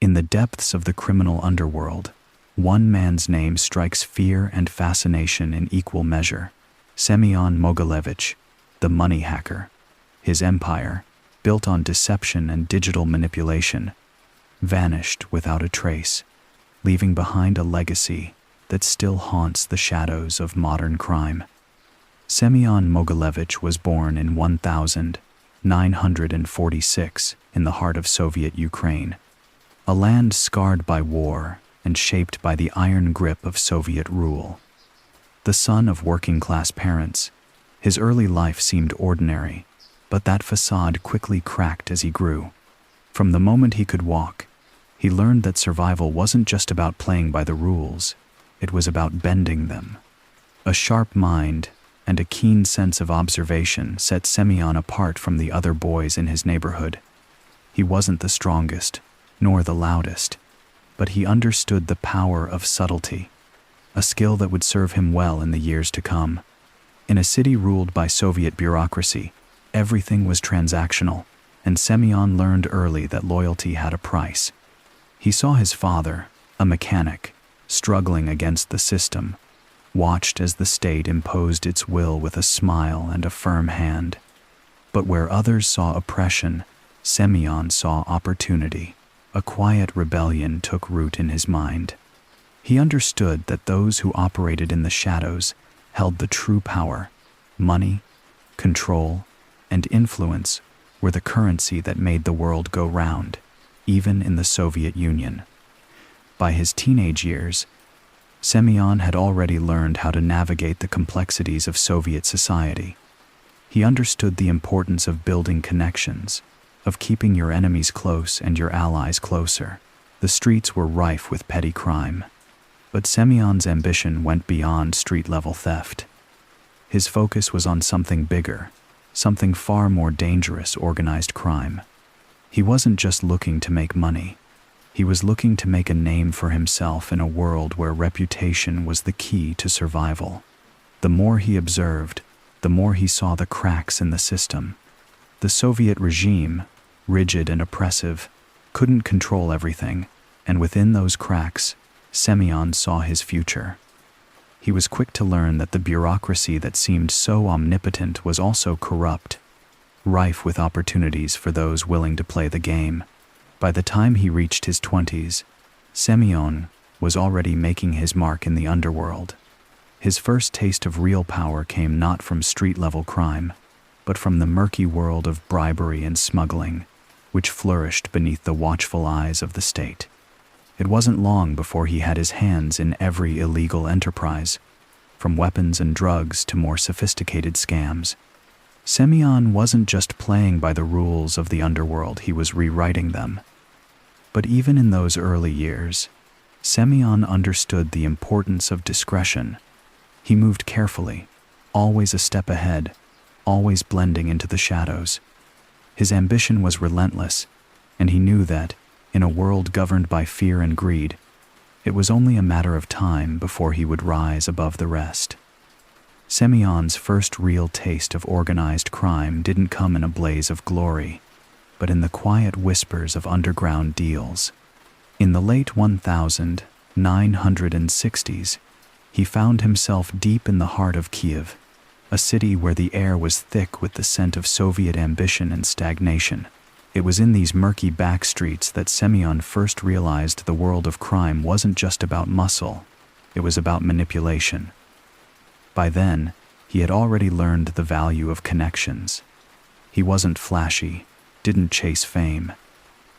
In the depths of the criminal underworld, one man's name strikes fear and fascination in equal measure: Semion Mogilevich, the money hacker. His empire, built on deception and digital manipulation, vanished without a trace, leaving behind a legacy that still haunts the shadows of modern crime. Semion Mogilevich was born in 1946 in the heart of Soviet Ukraine, a land scarred by war and shaped by the iron grip of Soviet rule. The son of working-class parents, his early life seemed ordinary, but that facade quickly cracked as he grew. From the moment he could walk, he learned that survival wasn't just about playing by the rules, it was about bending them. A sharp mind and a keen sense of observation set Semion apart from the other boys in his neighborhood. He wasn't the strongest, nor the loudest, but he understood the power of subtlety, a skill that would serve him well in the years to come. In a city ruled by Soviet bureaucracy, everything was transactional, and Semion learned early that loyalty had a price. He saw his father, a mechanic, struggling against the system, watched as the state imposed its will with a smile and a firm hand. But where others saw oppression, Semion saw opportunity. A quiet rebellion took root in his mind. He understood that those who operated in the shadows held the true power. Money, control, and influence were the currency that made the world go round, even in the Soviet Union. By his teenage years, Semion had already learned how to navigate the complexities of Soviet society. He understood the importance of building connections, of keeping your enemies close and your allies closer. The streets were rife with petty crime, but Semion's ambition went beyond street-level theft. His focus was on something bigger, something far more dangerous: organized crime. He wasn't just looking to make money. He was looking to make a name for himself in a world where reputation was the key to survival. The more he observed, the more he saw the cracks in the system. The Soviet regime, rigid and oppressive, couldn't control everything, and within those cracks, Semion saw his future. He was quick to learn that the bureaucracy that seemed so omnipotent was also corrupt, rife with opportunities for those willing to play the game. By the time he reached his 20s, Semion was already making his mark in the underworld. His first taste of real power came not from street-level crime, but from the murky world of bribery and smuggling, which flourished beneath the watchful eyes of the state. It wasn't long before he had his hands in every illegal enterprise, from weapons and drugs to more sophisticated scams. Semion wasn't just playing by the rules of the underworld, he was rewriting them. But even in those early years, Semion understood the importance of discretion. He moved carefully, always a step ahead, always blending into the shadows. His ambition was relentless, and he knew that, in a world governed by fear and greed, it was only a matter of time before he would rise above the rest. Semion's first real taste of organized crime didn't come in a blaze of glory, but in the quiet whispers of underground deals. In the late 1960s, he found himself deep in the heart of Kiev, a city where the air was thick with the scent of Soviet ambition and stagnation. It was in these murky back streets that Semion first realized the world of crime wasn't just about muscle, it was about manipulation. By then, he had already learned the value of connections. He wasn't flashy, didn't chase fame.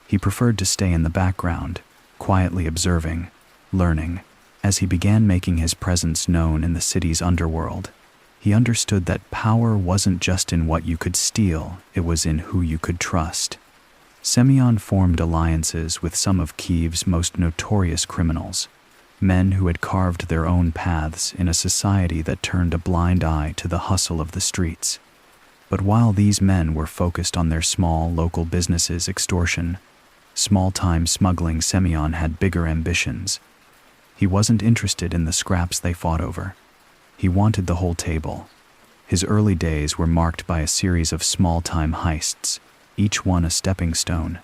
He preferred to stay in the background, quietly observing, learning. As he began making his presence known in the city's underworld, he understood that power wasn't just in what you could steal, it was in who you could trust. Semion formed alliances with some of Kiev's most notorious criminals, men who had carved their own paths in a society that turned a blind eye to the hustle of the streets. But while these men were focused on their small local businesses' extortion, small-time smuggling, Semion had bigger ambitions. He wasn't interested in the scraps they fought over. He wanted the whole table. His early days were marked by a series of small-time heists, each one a stepping stone.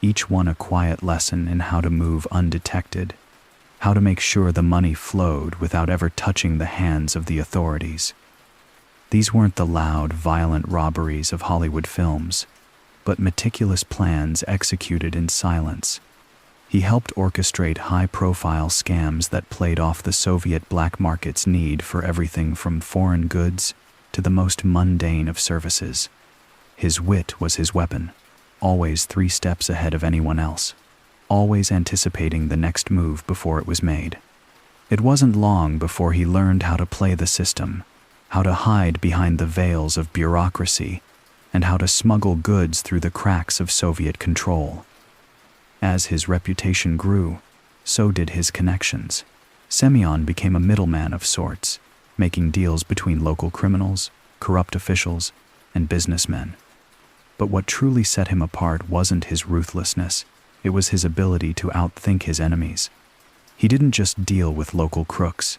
each one a quiet lesson in how to move undetected, how to make sure the money flowed without ever touching the hands of the authorities. These weren't the loud, violent robberies of Hollywood films, but meticulous plans executed in silence. He helped orchestrate high-profile scams that played off the Soviet black market's need for everything from foreign goods to the most mundane of services. His wit was his weapon, always 3 steps ahead of anyone else, always anticipating the next move before it was made. It wasn't long before he learned how to play the system, how to hide behind the veils of bureaucracy, and how to smuggle goods through the cracks of Soviet control. As his reputation grew, so did his connections. Semion became a middleman of sorts, making deals between local criminals, corrupt officials, and businessmen. But what truly set him apart wasn't his ruthlessness, it was his ability to outthink his enemies. He didn't just deal with local crooks.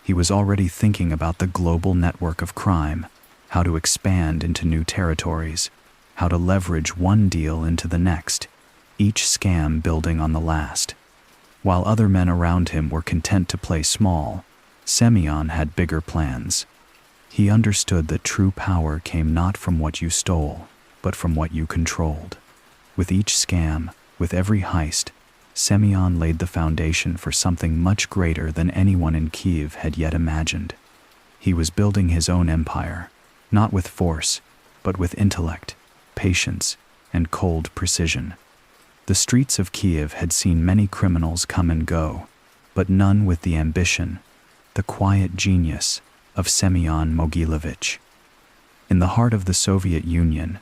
He was already thinking about the global network of crime, how to expand into new territories, how to leverage one deal into the next, each scam building on the last. While other men around him were content to play small, Semion had bigger plans. He understood that true power came not from what you stole, but from what you controlled. With each scam, with every heist, Semion laid the foundation for something much greater than anyone in Kiev had yet imagined. He was building his own empire, not with force, but with intellect, patience, and cold precision. The streets of Kiev had seen many criminals come and go, but none with the ambition, the quiet genius of Semion Mogilevich. In the heart of the Soviet Union,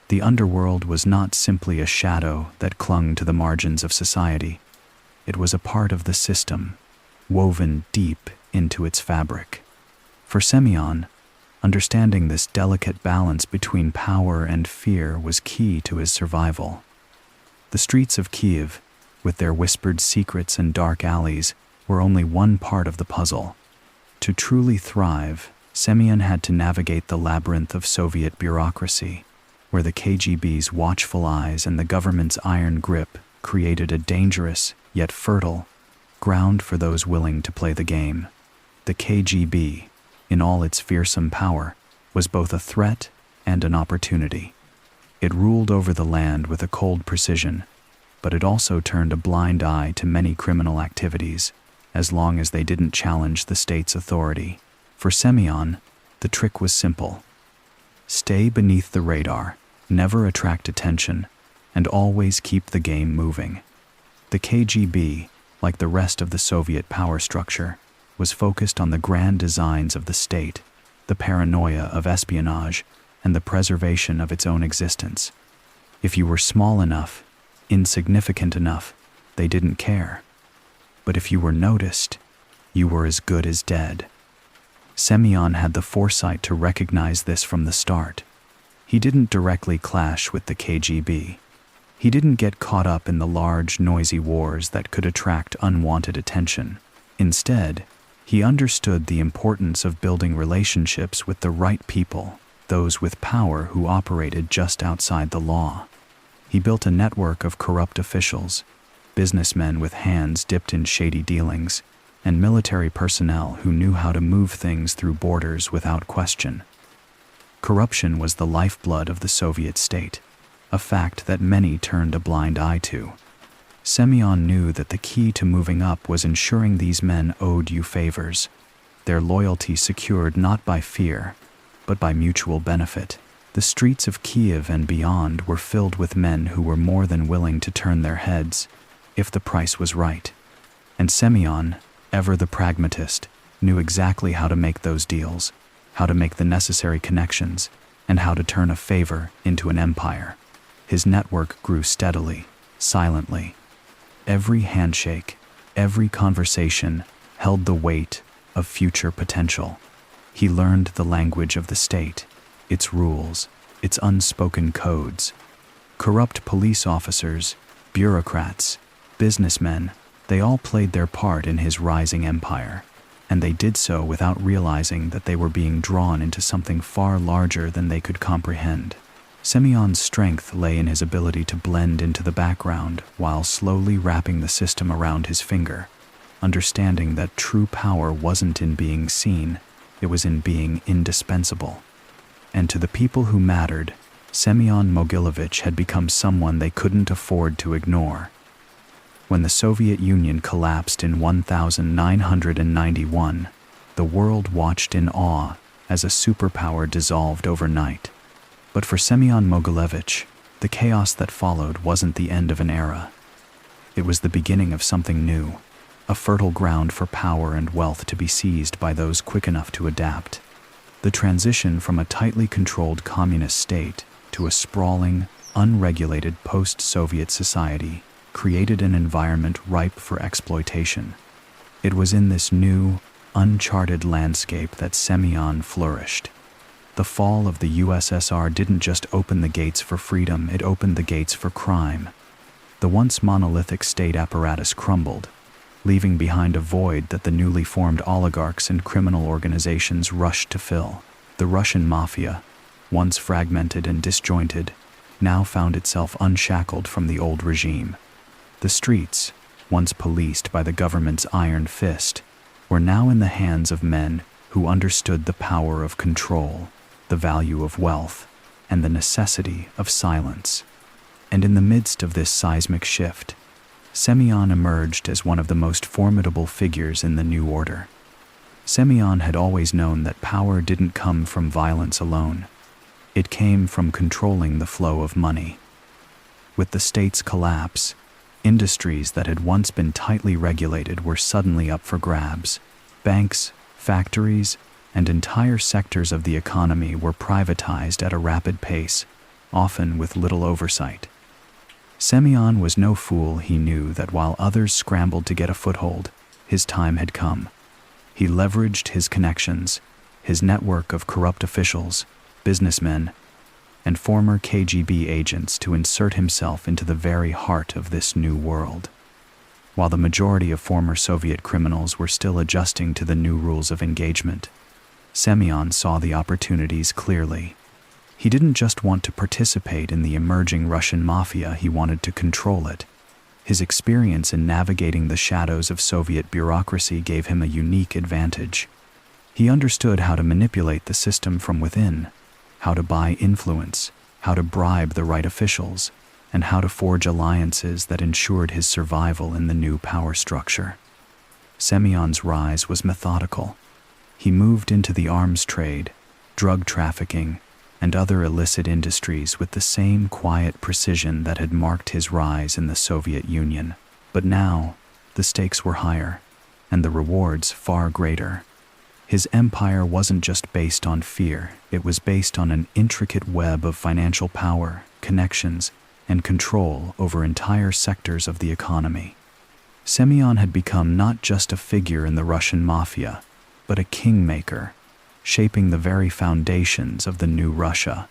the underworld was not simply a shadow that clung to the margins of society. It was a part of the system, woven deep into its fabric. For Semion, understanding this delicate balance between power and fear was key to his survival. The streets of Kiev, with their whispered secrets and dark alleys, were only one part of the puzzle. To truly thrive, Semion had to navigate the labyrinth of Soviet bureaucracy, where the KGB's watchful eyes and the government's iron grip created a dangerous, yet fertile, ground for those willing to play the game. The KGB, in all its fearsome power, was both a threat and an opportunity. It ruled over the land with a cold precision, but it also turned a blind eye to many criminal activities, as long as they didn't challenge the state's authority. For Semion, the trick was simple. Stay beneath the radar, never attract attention, and always keep the game moving. The KGB, like the rest of the Soviet power structure, was focused on the grand designs of the state, the paranoia of espionage, and the preservation of its own existence. If you were small enough, insignificant enough, they didn't care. But if you were noticed, you were as good as dead. Semion had the foresight to recognize this from the start. He didn't directly clash with the KGB. He didn't get caught up in the large, noisy wars that could attract unwanted attention. Instead, he understood the importance of building relationships with the right people, those with power who operated just outside the law. He built a network of corrupt officials, businessmen with hands dipped in shady dealings, and military personnel who knew how to move things through borders without question. Corruption was the lifeblood of the Soviet state, a fact that many turned a blind eye to. Semion knew that the key to moving up was ensuring these men owed you favors, their loyalty secured not by fear, but by mutual benefit. The streets of Kiev and beyond were filled with men who were more than willing to turn their heads, if the price was right. And Semion, ever the pragmatist, knew exactly how to make those deals, how to make the necessary connections, and how to turn a favor into an empire. His network grew steadily, silently. Every handshake, every conversation held the weight of future potential. He learned the language of the state, its rules, its unspoken codes. Corrupt police officers, bureaucrats, businessmen, they all played their part in his rising empire, and they did so without realizing that they were being drawn into something far larger than they could comprehend. Semion's strength lay in his ability to blend into the background while slowly wrapping the system around his finger, understanding that true power wasn't in being seen, it was in being indispensable. And to the people who mattered, Semion Mogilevich had become someone they couldn't afford to ignore. When the Soviet Union collapsed in 1991, the world watched in awe as a superpower dissolved overnight. But for Semion Mogilevich, the chaos that followed wasn't the end of an era. It was the beginning of something new, a fertile ground for power and wealth to be seized by those quick enough to adapt. The transition from a tightly controlled communist state to a sprawling, unregulated post-Soviet society created an environment ripe for exploitation. It was in this new, uncharted landscape that Semion flourished. The fall of the USSR didn't just open the gates for freedom, it opened the gates for crime. The once monolithic state apparatus crumbled, leaving behind a void that the newly formed oligarchs and criminal organizations rushed to fill. The Russian mafia, once fragmented and disjointed, now found itself unshackled from the old regime. The streets, once policed by the government's iron fist, were now in the hands of men who understood the power of control, the value of wealth, and the necessity of silence. And in the midst of this seismic shift, Semion emerged as one of the most formidable figures in the new order. Semion had always known that power didn't come from violence alone. It came from controlling the flow of money. With the state's collapse, industries that had once been tightly regulated were suddenly up for grabs. Banks, factories, and entire sectors of the economy were privatized at a rapid pace, often with little oversight. Semion was no fool. He knew that while others scrambled to get a foothold, his time had come. He leveraged his connections, his network of corrupt officials, businessmen, and former KGB agents to insert himself into the very heart of this new world. While the majority of former Soviet criminals were still adjusting to the new rules of engagement, Semion saw the opportunities clearly. He didn't just want to participate in the emerging Russian mafia, he wanted to control it. His experience in navigating the shadows of Soviet bureaucracy gave him a unique advantage. He understood how to manipulate the system from within, how to buy influence, how to bribe the right officials, and how to forge alliances that ensured his survival in the new power structure. Semion's rise was methodical. He moved into the arms trade, drug trafficking, and other illicit industries with the same quiet precision that had marked his rise in the Soviet Union. But now, the stakes were higher, and the rewards far greater. His empire wasn't just based on fear, it was based on an intricate web of financial power, connections, and control over entire sectors of the economy. Semion had become not just a figure in the Russian mafia, but a kingmaker, shaping the very foundations of the new Russia.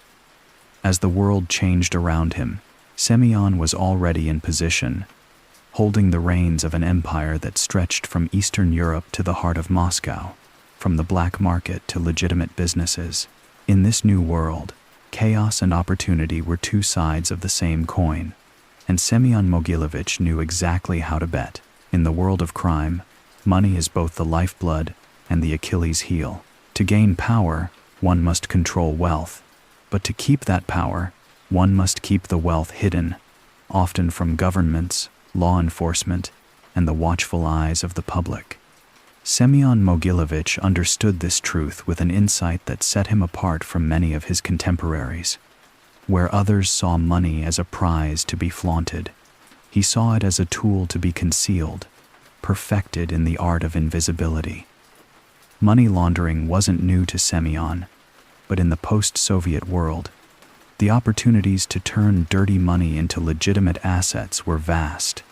As the world changed around him, Semion was already in position, holding the reins of an empire that stretched from Eastern Europe to the heart of Moscow, from the black market to legitimate businesses. In this new world, chaos and opportunity were two sides of the same coin, and Semion Mogilevich knew exactly how to bet. In the world of crime, money is both the lifeblood and the Achilles heel. To gain power, one must control wealth, but to keep that power, one must keep the wealth hidden, often from governments, law enforcement, and the watchful eyes of the public. Semion Mogilevich understood this truth with an insight that set him apart from many of his contemporaries. Where others saw money as a prize to be flaunted, he saw it as a tool to be concealed, perfected in the art of invisibility. Money laundering wasn't new to Semion, but in the post-Soviet world, the opportunities to turn dirty money into legitimate assets were vast.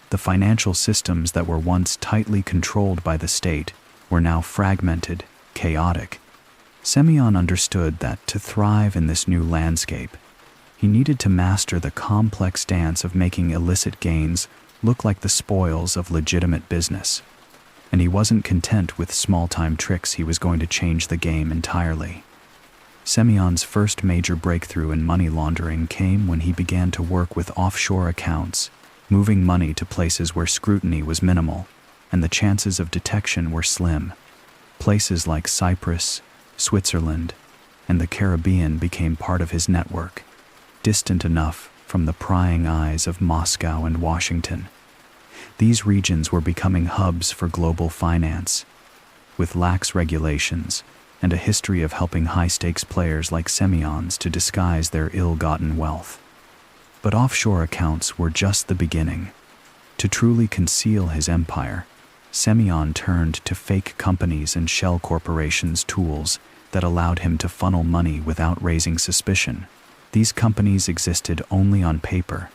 The financial systems that were once tightly controlled by the state were now fragmented, chaotic. Semion understood that to thrive in this new landscape, he needed to master the complex dance of making illicit gains look like the spoils of legitimate business. And he wasn't content with small-time tricks, he was going to change the game entirely. Semion's first major breakthrough in money laundering came when he began to work with offshore accounts, moving money to places where scrutiny was minimal and the chances of detection were slim. Places like Cyprus, Switzerland, and the Caribbean became part of his network, distant enough from the prying eyes of Moscow and Washington. These regions were becoming hubs for global finance, with lax regulations and a history of helping high-stakes players like Semion's to disguise their ill-gotten wealth. But offshore accounts were just the beginning. To truly conceal his empire, Semion turned to fake companies and shell corporations, tools that allowed him to funnel money without raising suspicion. These companies existed only on paper,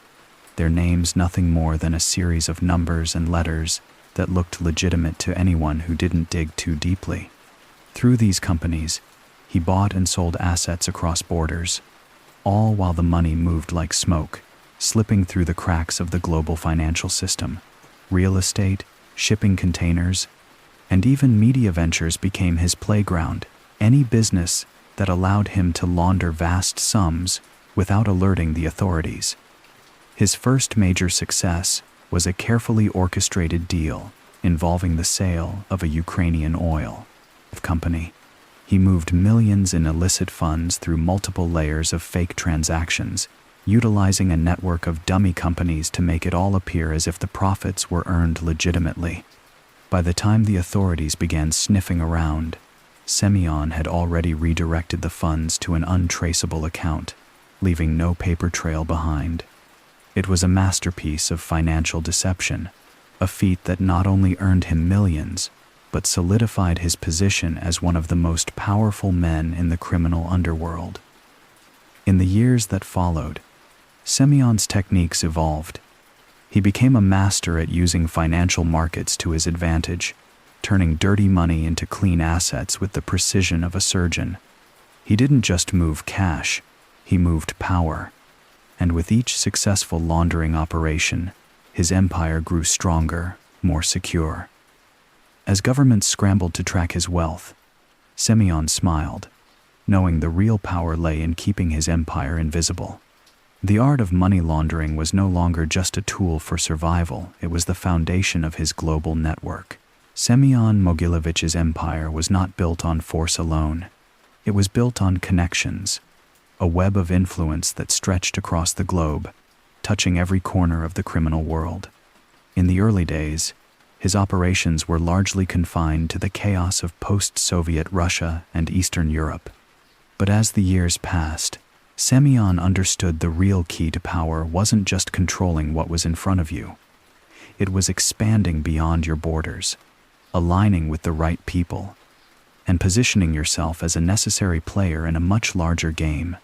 their names nothing more than a series of numbers and letters that looked legitimate to anyone who didn't dig too deeply. Through these companies, he bought and sold assets across borders, all while the money moved like smoke, slipping through the cracks of the global financial system. Real estate, shipping containers, and even media ventures became his playground. Any business that allowed him to launder vast sums without alerting the authorities. His first major success was a carefully orchestrated deal involving the sale of a Ukrainian oil company. He moved millions in illicit funds through multiple layers of fake transactions, utilizing a network of dummy companies to make it all appear as if the profits were earned legitimately. By the time the authorities began sniffing around, Semion had already redirected the funds to an untraceable account, leaving no paper trail behind. It was a masterpiece of financial deception, a feat that not only earned him millions, but solidified his position as one of the most powerful men in the criminal underworld. In the years that followed, Semion's techniques evolved. He became a master at using financial markets to his advantage, turning dirty money into clean assets with the precision of a surgeon. He didn't just move cash, he moved power. And with each successful laundering operation, his empire grew stronger, more secure. As governments scrambled to track his wealth, Semion smiled, knowing the real power lay in keeping his empire invisible. The art of money laundering was no longer just a tool for survival, it was the foundation of his global network. Semion Mogilevich's empire was not built on force alone. It was built on connections, a web of influence that stretched across the globe, touching every corner of the criminal world. In the early days, his operations were largely confined to the chaos of post-Soviet Russia and Eastern Europe. But as the years passed, Semion understood the real key to power wasn't just controlling what was in front of you. It was expanding beyond your borders, aligning with the right people, and positioning yourself as a necessary player in a much larger game.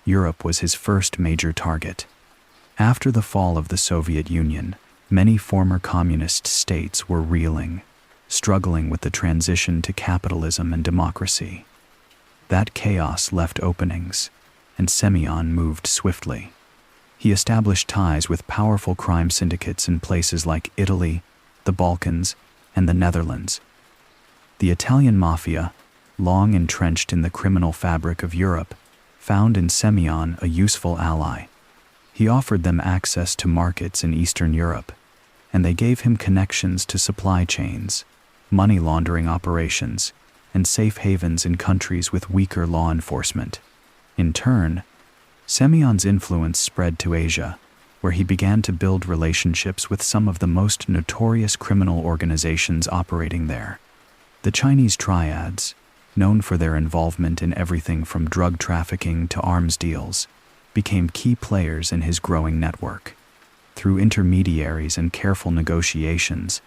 Europe was his first major target. After the fall of the Soviet Union, many former communist states were reeling, struggling with the transition to capitalism and democracy. That chaos left openings, and Semion moved swiftly. He established ties with powerful crime syndicates in places like Italy, the Balkans, and the Netherlands. The Italian mafia, long entrenched in the criminal fabric of Europe, found in Semion a useful ally. He offered them access to markets in Eastern Europe, and they gave him connections to supply chains, money laundering operations, and safe havens in countries with weaker law enforcement. In turn, Semion's influence spread to Asia, where he began to build relationships with some of the most notorious criminal organizations operating there. The Chinese triads, known for their involvement in everything from drug trafficking to arms deals, became key players in his growing network. Through intermediaries and careful negotiations,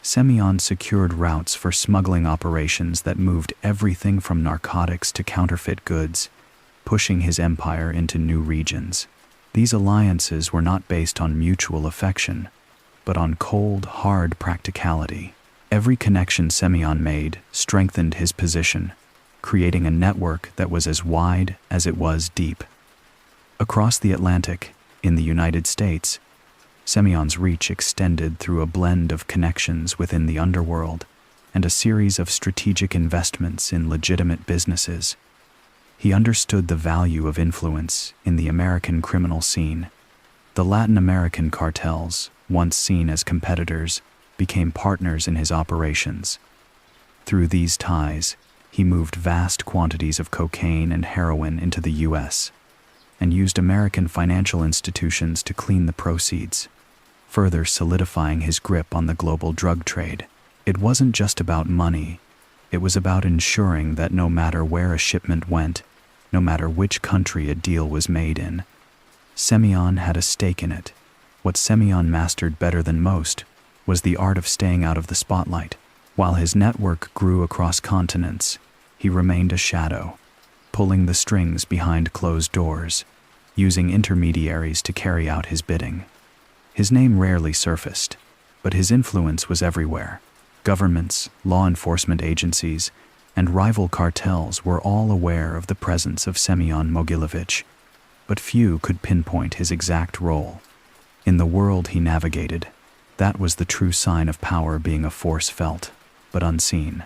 Semion secured routes for smuggling operations that moved everything from narcotics to counterfeit goods, pushing his empire into new regions. These alliances were not based on mutual affection, but on cold, hard practicality. Every connection Semion made strengthened his position, creating a network that was as wide as it was deep. Across the Atlantic, in the United States, Semion's reach extended through a blend of connections within the underworld and a series of strategic investments in legitimate businesses. He understood the value of influence in the American criminal scene. The Latin American cartels, once seen as competitors, became partners in his operations. Through these ties, he moved vast quantities of cocaine and heroin into the U.S. and used American financial institutions to clean the proceeds, further solidifying his grip on the global drug trade. It wasn't just about money. It was about ensuring that no matter where a shipment went, no matter which country a deal was made in, Semion had a stake in it. What Semion mastered better than most was the art of staying out of the spotlight. While his network grew across continents, he remained a shadow, pulling the strings behind closed doors, using intermediaries to carry out his bidding. His name rarely surfaced, but his influence was everywhere. Governments, law enforcement agencies, and rival cartels were all aware of the presence of Semion Mogilevich, but few could pinpoint his exact role. In the world he navigated, that was the true sign of power being a force felt, but unseen.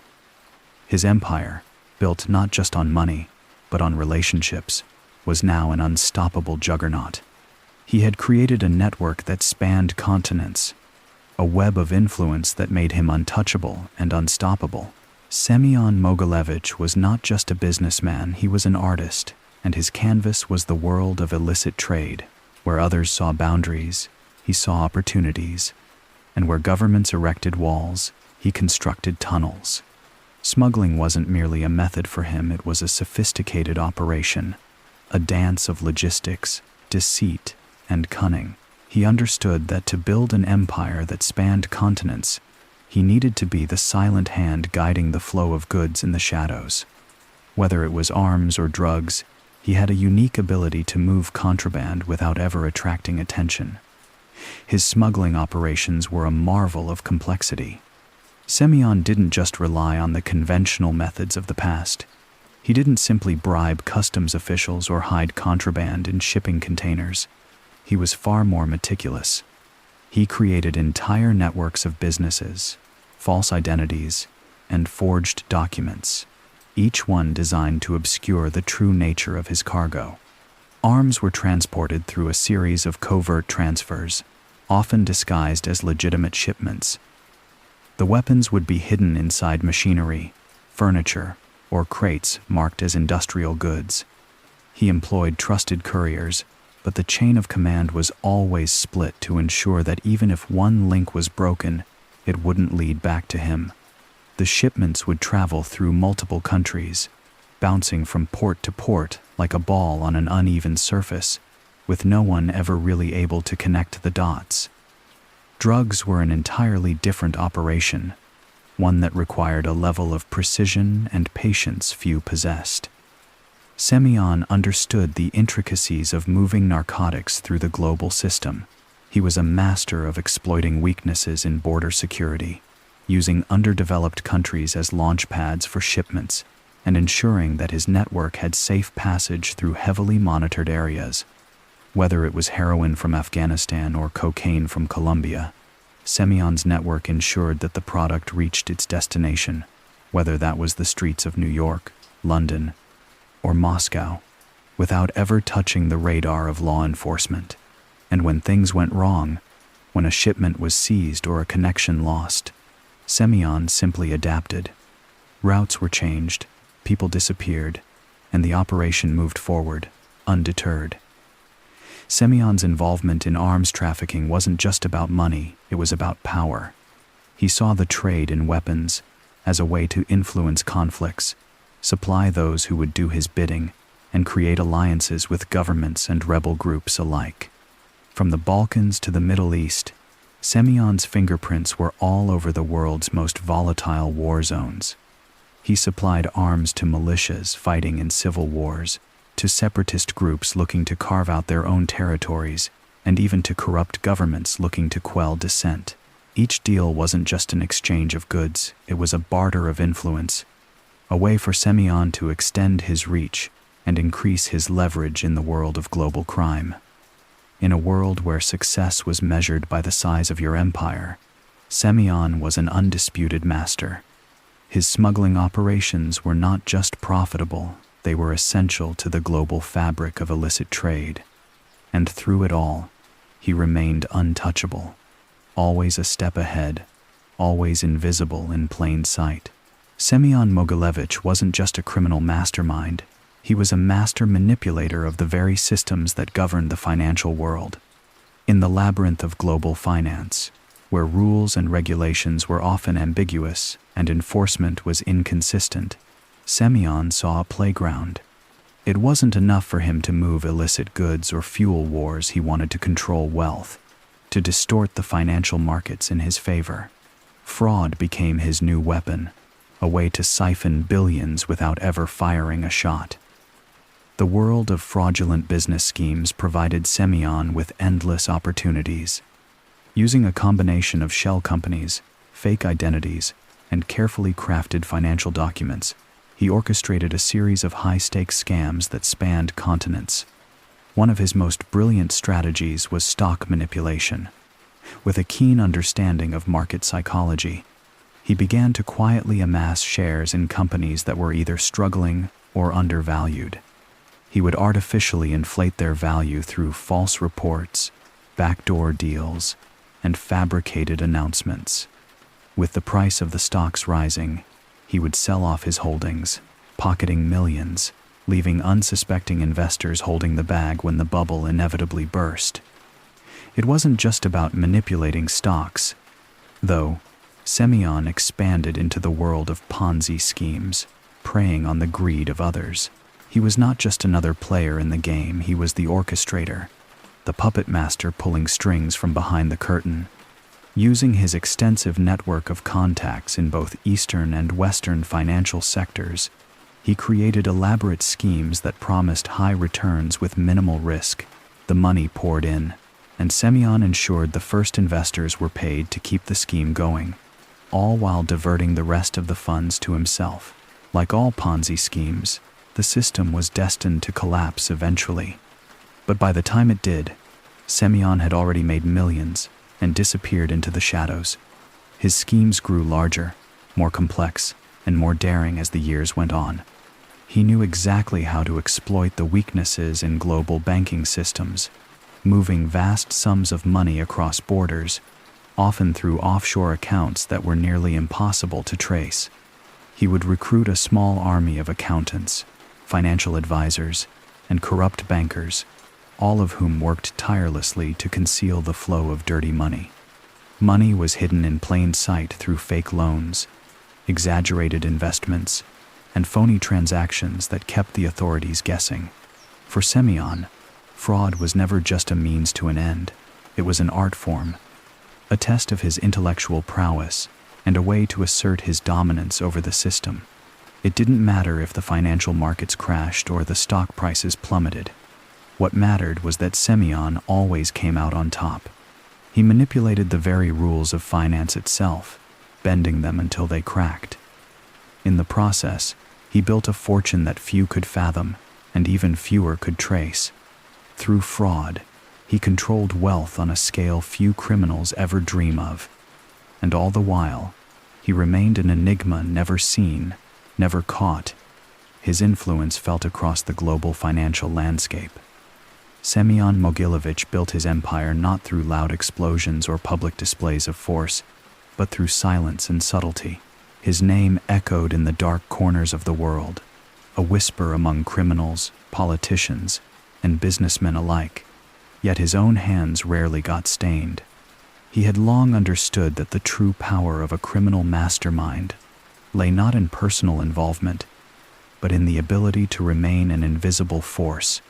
His empire, built not just on money, but on relationships, was now an unstoppable juggernaut. He had created a network that spanned continents, a web of influence that made him untouchable and unstoppable. Semion Mogilevich was not just a businessman, he was an artist, and his canvas was the world of illicit trade. Where others saw boundaries, he saw opportunities, and where governments erected walls, he constructed tunnels. Smuggling wasn't merely a method for him, it was a sophisticated operation, a dance of logistics, deceit, and cunning. He understood that to build an empire that spanned continents, he needed to be the silent hand guiding the flow of goods in the shadows. Whether it was arms or drugs, he had a unique ability to move contraband without ever attracting attention. His smuggling operations were a marvel of complexity. Semion didn't just rely on the conventional methods of the past. He didn't simply bribe customs officials or hide contraband in shipping containers. He was far more meticulous. He created entire networks of businesses, false identities, and forged documents, each one designed to obscure the true nature of his cargo. Arms were transported through a series of covert transfers, often disguised as legitimate shipments. The weapons would be hidden inside machinery, furniture, or crates marked as industrial goods. He employed trusted couriers, but the chain of command was always split to ensure that even if one link was broken, it wouldn't lead back to him. The shipments would travel through multiple countries, bouncing from port to port like a ball on an uneven surface, with no one ever really able to connect the dots. Drugs were an entirely different operation, one that required a level of precision and patience few possessed. Semion understood the intricacies of moving narcotics through the global system. He was a master of exploiting weaknesses in border security, using underdeveloped countries as launch pads for shipments, and ensuring that his network had safe passage through heavily monitored areas. Whether it was heroin from Afghanistan or cocaine from Colombia, Semion's network ensured that the product reached its destination, whether that was the streets of New York, London, or Moscow, without ever touching the radar of law enforcement. And when things went wrong, when a shipment was seized or a connection lost, Semion simply adapted. Routes were changed, people disappeared, and the operation moved forward, undeterred. Semion's involvement in arms trafficking wasn't just about money, it was about power. He saw the trade in weapons as a way to influence conflicts, supply those who would do his bidding, and create alliances with governments and rebel groups alike. From the Balkans to the Middle East, Semion's fingerprints were all over the world's most volatile war zones. He supplied arms to militias fighting in civil wars, to separatist groups looking to carve out their own territories, and even to corrupt governments looking to quell dissent. Each deal wasn't just an exchange of goods, it was a barter of influence, a way for Semion to extend his reach and increase his leverage in the world of global crime. In a world where success was measured by the size of your empire, Semion was an undisputed master. His smuggling operations were not just profitable, They were essential to the global fabric of illicit trade. And through it all, he remained untouchable, always a step ahead, always invisible in plain sight. Semion Mogilevich wasn't just a criminal mastermind, he was a master manipulator of the very systems that governed the financial world. In the labyrinth of global finance, where rules and regulations were often ambiguous and enforcement was inconsistent, Semion saw a playground. It wasn't enough for him to move illicit goods or fuel wars. He wanted to control wealth, to distort the financial markets in his favor. Fraud became his new weapon, a way to siphon billions without ever firing a shot. The world of fraudulent business schemes provided Semion with endless opportunities. Using a combination of shell companies, fake identities, and carefully crafted financial documents, he orchestrated a series of high-stakes scams that spanned continents. One of his most brilliant strategies was stock manipulation. With a keen understanding of market psychology, he began to quietly amass shares in companies that were either struggling or undervalued. He would artificially inflate their value through false reports, backdoor deals, and fabricated announcements. With the price of the stocks rising, he would sell off his holdings, pocketing millions, leaving unsuspecting investors holding the bag when the bubble inevitably burst. It wasn't just about manipulating stocks, though. Semion expanded into the world of Ponzi schemes, preying on the greed of others. He was not just another player in the game, he was the orchestrator, the puppet master pulling strings from behind the curtain. Using his extensive network of contacts in both Eastern and Western financial sectors, he created elaborate schemes that promised high returns with minimal risk. The money poured in, and Semion ensured the first investors were paid to keep the scheme going, all while diverting the rest of the funds to himself. Like all Ponzi schemes, the system was destined to collapse eventually. But by the time it did, Semion had already made millions and disappeared into the shadows. His schemes grew larger, more complex, and more daring as the years went on. He knew exactly how to exploit the weaknesses in global banking systems, moving vast sums of money across borders, often through offshore accounts that were nearly impossible to trace. He would recruit a small army of accountants, financial advisors, and corrupt bankers, all of whom worked tirelessly to conceal the flow of dirty money. Money was hidden in plain sight through fake loans, exaggerated investments, and phony transactions that kept the authorities guessing. For Semion, fraud was never just a means to an end. It was an art form, a test of his intellectual prowess, and a way to assert his dominance over the system. It didn't matter if the financial markets crashed or the stock prices plummeted. What mattered was that Semion always came out on top. He manipulated the very rules of finance itself, bending them until they cracked. In the process, he built a fortune that few could fathom, and even fewer could trace. Through fraud, he controlled wealth on a scale few criminals ever dream of. And all the while, he remained an enigma never seen, never caught. His influence felt across the global financial landscape. Semion Mogilevich built his empire not through loud explosions or public displays of force, but through silence and subtlety. His name echoed in the dark corners of the world, a whisper among criminals, politicians, and businessmen alike. Yet his own hands rarely got stained. He had long understood that the true power of a criminal mastermind lay not in personal involvement, but in the ability to remain an invisible force,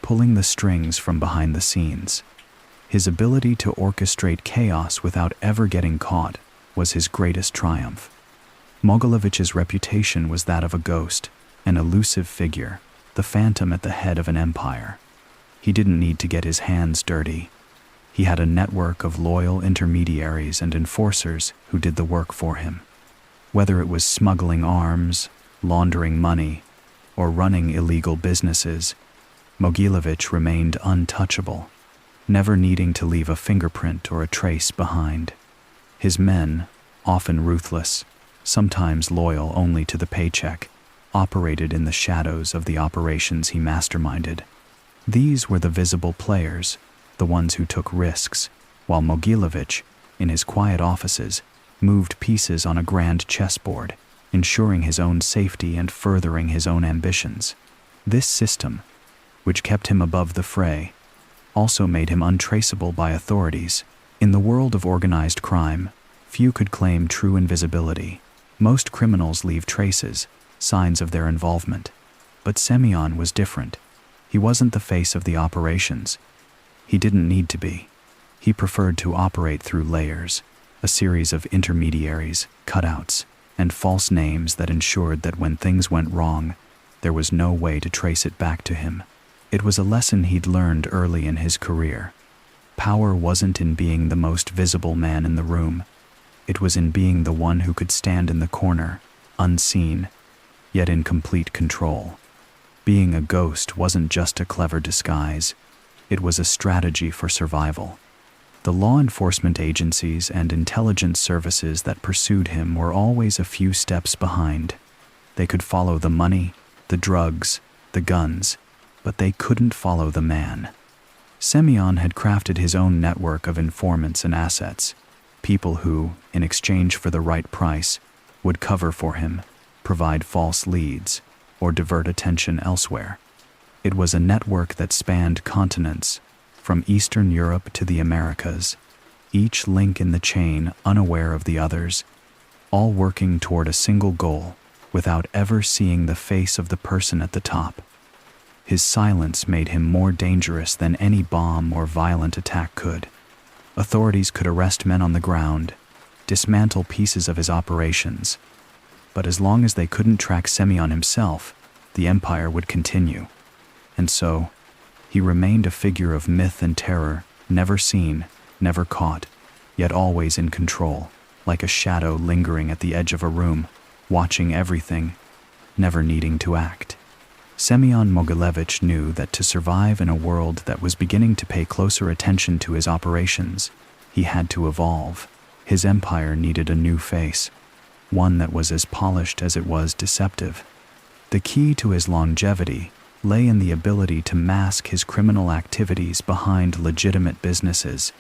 pulling the strings from behind the scenes. His ability to orchestrate chaos without ever getting caught was his greatest triumph. Mogilevich's reputation was that of a ghost, an elusive figure, the phantom at the head of an empire. He didn't need to get his hands dirty. He had a network of loyal intermediaries and enforcers who did the work for him. Whether it was smuggling arms, laundering money, or running illegal businesses, Mogilevich remained untouchable, never needing to leave a fingerprint or a trace behind. His men, often ruthless, sometimes loyal only to the paycheck, operated in the shadows of the operations he masterminded. These were the visible players, the ones who took risks, while Mogilevich, in his quiet offices, moved pieces on a grand chessboard, ensuring his own safety and furthering his own ambitions. This system, which kept him above the fray, also made him untraceable by authorities. In the world of organized crime, few could claim true invisibility. Most criminals leave traces, signs of their involvement. But Semion was different. He wasn't the face of the operations. He didn't need to be. He preferred to operate through layers, a series of intermediaries, cutouts, and false names that ensured that when things went wrong, there was no way to trace it back to him. It was a lesson he'd learned early in his career. Power wasn't in being the most visible man in the room. It was in being the one who could stand in the corner, unseen, yet in complete control. Being a ghost wasn't just a clever disguise. It was a strategy for survival. The law enforcement agencies and intelligence services that pursued him were always a few steps behind. They could follow the money, the drugs, the guns, but they couldn't follow the man. Semion had crafted his own network of informants and assets, people who, in exchange for the right price, would cover for him, provide false leads, or divert attention elsewhere. It was a network that spanned continents, from Eastern Europe to the Americas, each link in the chain unaware of the others, all working toward a single goal without ever seeing the face of the person at the top. His silence made him more dangerous than any bomb or violent attack could. Authorities could arrest men on the ground, dismantle pieces of his operations, but as long as they couldn't track Semion himself, the empire would continue. And so, he remained a figure of myth and terror, never seen, never caught, yet always in control, like a shadow lingering at the edge of a room, watching everything, never needing to act. Semion Mogilevich knew that to survive in a world that was beginning to pay closer attention to his operations, he had to evolve. His empire needed a new face, one that was as polished as it was deceptive. The key to his longevity lay in the ability to mask his criminal activities behind legitimate businesses,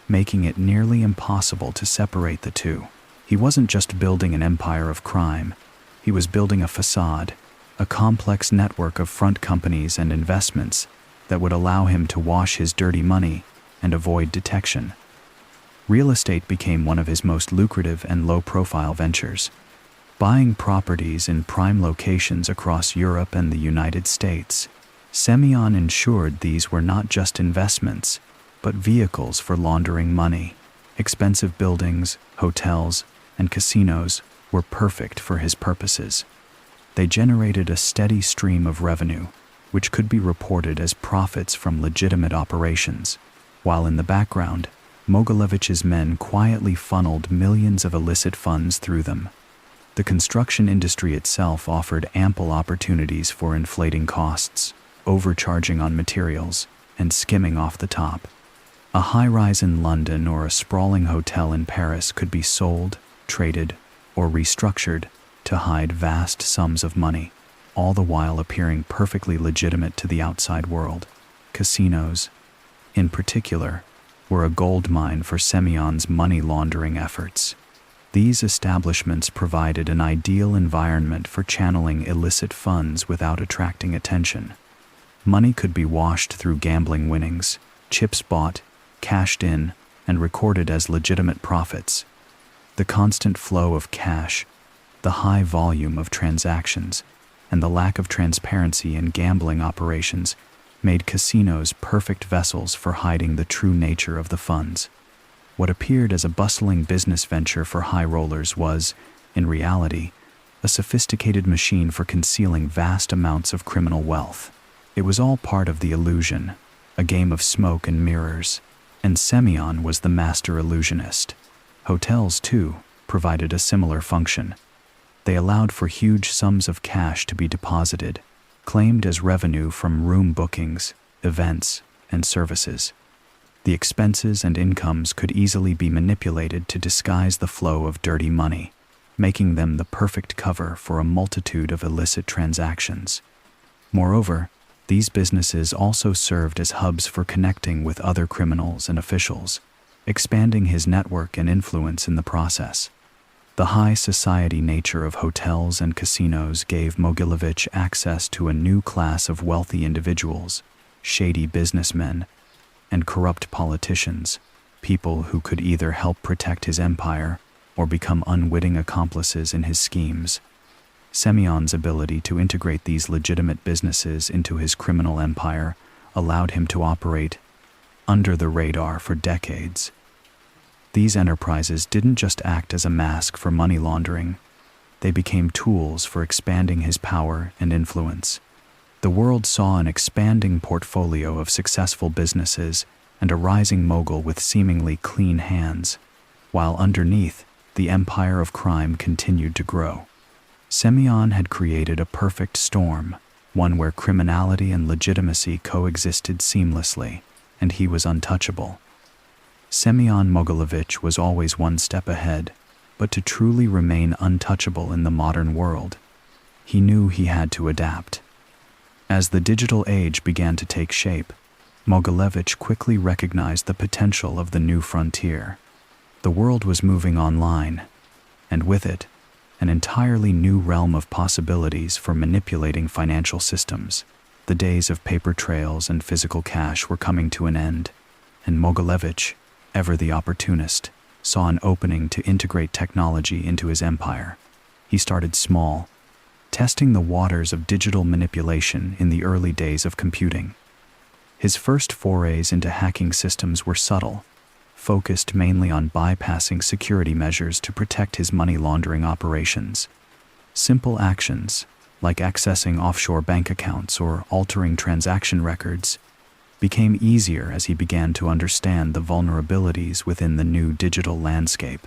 making it nearly impossible to separate the two. He wasn't just building an empire of crime, he was building a facade, a complex network of front companies and investments that would allow him to wash his dirty money and avoid detection. Real estate became one of his most lucrative and low-profile ventures. Buying properties in prime locations across Europe and the United States, Semion ensured these were not just investments, but vehicles for laundering money. Expensive buildings, hotels, and casinos were perfect for his purposes. They generated a steady stream of revenue, which could be reported as profits from legitimate operations, while in the background, Mogilevich's men quietly funneled millions of illicit funds through them. The construction industry itself offered ample opportunities for inflating costs, overcharging on materials, and skimming off the top. A high-rise in London or a sprawling hotel in Paris could be sold, traded, or restructured to hide vast sums of money, all the while appearing perfectly legitimate to the outside world. Casinos, in particular, were a goldmine for Semion's money laundering efforts. These establishments provided an ideal environment for channeling illicit funds without attracting attention. Money could be washed through gambling winnings, chips bought, cashed in, and recorded as legitimate profits. The constant flow of cash, the high volume of transactions, and the lack of transparency in gambling operations made casinos perfect vessels for hiding the true nature of the funds. What appeared as a bustling business venture for high rollers was, in reality, a sophisticated machine for concealing vast amounts of criminal wealth. It was all part of the illusion, a game of smoke and mirrors, and Semion was the master illusionist. Hotels, too, provided a similar function. They allowed for huge sums of cash to be deposited, claimed as revenue from room bookings, events, and services. The expenses and incomes could easily be manipulated to disguise the flow of dirty money. making them the perfect cover for a multitude of illicit transactions. Moreover, these businesses also served as hubs for connecting with other criminals and officials, expanding his network and influence in the process. The high society nature of hotels and casinos gave Mogilevich access to a new class of wealthy individuals, shady businessmen, and corrupt politicians, people who could either help protect his empire or become unwitting accomplices in his schemes. Semion's ability to integrate these legitimate businesses into his criminal empire allowed him to operate under the radar for decades. These enterprises didn't just act as a mask for money laundering, they became tools for expanding his power and influence. The world saw an expanding portfolio of successful businesses and a rising mogul with seemingly clean hands, while underneath, the empire of crime continued to grow. Semion had created a perfect storm, one where criminality and legitimacy coexisted seamlessly, and he was untouchable. Semion Mogilevich was always one step ahead, but to truly remain untouchable in the modern world, he knew he had to adapt. As the digital age began to take shape, Mogilevich quickly recognized the potential of the new frontier. The world was moving online, and with it, an entirely new realm of possibilities for manipulating financial systems. The days of paper trails and physical cash were coming to an end, and Mogilevich, ever the opportunist, saw an opening to integrate technology into his empire. He started small, testing the waters of digital manipulation in the early days of computing. His first forays into hacking systems were subtle, focused mainly on bypassing security measures to protect his money laundering operations. Simple actions, like accessing offshore bank accounts or altering transaction records, became easier as he began to understand the vulnerabilities within the new digital landscape.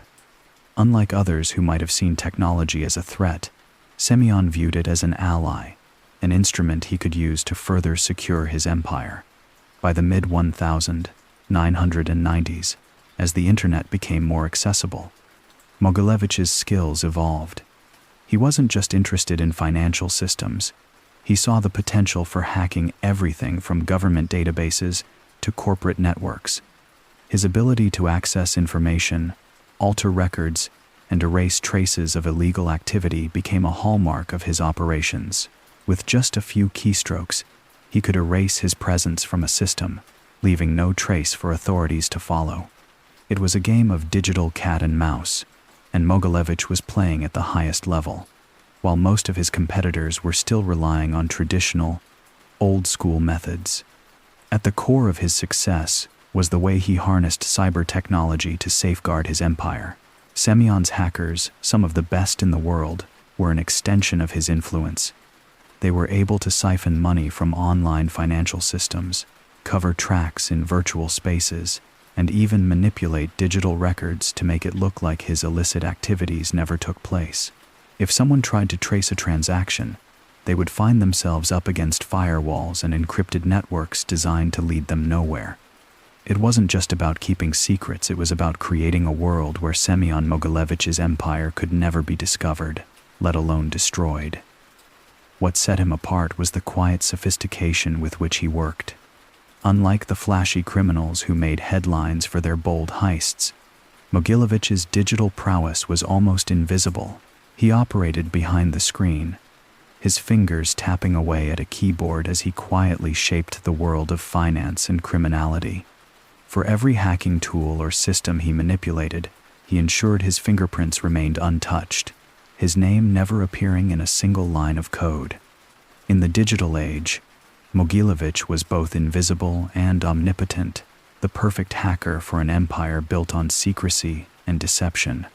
Unlike others who might have seen technology as a threat, Semion viewed it as an ally, an instrument he could use to further secure his empire. By the mid-1990s, as the internet became more accessible, Mogilevich's skills evolved. He wasn't just interested in financial systems. He saw the potential for hacking everything from government databases to corporate networks. His ability to access information, alter records, and erase traces of illegal activity became a hallmark of his operations. With just a few keystrokes, he could erase his presence from a system, leaving no trace for authorities to follow. It was a game of digital cat and mouse, and Mogilevich was playing at the highest level, while most of his competitors were still relying on traditional, old-school methods. At the core of his success was the way he harnessed cyber technology to safeguard his empire. Semion's hackers, some of the best in the world, were an extension of his influence. They were able to siphon money from online financial systems, cover tracks in virtual spaces, and even manipulate digital records to make it look like his illicit activities never took place. If someone tried to trace a transaction, they would find themselves up against firewalls and encrypted networks designed to lead them nowhere. It wasn't just about keeping secrets, it was about creating a world where Semion Mogilevich's empire could never be discovered, let alone destroyed. What set him apart was the quiet sophistication with which he worked. Unlike the flashy criminals who made headlines for their bold heists, Mogilevich's digital prowess was almost invisible. He operated behind the screen, his fingers tapping away at a keyboard as he quietly shaped the world of finance and criminality. For every hacking tool or system he manipulated, he ensured his fingerprints remained untouched, his name never appearing in a single line of code. In the digital age, Mogilevich was both invisible and omnipotent, the perfect hacker for an empire built on secrecy and deception.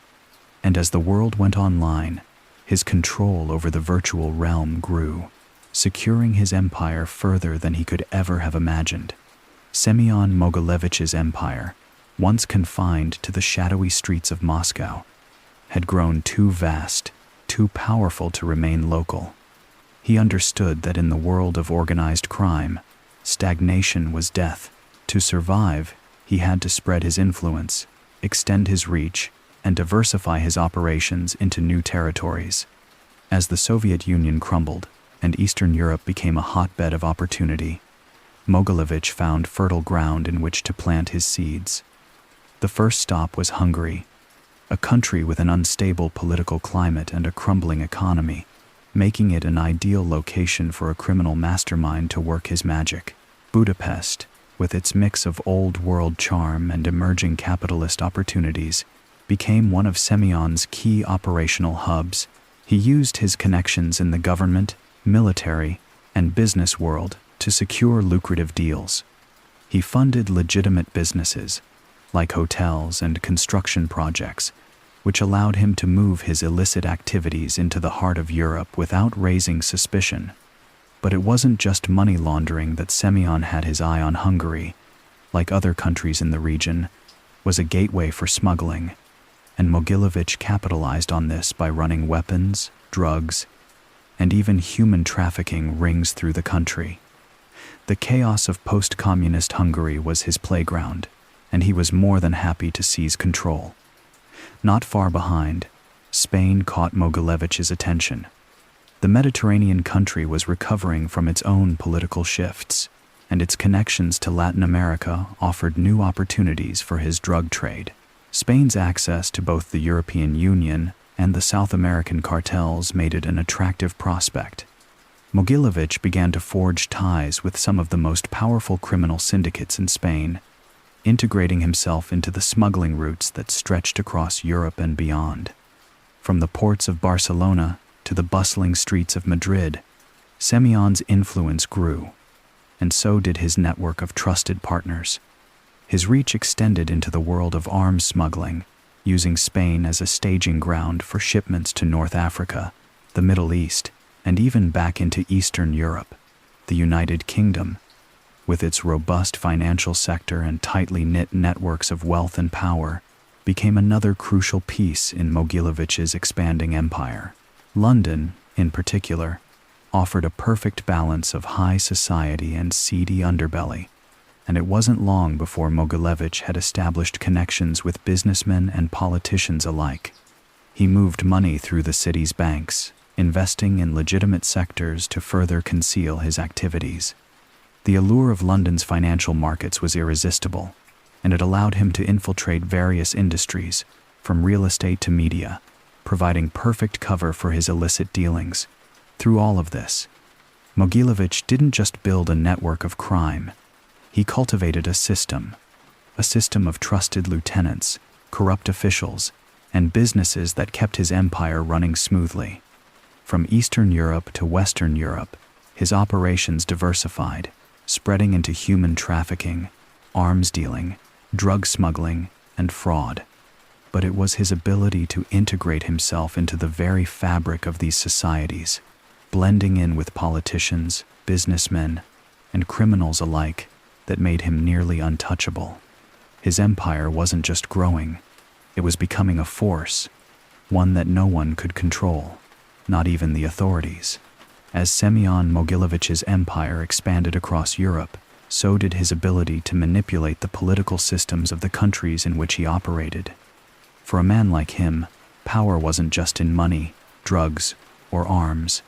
And as the world went online, his control over the virtual realm grew, securing his empire further than he could ever have imagined. Semion Mogilevich's empire, once confined to the shadowy streets of Moscow, had grown too vast, too powerful to remain local. He understood that in the world of organized crime, stagnation was death. To survive, he had to spread his influence, extend his reach, and diversify his operations into new territories. As the Soviet Union crumbled and Eastern Europe became a hotbed of opportunity, Mogilevich found fertile ground in which to plant his seeds. The first stop was Hungary, a country with an unstable political climate and a crumbling economy, making it an ideal location for a criminal mastermind to work his magic. Budapest, with its mix of old-world charm and emerging capitalist opportunities, became one of Semion's key operational hubs. He used his connections in the government, military, and business world to secure lucrative deals. He funded legitimate businesses, like hotels and construction projects, which allowed him to move his illicit activities into the heart of Europe without raising suspicion. But it wasn't just money laundering that Semion had his eye on. Hungary, like other countries in the region, was a gateway for smuggling, and Mogilevich capitalized on this by running weapons, drugs, and even human trafficking rings through the country. The chaos of post-communist Hungary was his playground, and he was more than happy to seize control. Not far behind, Spain caught Mogilevich's attention. The Mediterranean country was recovering from its own political shifts, and its connections to Latin America offered new opportunities for his drug trade. Spain's access to both the European Union and the South American cartels made it an attractive prospect. Mogilevich began to forge ties with some of the most powerful criminal syndicates in Spain, integrating himself into the smuggling routes that stretched across Europe and beyond. From the ports of Barcelona to the bustling streets of Madrid, Semion's influence grew, and so did his network of trusted partners. His reach extended into the world of arms smuggling, using Spain as a staging ground for shipments to North Africa, the Middle East, and even back into Eastern Europe. The United Kingdom, with its robust financial sector and tightly knit networks of wealth and power, became another crucial piece in Mogilevich's expanding empire. London, in particular, offered a perfect balance of high society and seedy underbelly, and it wasn't long before Mogilevich had established connections with businessmen and politicians alike. He moved money through the city's banks, investing in legitimate sectors to further conceal his activities. The allure of London's financial markets was irresistible, and it allowed him to infiltrate various industries, from real estate to media, providing perfect cover for his illicit dealings. Through all of this, Mogilevich didn't just build a network of crime. He cultivated a system of trusted lieutenants, corrupt officials, and businesses that kept his empire running smoothly. From Eastern Europe to Western Europe, his operations diversified, spreading into human trafficking, arms dealing, drug smuggling, and fraud. But it was his ability to integrate himself into the very fabric of these societies, blending in with politicians, businessmen, and criminals alike, that made him nearly untouchable. His empire wasn't just growing, it was becoming a force, one that no one could control, not even the authorities. As Semion Mogilevich's empire expanded across Europe, so did his ability to manipulate the political systems of the countries in which he operated. For a man like him, power wasn't just in money, drugs, or arms.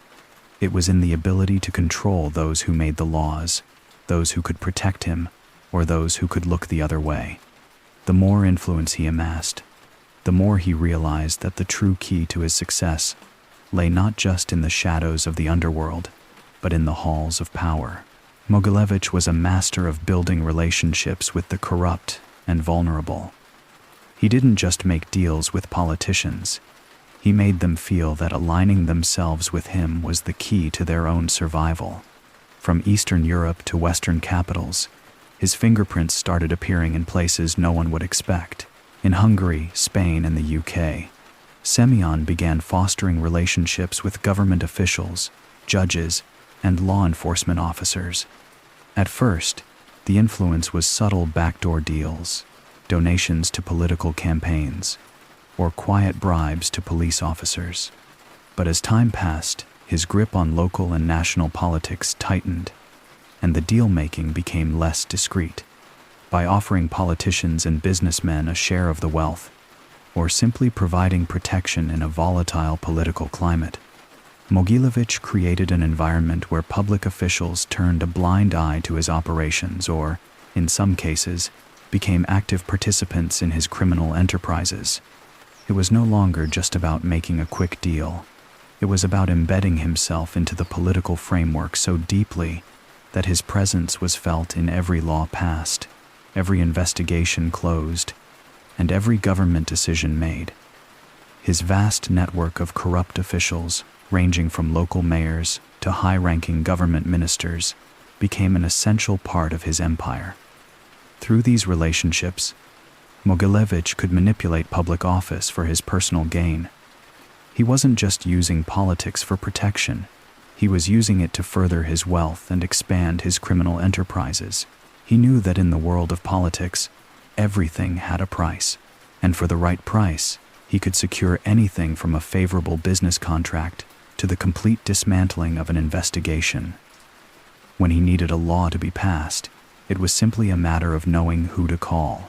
It was in the ability to control those who made the laws, those who could protect him, or those who could look the other way. The more influence he amassed, the more he realized that the true key to his success lay not just in the shadows of the underworld, but in the halls of power. Mogilevich was a master of building relationships with the corrupt and vulnerable. He didn't just make deals with politicians. He made them feel that aligning themselves with him was the key to their own survival. From Eastern Europe to Western capitals, his fingerprints started appearing in places no one would expect. In Hungary, Spain, and the UK, Semion began fostering relationships with government officials, judges, and law enforcement officers. At first, the influence was subtle backdoor deals, donations to political campaigns, or quiet bribes to police officers. But as time passed, his grip on local and national politics tightened, and the deal-making became less discreet. By offering politicians and businessmen a share of the wealth, or simply providing protection in a volatile political climate. Mogilevich created an environment where public officials turned a blind eye to his operations or, in some cases, became active participants in his criminal enterprises. It was no longer just about making a quick deal. It was about embedding himself into the political framework so deeply that his presence was felt in every law passed, every investigation closed, and every government decision made. His vast network of corrupt officials, ranging from local mayors to high-ranking government ministers, became an essential part of his empire. Through these relationships, Mogilevich could manipulate public office for his personal gain. He wasn't just using politics for protection, he was using it to further his wealth and expand his criminal enterprises. He knew that in the world of politics, everything had a price, and for the right price, he could secure anything from a favorable business contract to the complete dismantling of an investigation. When he needed a law to be passed, it was simply a matter of knowing who to call.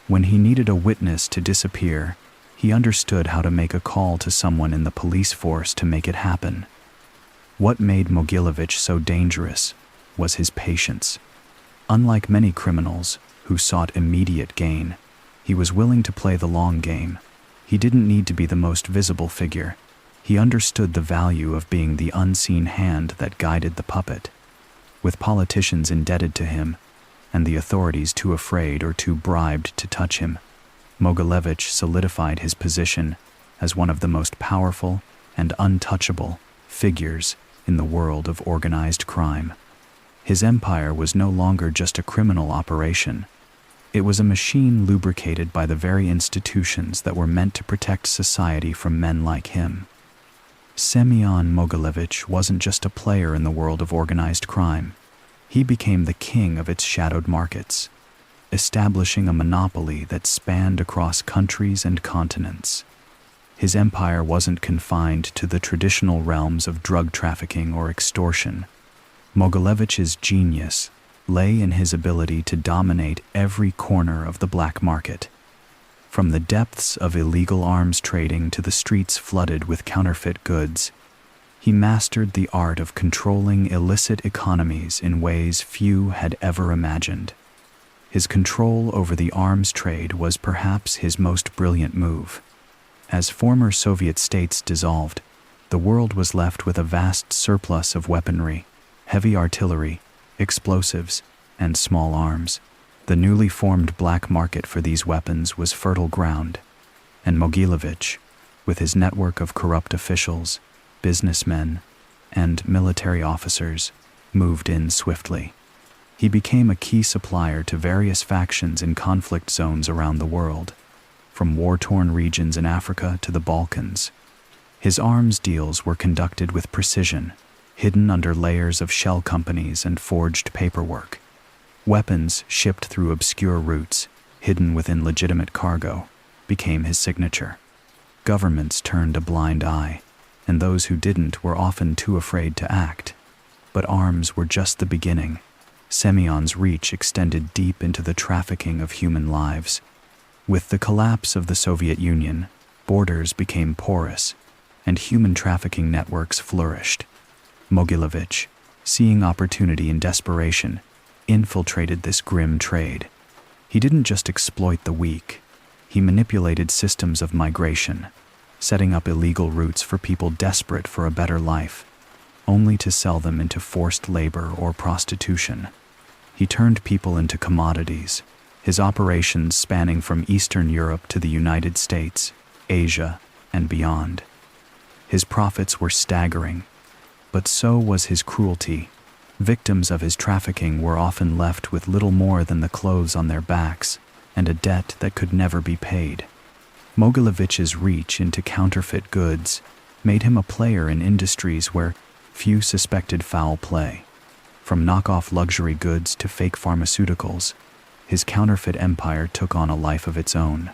When he needed a witness to disappear, he understood how to make a call to someone in the police force to make it happen. What made Mogilevich so dangerous was his patience. Unlike many criminals who sought immediate gain, he was willing to play the long game. He didn't need to be the most visible figure. He understood the value of being the unseen hand that guided the puppet. With politicians indebted to him, and the authorities too afraid or too bribed to touch him, Mogilevich solidified his position as one of the most powerful and untouchable figures in the world of organized crime. His empire was no longer just a criminal operation. It was a machine lubricated by the very institutions that were meant to protect society from men like him. Semion Mogilevich wasn't just a player in the world of organized crime. He became the king of its shadowed markets, establishing a monopoly that spanned across countries and continents. His empire wasn't confined to the traditional realms of drug trafficking or extortion. Mogilevich's genius lay in his ability to dominate every corner of the black market. From the depths of illegal arms trading to the streets flooded with counterfeit goods, he mastered the art of controlling illicit economies in ways few had ever imagined. His control over the arms trade was perhaps his most brilliant move. As former Soviet states dissolved, the world was left with a vast surplus of weaponry, heavy artillery, explosives, and small arms. The newly formed black market for these weapons was fertile ground, and Mogilevich, with his network of corrupt officials, businessmen, and military officers, moved in swiftly. He became a key supplier to various factions in conflict zones around the world, from war-torn regions in Africa to the Balkans. His arms deals were conducted with precision, hidden under layers of shell companies and forged paperwork. Weapons shipped through obscure routes, hidden within legitimate cargo, became his signature. Governments turned a blind eye, and those who didn't were often too afraid to act. But arms were just the beginning. Semion's reach extended deep into the trafficking of human lives. With the collapse of the Soviet Union, borders became porous, and human trafficking networks flourished. Mogilevich, seeing opportunity in desperation, infiltrated this grim trade. He didn't just exploit the weak, he manipulated systems of migration, setting up illegal routes for people desperate for a better life, only to sell them into forced labor or prostitution. He turned people into commodities, his operations spanning from Eastern Europe to the United States, Asia, and beyond. His profits were staggering, but so was his cruelty. Victims of his trafficking were often left with little more than the clothes on their backs and a debt that could never be paid. Mogilevich's reach into counterfeit goods made him a player in industries where few suspected foul play. From knockoff luxury goods to fake pharmaceuticals, his counterfeit empire took on a life of its own.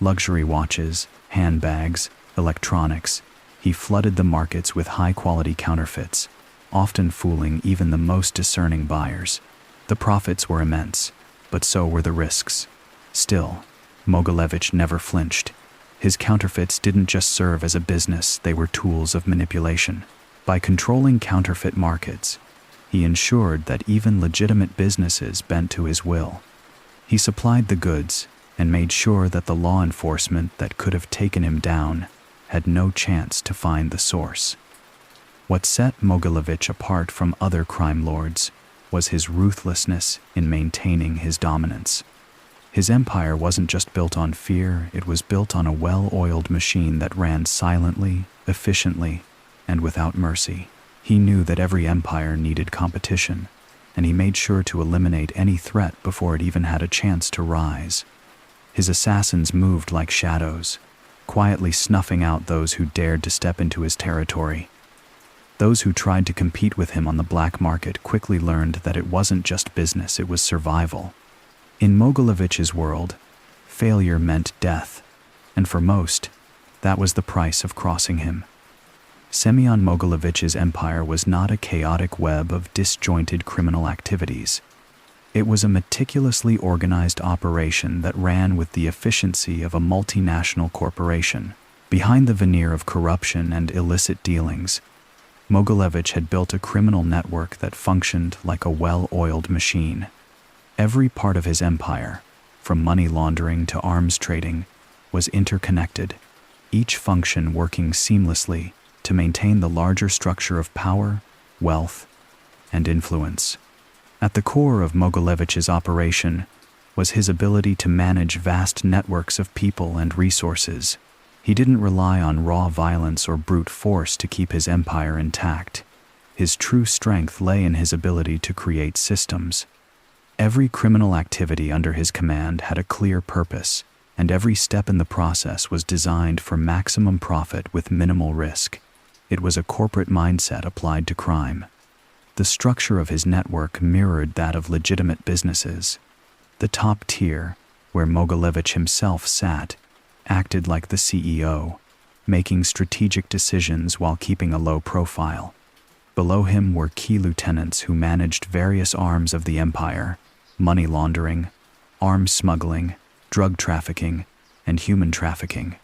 Luxury watches, handbags, electronics, he flooded the markets with high-quality counterfeits, often fooling even the most discerning buyers. The profits were immense, but so were the risks. Still, Mogilevich never flinched. His counterfeits didn't just serve as a business, they were tools of manipulation. By controlling counterfeit markets, he ensured that even legitimate businesses bent to his will. He supplied the goods and made sure that the law enforcement that could have taken him down had no chance to find the source. What set Mogilevich apart from other crime lords was his ruthlessness in maintaining his dominance. His empire wasn't just built on fear, it was built on a well-oiled machine that ran silently, efficiently, and without mercy. He knew that every empire needed competition, and he made sure to eliminate any threat before it even had a chance to rise. His assassins moved like shadows, quietly snuffing out those who dared to step into his territory. Those who tried to compete with him on the black market quickly learned that it wasn't just business, it was survival. In Mogilevich's world, failure meant death, and for most, that was the price of crossing him. Semion Mogilevich's empire was not a chaotic web of disjointed criminal activities. It was a meticulously organized operation that ran with the efficiency of a multinational corporation. Behind the veneer of corruption and illicit dealings, Mogilevich had built a criminal network that functioned like a well-oiled machine. Every part of his empire, from money laundering to arms trading, was interconnected, each function working seamlessly to maintain the larger structure of power, wealth, and influence. At the core of Mogilevich's operation was his ability to manage vast networks of people and resources. He didn't rely on raw violence or brute force to keep his empire intact. His true strength lay in his ability to create systems. Every criminal activity under his command had a clear purpose, and every step in the process was designed for maximum profit with minimal risk. It was a corporate mindset applied to crime. The structure of his network mirrored that of legitimate businesses. The top tier, where Mogilevich himself sat, acted like the CEO, making strategic decisions while keeping a low profile. Below him were key lieutenants who managed various arms of the empire: money laundering, arms smuggling, drug trafficking, and human trafficking.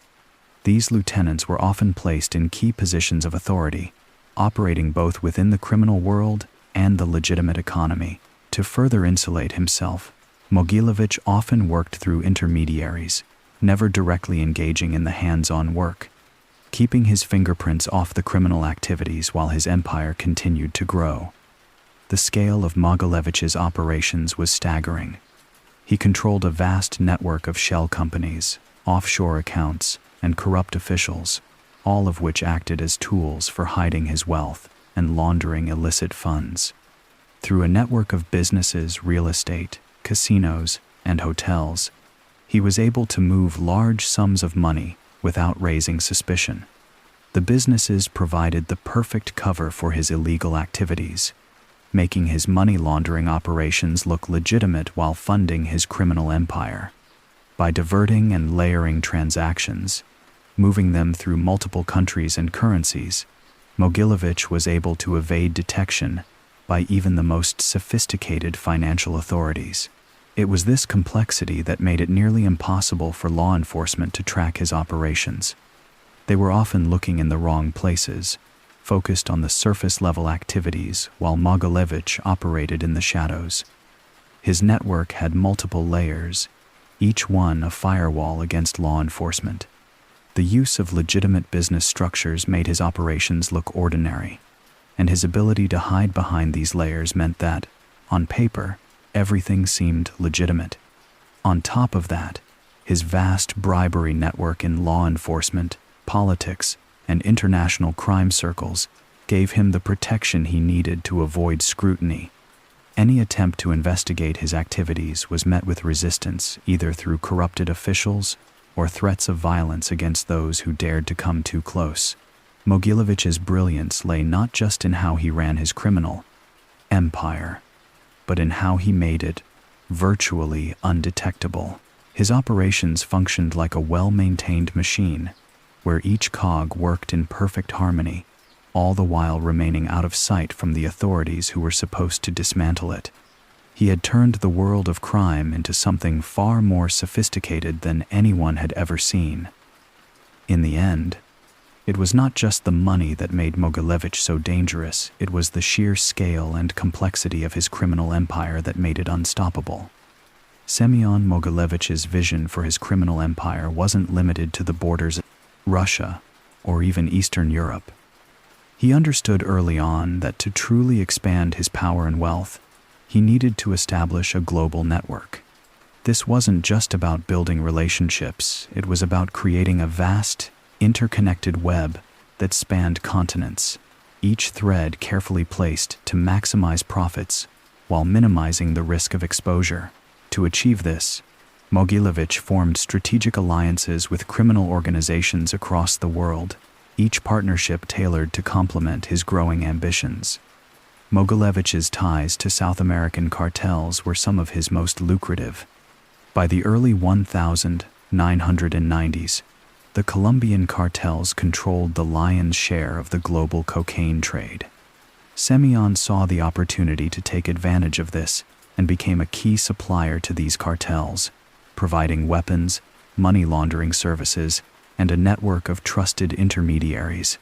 These lieutenants were often placed in key positions of authority, operating both within the criminal world and the legitimate economy. To further insulate himself, Mogilevich often worked through intermediaries, never directly engaging in the hands-on work, keeping his fingerprints off the criminal activities while his empire continued to grow. The scale of Mogilevich's operations was staggering. He controlled a vast network of shell companies, offshore accounts, and corrupt officials, all of which acted as tools for hiding his wealth and laundering illicit funds. Through a network of businesses, real estate, casinos, and hotels, he was able to move large sums of money without raising suspicion. The businesses provided the perfect cover for his illegal activities, making his money laundering operations look legitimate while funding his criminal empire. By diverting and layering transactions, moving them through multiple countries and currencies, Mogilevich was able to evade detection by even the most sophisticated financial authorities. It was this complexity that made it nearly impossible for law enforcement to track his operations. They were often looking in the wrong places, focused on the surface-level activities while Mogilevich operated in the shadows. His network had multiple layers, each one a firewall against law enforcement. The use of legitimate business structures made his operations look ordinary, and his ability to hide behind these layers meant that, on paper, everything seemed legitimate. On top of that, his vast bribery network in law enforcement, politics, and international crime circles gave him the protection he needed to avoid scrutiny. Any attempt to investigate his activities was met with resistance, either through corrupted officials or threats of violence against those who dared to come too close. Mogilevich's brilliance lay not just in how he ran his criminal empire, but in how he made it virtually undetectable. His operations functioned like a well-maintained machine, where each cog worked in perfect harmony, all the while remaining out of sight from the authorities who were supposed to dismantle it. He had turned the world of crime into something far more sophisticated than anyone had ever seen. In the end, it was not just the money that made Mogilevich so dangerous, it was the sheer scale and complexity of his criminal empire that made it unstoppable. Semion Mogilevich's vision for his criminal empire wasn't limited to the borders of Russia or even Eastern Europe. He understood early on that to truly expand his power and wealth, he needed to establish a global network. This wasn't just about building relationships, it was about creating a vast, interconnected web that spanned continents, each thread carefully placed to maximize profits while minimizing the risk of exposure. To achieve this, Mogilevich formed strategic alliances with criminal organizations across the world, each partnership tailored to complement his growing ambitions. Mogilevich's ties to South American cartels were some of his most lucrative. By the early 1990s, the Colombian cartels controlled the lion's share of the global cocaine trade. Semion saw the opportunity to take advantage of this and became a key supplier to these cartels, providing weapons, money laundering services, and a network of trusted intermediaries.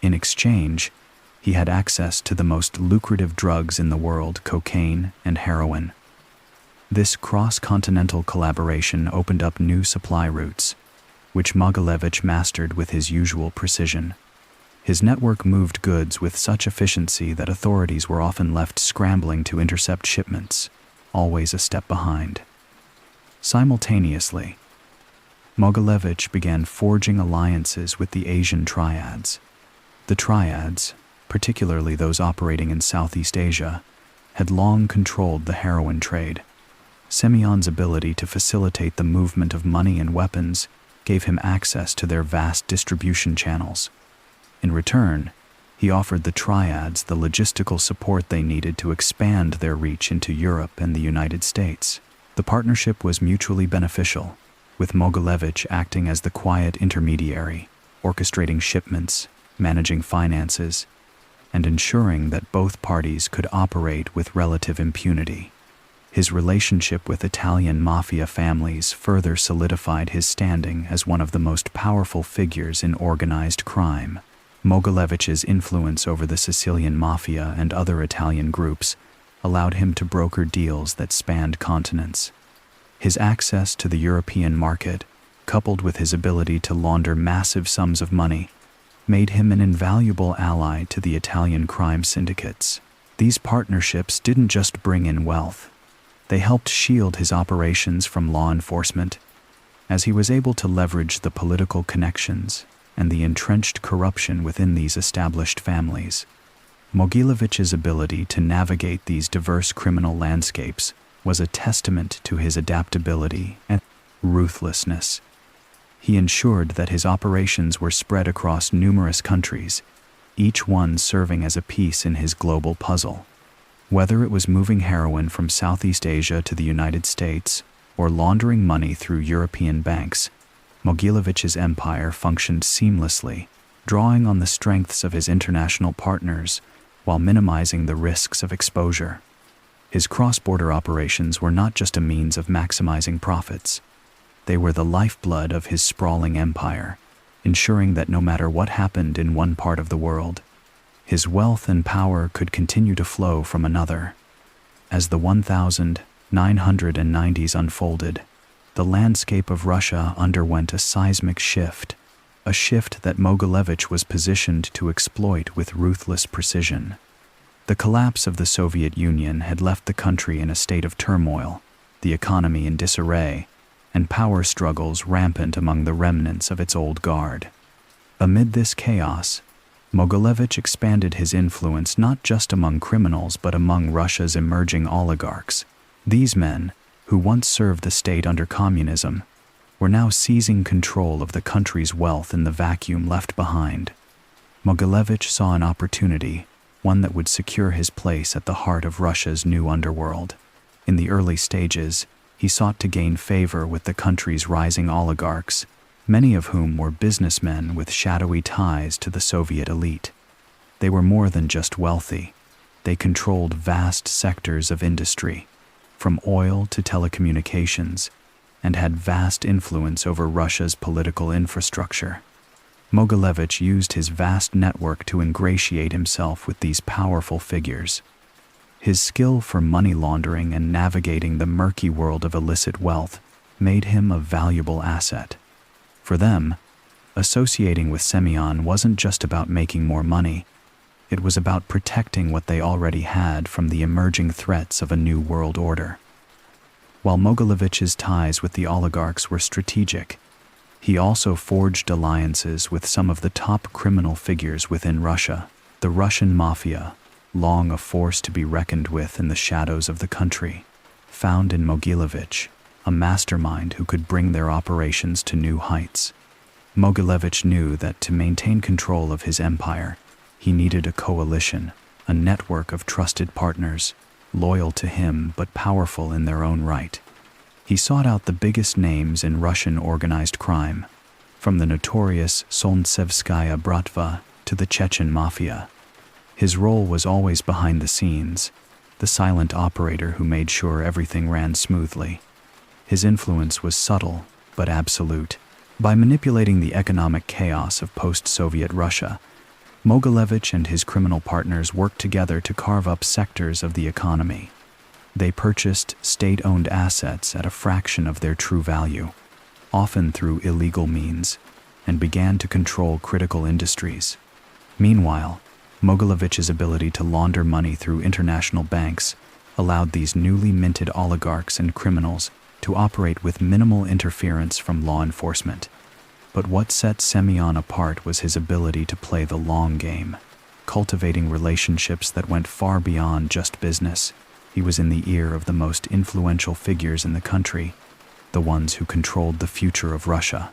In exchange, he had access to the most lucrative drugs in the world, cocaine and heroin. This cross-continental collaboration opened up new supply routes, which Mogilevich mastered with his usual precision. His network moved goods with such efficiency that authorities were often left scrambling to intercept shipments, always a step behind. Simultaneously, Mogilevich began forging alliances with the Asian triads. The triads, particularly those operating in Southeast Asia, had long controlled the heroin trade. Semion's ability to facilitate the movement of money and weapons gave him access to their vast distribution channels. In return, he offered the triads the logistical support they needed to expand their reach into Europe and the United States. The partnership was mutually beneficial, with Mogilevich acting as the quiet intermediary, orchestrating shipments, managing finances, and ensuring that both parties could operate with relative impunity. His relationship with Italian mafia families further solidified his standing as one of the most powerful figures in organized crime. Mogilevich's influence over the Sicilian mafia and other Italian groups allowed him to broker deals that spanned continents. His access to the European market, coupled with his ability to launder massive sums of money, made him an invaluable ally to the Italian crime syndicates. These partnerships didn't just bring in wealth. They helped shield his operations from law enforcement, as he was able to leverage the political connections and the entrenched corruption within these established families. Mogilevich's ability to navigate these diverse criminal landscapes was a testament to his adaptability and ruthlessness. He ensured that his operations were spread across numerous countries, each one serving as a piece in his global puzzle. Whether it was moving heroin from Southeast Asia to the United States or laundering money through European banks, Mogilevich's empire functioned seamlessly, drawing on the strengths of his international partners while minimizing the risks of exposure. His cross-border operations were not just a means of maximizing profits. They were the lifeblood of his sprawling empire, ensuring that no matter what happened in one part of the world, his wealth and power could continue to flow from another. As the 1990s unfolded, the landscape of Russia underwent a seismic shift, a shift that Mogilevich was positioned to exploit with ruthless precision. The collapse of the Soviet Union had left the country in a state of turmoil, the economy in disarray, and power struggles rampant among the remnants of its old guard. Amid this chaos, Mogilevich expanded his influence not just among criminals but among Russia's emerging oligarchs. These men, who once served the state under communism, were now seizing control of the country's wealth in the vacuum left behind. Mogilevich saw an opportunity, one that would secure his place at the heart of Russia's new underworld. In the early stages, he sought to gain favor with the country's rising oligarchs, many of whom were businessmen with shadowy ties to the Soviet elite. They were more than just wealthy. They controlled vast sectors of industry, from oil to telecommunications, and had vast influence over Russia's political infrastructure. Mogilevich used his vast network to ingratiate himself with these powerful figures. His skill for money laundering and navigating the murky world of illicit wealth made him a valuable asset. For them, associating with Semion wasn't just about making more money. It was about protecting what they already had from the emerging threats of a new world order. While Mogilevich's ties with the oligarchs were strategic, he also forged alliances with some of the top criminal figures within Russia. The Russian mafia, long a force to be reckoned with in the shadows of the country, found in Mogilevich a mastermind who could bring their operations to new heights. Mogilevich knew that to maintain control of his empire, he needed a coalition, a network of trusted partners, loyal to him but powerful in their own right. He sought out the biggest names in Russian organized crime, from the notorious Solntsevskaya Bratva to the Chechen mafia. His role was always behind the scenes, the silent operator who made sure everything ran smoothly. His influence was subtle but absolute. By manipulating the economic chaos of post-Soviet Russia, Mogilevich and his criminal partners worked together to carve up sectors of the economy. They purchased state-owned assets at a fraction of their true value, often through illegal means, and began to control critical industries. Meanwhile, Mogilevich's ability to launder money through international banks allowed these newly minted oligarchs and criminals to operate with minimal interference from law enforcement. But what set Semion apart was his ability to play the long game, cultivating relationships that went far beyond just business. He was in the ear of the most influential figures in the country, the ones who controlled the future of Russia.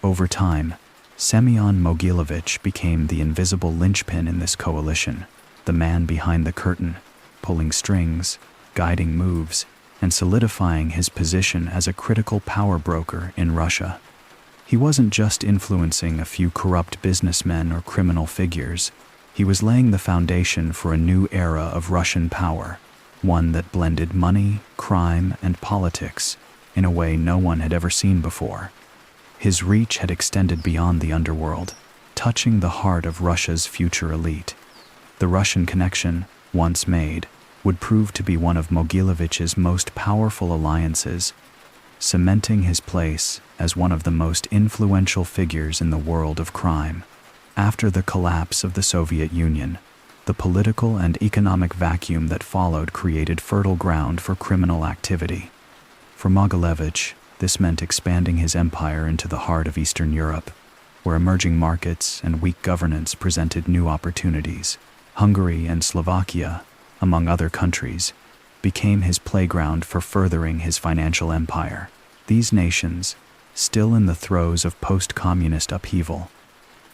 Over time, Semion Mogilevich became the invisible linchpin in this coalition, the man behind the curtain, pulling strings, guiding moves, and solidifying his position as a critical power broker in Russia. He wasn't just influencing a few corrupt businessmen or criminal figures. He was laying the foundation for a new era of Russian power, one that blended money, crime, and politics in a way no one had ever seen before. His reach had extended beyond the underworld, touching the heart of Russia's future elite. The Russian connection, once made, would prove to be one of Mogilevich's most powerful alliances, cementing his place as one of the most influential figures in the world of crime. After the collapse of the Soviet Union, the political and economic vacuum that followed created fertile ground for criminal activity. For Mogilevich, this meant expanding his empire into the heart of Eastern Europe, where emerging markets and weak governance presented new opportunities. Hungary and Slovakia, among other countries, became his playground for furthering his financial empire. These nations, still in the throes of post-communist upheaval,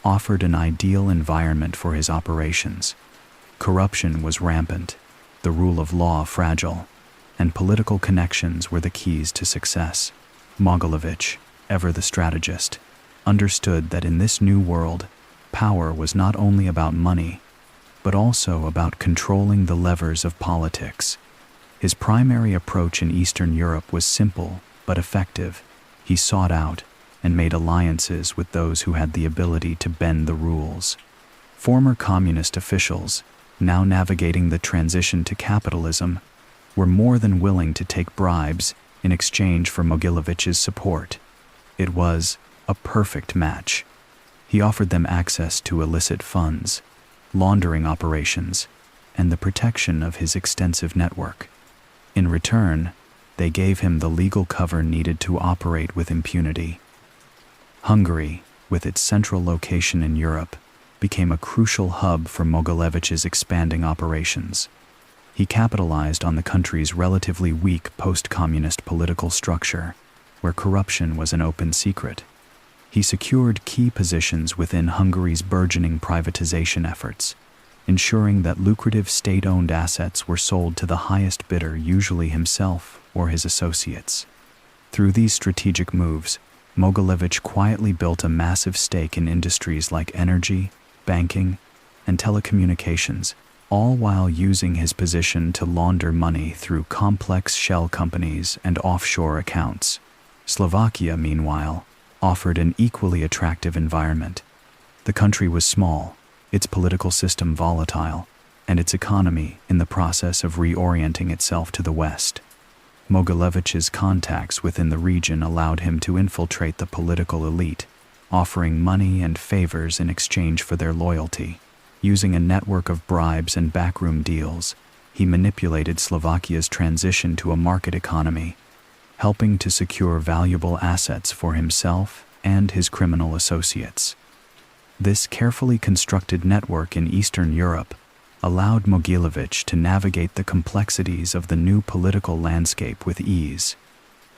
offered an ideal environment for his operations. Corruption was rampant, the rule of law fragile, and political connections were the keys to success. Mogilevich, ever the strategist, understood that in this new world, power was not only about money, but also about controlling the levers of politics. His primary approach in Eastern Europe was simple but effective. He sought out and made alliances with those who had the ability to bend the rules. Former communist officials, now navigating the transition to capitalism, were more than willing to take bribes in exchange for Mogilevich's support. It was a perfect match. He offered them access to illicit funds, laundering operations, and the protection of his extensive network. In return, they gave him the legal cover needed to operate with impunity. Hungary, with its central location in Europe, became a crucial hub for Mogilevich's expanding operations. He capitalized on the country's relatively weak post-communist political structure, where corruption was an open secret. He secured key positions within Hungary's burgeoning privatization efforts, ensuring that lucrative state-owned assets were sold to the highest bidder, usually himself or his associates. Through these strategic moves, Mogilevich quietly built a massive stake in industries like energy, banking, and telecommunications, all while using his position to launder money through complex shell companies and offshore accounts. Slovakia, meanwhile, offered an equally attractive environment. The country was small, its political system volatile, and its economy in the process of reorienting itself to the west. Mogilevich's contacts within the region allowed him to infiltrate the political elite, offering money and favors in exchange for their loyalty. Using a network of bribes and backroom deals, he manipulated Slovakia's transition to a market economy, helping to secure valuable assets for himself and his criminal associates. This carefully constructed network in Eastern Europe allowed Mogilevich to navigate the complexities of the new political landscape with ease.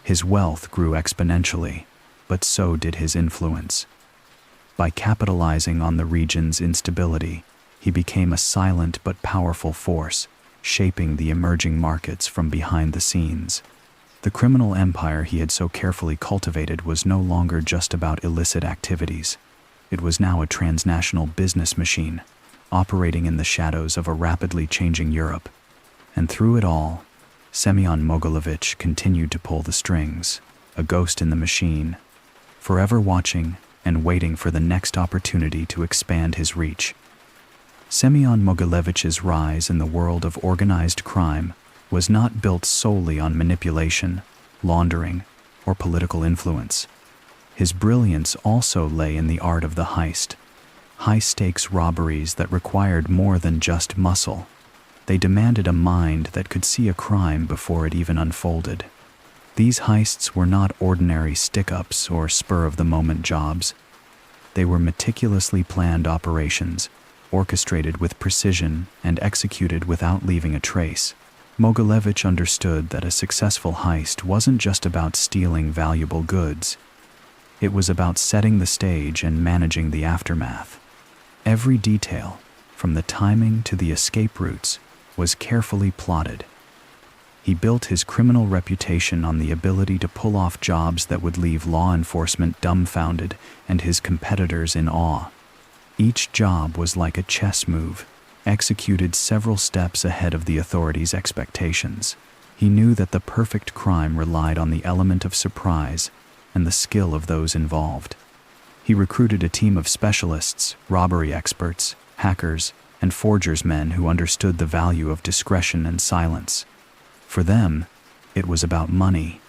His wealth grew exponentially, but so did his influence. By capitalizing on the region's instability, he became a silent but powerful force, shaping the emerging markets from behind the scenes. The criminal empire he had so carefully cultivated was no longer just about illicit activities. It was now a transnational business machine, operating in the shadows of a rapidly changing Europe. And through it all, Semion Mogilevich continued to pull the strings, a ghost in the machine, forever watching and waiting for the next opportunity to expand his reach. Semion Mogilevich's rise in the world of organized crime was not built solely on manipulation, laundering, or political influence. His brilliance also lay in the art of the heist, high-stakes robberies that required more than just muscle. They demanded a mind that could see a crime before it even unfolded. These heists were not ordinary stick-ups or spur-of-the-moment jobs. They were meticulously planned operations, orchestrated with precision and executed without leaving a trace. Mogilevich understood that a successful heist wasn't just about stealing valuable goods. It was about setting the stage and managing the aftermath. Every detail, from the timing to the escape routes, was carefully plotted. He built his criminal reputation on the ability to pull off jobs that would leave law enforcement dumbfounded and his competitors in awe. Each job was like a chess move, executed several steps ahead of the authorities' expectations. He knew that the perfect crime relied on the element of surprise and the skill of those involved. He recruited a team of specialists, robbery experts, hackers, and forgers men who understood the value of discretion and silence. For them, it was about money,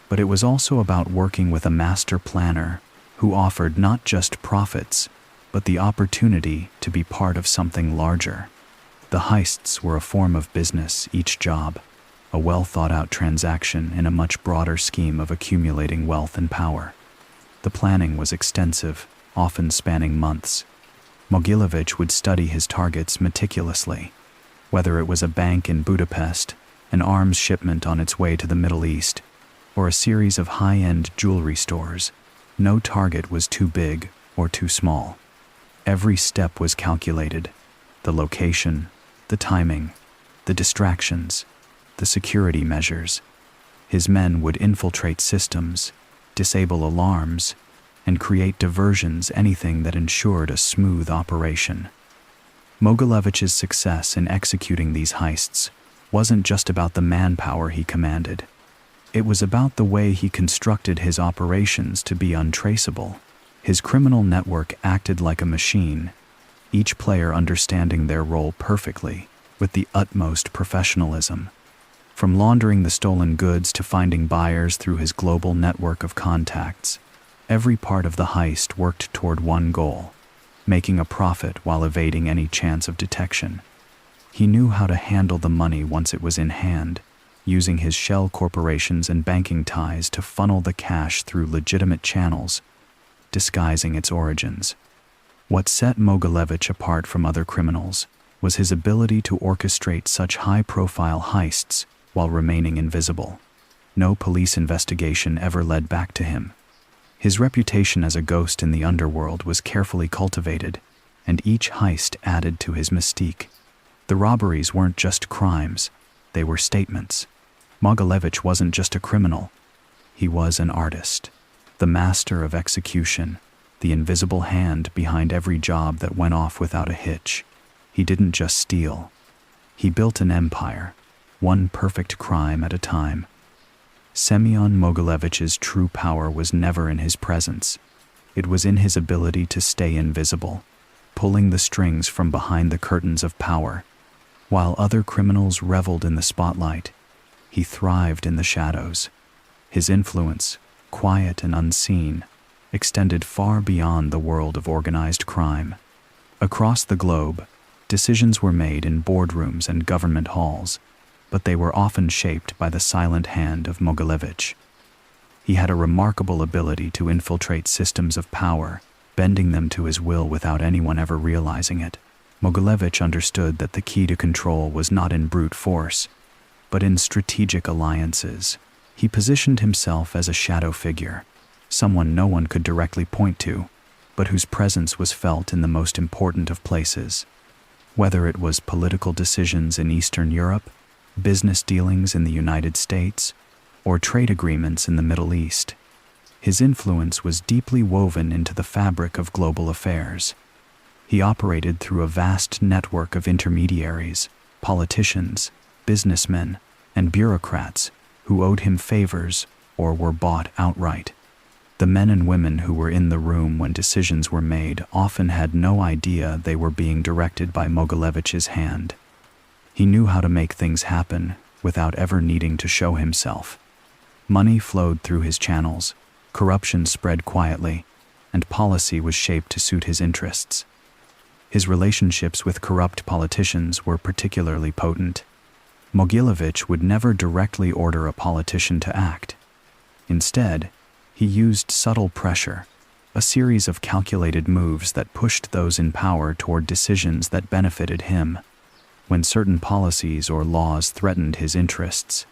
but it was also about working with a master planner who offered not just profits, but the opportunity to be part of something larger. The heists were a form of business, each job, a well-thought-out transaction in a much broader scheme of accumulating wealth and power. The planning was extensive, often spanning months. Mogilevich would study his targets meticulously. Whether it was a bank in Budapest, an arms shipment on its way to the Middle East, or a series of high-end jewelry stores, no target was too big or too small. Every step was calculated: the location, the timing, the distractions, the security measures. His men would infiltrate systems, disable alarms, and create diversions, anything that ensured a smooth operation. Mogilevich's success in executing these heists wasn't just about the manpower he commanded. It was about the way he constructed his operations to be untraceable. His criminal network acted like a machine, each player understanding their role perfectly, with the utmost professionalism. From laundering the stolen goods to finding buyers through his global network of contacts, every part of the heist worked toward one goal: making a profit while evading any chance of detection. He knew how to handle the money once it was in hand, using his shell corporations and banking ties to funnel the cash through legitimate channels, disguising its origins. What set Mogilevich apart from other criminals was his ability to orchestrate such high-profile heists while remaining invisible. No police investigation ever led back to him. His reputation as a ghost in the underworld was carefully cultivated, and each heist added to his mystique. The robberies weren't just crimes, they were statements. Mogilevich wasn't just a criminal, he was an artist, the master of execution, the invisible hand behind every job that went off without a hitch. He didn't just steal, he built an empire, one perfect crime at a time. Semion Mogilevich's true power was never in his presence. It was in his ability to stay invisible, pulling the strings from behind the curtains of power. While other criminals reveled in the spotlight, he thrived in the shadows. His influence, quiet and unseen, extended far beyond the world of organized crime. Across the globe, decisions were made in boardrooms and government halls, but they were often shaped by the silent hand of Mogilevich. He had a remarkable ability to infiltrate systems of power, bending them to his will without anyone ever realizing it. Mogilevich understood that the key to control was not in brute force, but in strategic alliances. He positioned himself as a shadow figure, someone no one could directly point to, but whose presence was felt in the most important of places. Whether it was political decisions in Eastern Europe, business dealings in the United States, or trade agreements in the Middle East, his influence was deeply woven into the fabric of global affairs. He operated through a vast network of intermediaries, politicians, businessmen, and bureaucrats who owed him favors or were bought outright. The men and women who were in the room when decisions were made often had no idea they were being directed by Mogilevich's hand. He knew how to make things happen without ever needing to show himself. Money flowed through his channels, corruption spread quietly, and policy was shaped to suit his interests. His relationships with corrupt politicians were particularly potent. Mogilevich would never directly order a politician to act. Instead, he used subtle pressure, a series of calculated moves that pushed those in power toward decisions that benefited him. When certain policies or laws threatened his interests,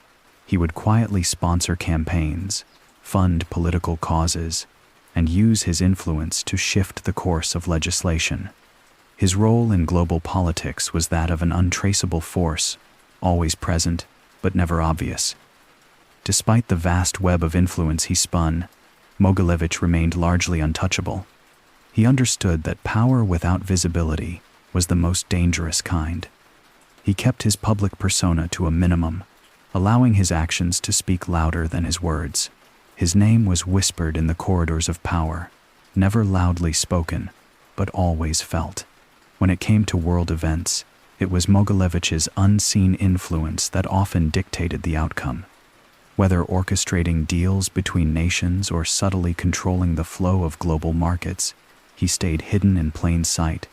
he would quietly sponsor campaigns, fund political causes, and use his influence to shift the course of legislation. His role in global politics was that of an untraceable force, always present, but never obvious. Despite the vast web of influence he spun, Mogilevich remained largely untouchable. He understood that power without visibility was the most dangerous kind. He kept his public persona to a minimum, allowing his actions to speak louder than his words. His name was whispered in the corridors of power, never loudly spoken, but always felt. When it came to world events, it was Mogilevich's unseen influence that often dictated the outcome. Whether orchestrating deals between nations or subtly controlling the flow of global markets, he stayed hidden in plain sight,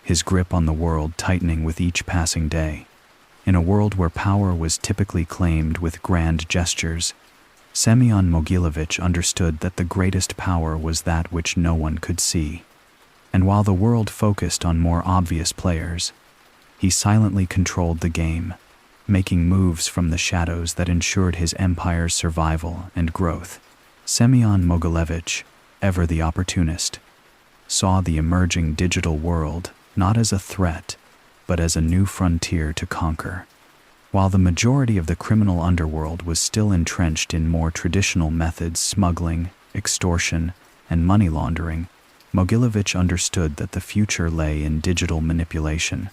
his grip on the world tightening with each passing day. In a world where power was typically claimed with grand gestures, Semion Mogilevich understood that the greatest power was that which no one could see. And while the world focused on more obvious players, he silently controlled the game, making moves from the shadows that ensured his empire's survival and growth. Semion Mogilevich, ever the opportunist, saw the emerging digital world not as a threat, but as a new frontier to conquer. While the majority of the criminal underworld was still entrenched in more traditional methods, smuggling, extortion, and money laundering, Mogilevich understood that the future lay in digital manipulation.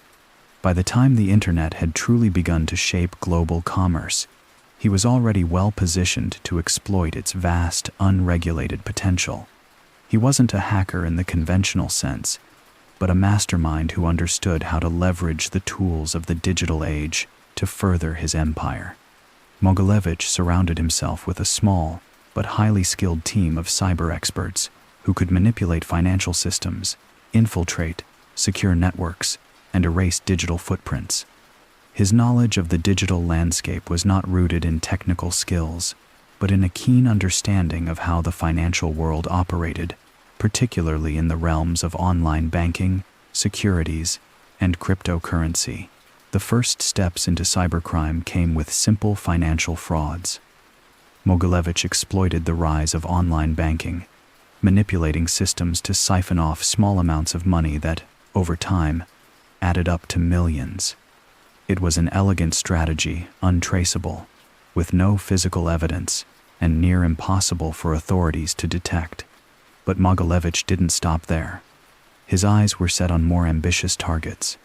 By the time the internet had truly begun to shape global commerce, he was already well positioned to exploit its vast, unregulated potential. He wasn't a hacker in the conventional sense, but a mastermind who understood how to leverage the tools of the digital age to further his empire. Mogilevich surrounded himself with a small but highly skilled team of cyber experts who could manipulate financial systems, infiltrate secure networks, and erase digital footprints. His knowledge of the digital landscape was not rooted in technical skills, but in a keen understanding of how the financial world operated, particularly in the realms of online banking, securities, and cryptocurrency. The first steps into cybercrime came with simple financial frauds. Mogilevich exploited the rise of online banking, manipulating systems to siphon off small amounts of money that, over time, added up to millions. It was an elegant strategy, untraceable, with no physical evidence, and near impossible for authorities to detect. But Mogilevich didn't stop there. His eyes were set on more ambitious targets: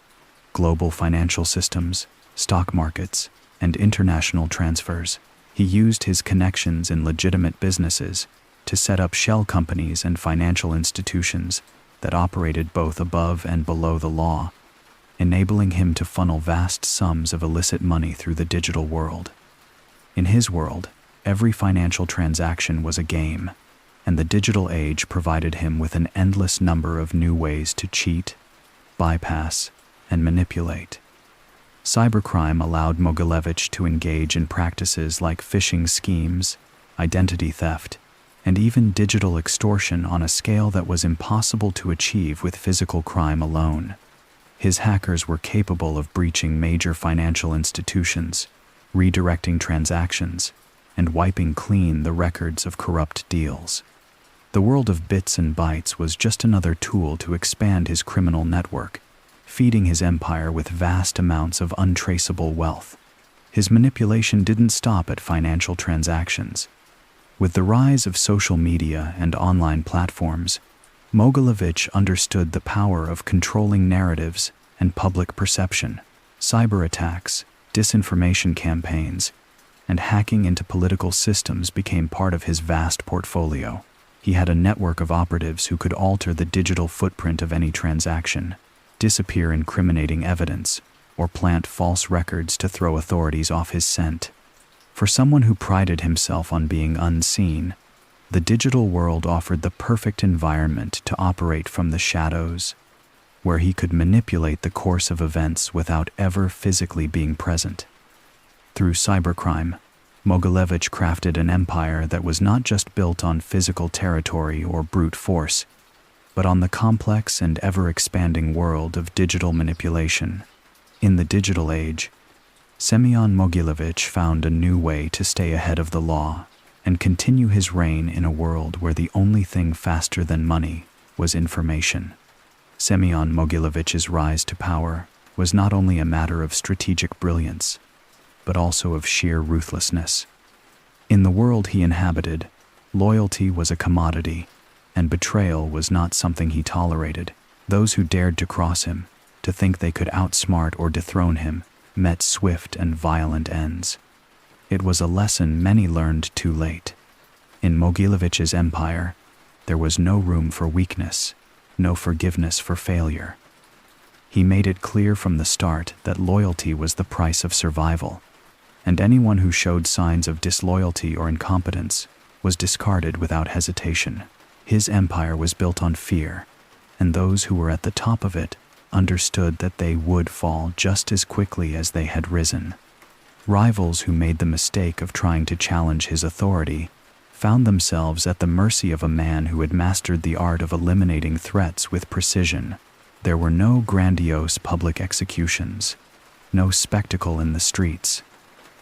global financial systems, stock markets, and international transfers. He used his connections in legitimate businesses, to set up shell companies and financial institutions that operated both above and below the law, enabling him to funnel vast sums of illicit money through the digital world. In his world, every financial transaction was a game, and the digital age provided him with an endless number of new ways to cheat, bypass, and manipulate. Cybercrime allowed Mogilevich to engage in practices like phishing schemes, identity theft, and even digital extortion on a scale that was impossible to achieve with physical crime alone. His hackers were capable of breaching major financial institutions, redirecting transactions, and wiping clean the records of corrupt deals. The world of bits and bytes was just another tool to expand his criminal network, feeding his empire with vast amounts of untraceable wealth. His manipulation didn't stop at financial transactions. With the rise of social media and online platforms, Mogilevich understood the power of controlling narratives and public perception. Cyber attacks, disinformation campaigns, and hacking into political systems became part of his vast portfolio. He had a network of operatives who could alter the digital footprint of any transaction, disappear incriminating evidence, or plant false records to throw authorities off his scent. For someone who prided himself on being unseen, the digital world offered the perfect environment to operate from the shadows, where he could manipulate the course of events without ever physically being present. Through cybercrime, Mogilevich crafted an empire that was not just built on physical territory or brute force, but on the complex and ever-expanding world of digital manipulation. In the digital age, Semion Mogilevich found a new way to stay ahead of the law and continue his reign in a world where the only thing faster than money was information. Semion Mogilevich's rise to power was not only a matter of strategic brilliance, but also of sheer ruthlessness. In the world he inhabited, loyalty was a commodity, and betrayal was not something he tolerated. Those who dared to cross him, to think they could outsmart or dethrone him, met swift and violent ends. It was a lesson many learned too late. In Mogilevich's empire, there was no room for weakness, no forgiveness for failure. He made it clear from the start that loyalty was the price of survival, and anyone who showed signs of disloyalty or incompetence was discarded without hesitation. His empire was built on fear, and those who were at the top of it understood that they would fall just as quickly as they had risen. Rivals who made the mistake of trying to challenge his authority found themselves at the mercy of a man who had mastered the art of eliminating threats with precision. There were no grandiose public executions, no spectacle in the streets.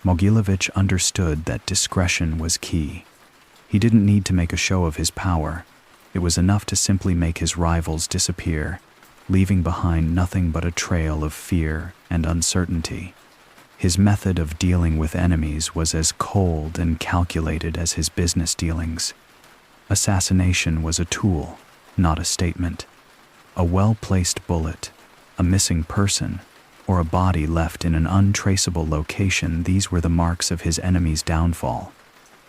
Mogilevich understood that discretion was key. He didn't need to make a show of his power. It was enough to simply make his rivals disappear, leaving behind nothing but a trail of fear and uncertainty. His method of dealing with enemies was as cold and calculated as his business dealings. Assassination was a tool, not a statement. A well-placed bullet, a missing person, or a body left in an untraceable location, these were the marks of his enemy's downfall.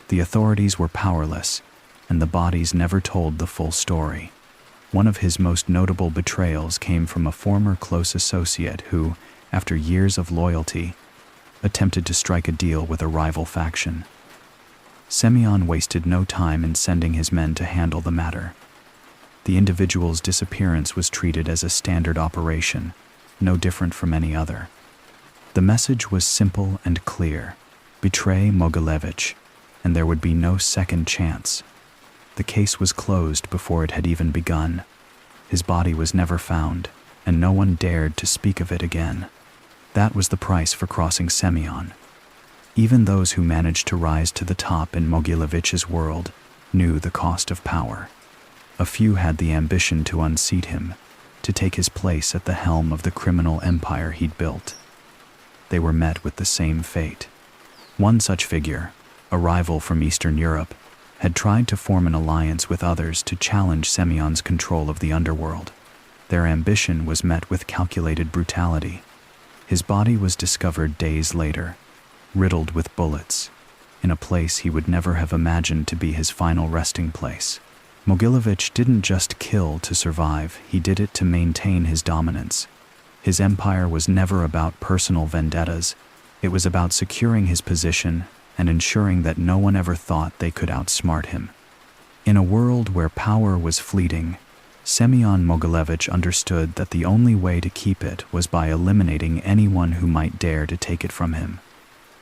The authorities were powerless, and the bodies never told the full story. One of his most notable betrayals came from a former close associate who, after years of loyalty, attempted to strike a deal with a rival faction. Semion wasted no time in sending his men to handle the matter. The individual's disappearance was treated as a standard operation, no different from any other. The message was simple and clear: betray Mogilevich, and there would be no second chance. The case was closed before it had even begun. His body was never found, and no one dared to speak of it again. That was the price for crossing Semion. Even those who managed to rise to the top in Mogilevich's world knew the cost of power. A few had the ambition to unseat him, to take his place at the helm of the criminal empire he'd built. They were met with the same fate. One such figure, a rival from Eastern Europe, had tried to form an alliance with others to challenge Semion's control of the underworld. Their ambition was met with calculated brutality. His body was discovered days later, riddled with bullets, in a place he would never have imagined to be his final resting place. Mogilevich didn't just kill to survive, he did it to maintain his dominance. His empire was never about personal vendettas, it was about securing his position and ensuring that no one ever thought they could outsmart him. In a world where power was fleeting, Semion Mogilevich understood that the only way to keep it was by eliminating anyone who might dare to take it from him.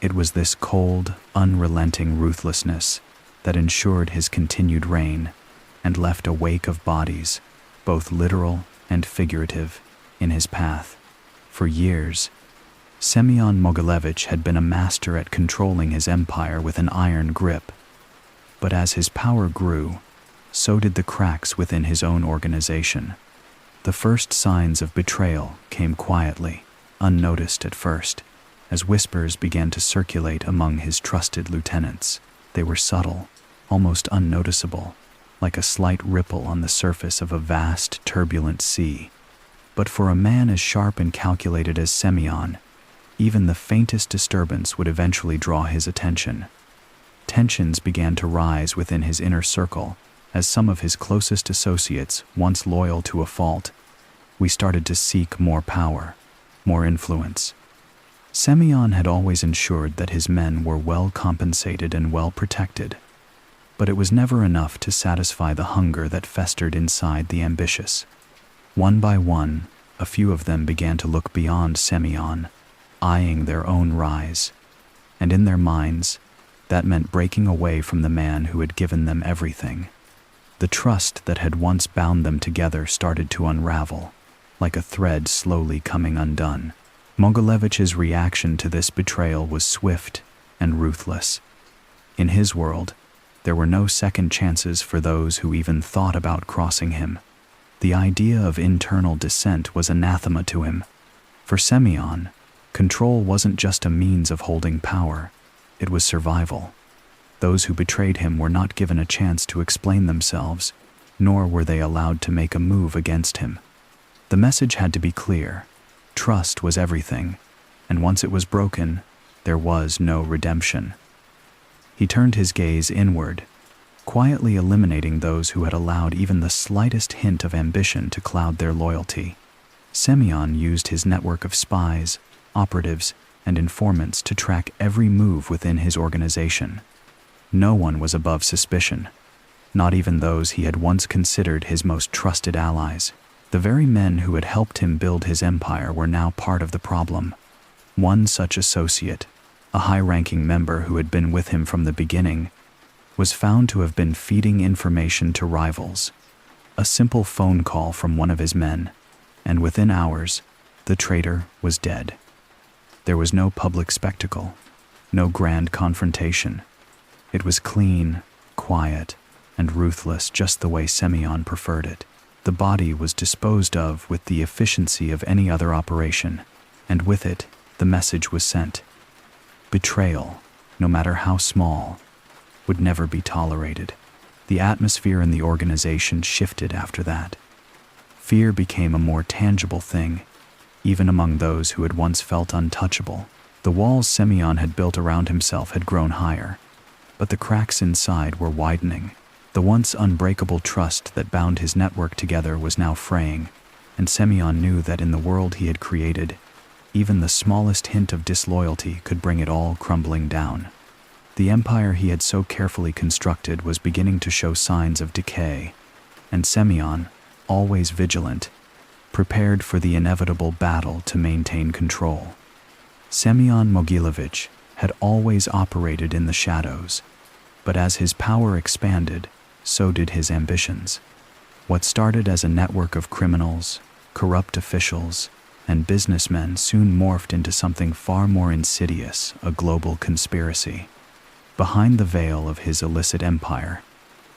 It was this cold, unrelenting ruthlessness that ensured his continued reign and left a wake of bodies, both literal and figurative, in his path. For years, Semion Mogilevich had been a master at controlling his empire with an iron grip. But as his power grew, so did the cracks within his own organization. The first signs of betrayal came quietly, unnoticed at first, as whispers began to circulate among his trusted lieutenants. They were subtle, almost unnoticeable, like a slight ripple on the surface of a vast, turbulent sea. But for a man as sharp and calculated as Semion, even the faintest disturbance would eventually draw his attention. Tensions began to rise within his inner circle, as some of his closest associates, once loyal to a fault, we started to seek more power, more influence. Semion had always ensured that his men were well compensated and well protected, but it was never enough to satisfy the hunger that festered inside the ambitious. One by one, a few of them began to look beyond Semion, eyeing their own rise, and in their minds, that meant breaking away from the man who had given them everything. The trust that had once bound them together started to unravel, like a thread slowly coming undone. Mogilevich's reaction to this betrayal was swift and ruthless. In his world, there were no second chances for those who even thought about crossing him. The idea of internal dissent was anathema to him. For Semion, control wasn't just a means of holding power, it was survival. Those who betrayed him were not given a chance to explain themselves, nor were they allowed to make a move against him. The message had to be clear. Trust was everything, and once it was broken, there was no redemption. He turned his gaze inward, quietly eliminating those who had allowed even the slightest hint of ambition to cloud their loyalty. Semion used his network of spies, operatives, and informants to track every move within his organization. No one was above suspicion, not even those he had once considered his most trusted allies. The very men who had helped him build his empire were now part of the problem. One such associate, a high-ranking member who had been with him from the beginning, was found to have been feeding information to rivals. A simple phone call from one of his men, and within hours, the traitor was dead. There was no public spectacle, no grand confrontation. It was clean, quiet, and ruthless, just the way Semion preferred it. The body was disposed of with the efficiency of any other operation, and with it, the message was sent. Betrayal, no matter how small, would never be tolerated. The atmosphere in the organization shifted after that. Fear became a more tangible thing, even among those who had once felt untouchable. The walls Semion had built around himself had grown higher, but the cracks inside were widening. The once unbreakable trust that bound his network together was now fraying, and Semion knew that in the world he had created, even the smallest hint of disloyalty could bring it all crumbling down. The empire he had so carefully constructed was beginning to show signs of decay, and Semion, always vigilant, prepared for the inevitable battle to maintain control. Semion Mogilevich had always operated in the shadows, but as his power expanded, so did his ambitions. What started as a network of criminals, corrupt officials, and businessmen soon morphed into something far more insidious, a global conspiracy. Behind the veil of his illicit empire,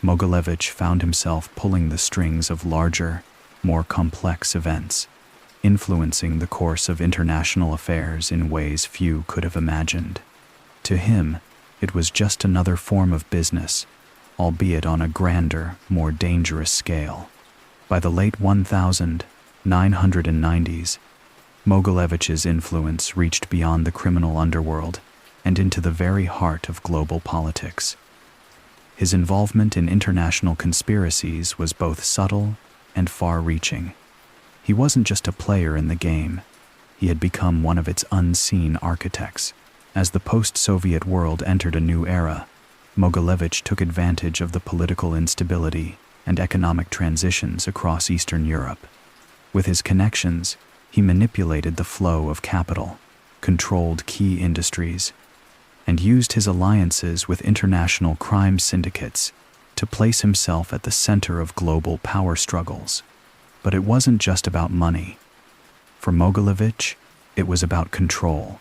Mogilevich found himself pulling the strings of larger, more complex events, influencing the course of international affairs in ways few could have imagined. To him, it was just another form of business, albeit on a grander, more dangerous scale. By the late 1990s, Mogilevich's influence reached beyond the criminal underworld and into the very heart of global politics. His involvement in international conspiracies was both subtle and far-reaching. He wasn't just a player in the game, he had become one of its unseen architects. As the post-Soviet world entered a new era, Mogilevich took advantage of the political instability and economic transitions across Eastern Europe. With his connections, he manipulated the flow of capital, controlled key industries, and used his alliances with international crime syndicates to place himself at the center of global power struggles. But it wasn't just about money. For Mogilevich, it was about control,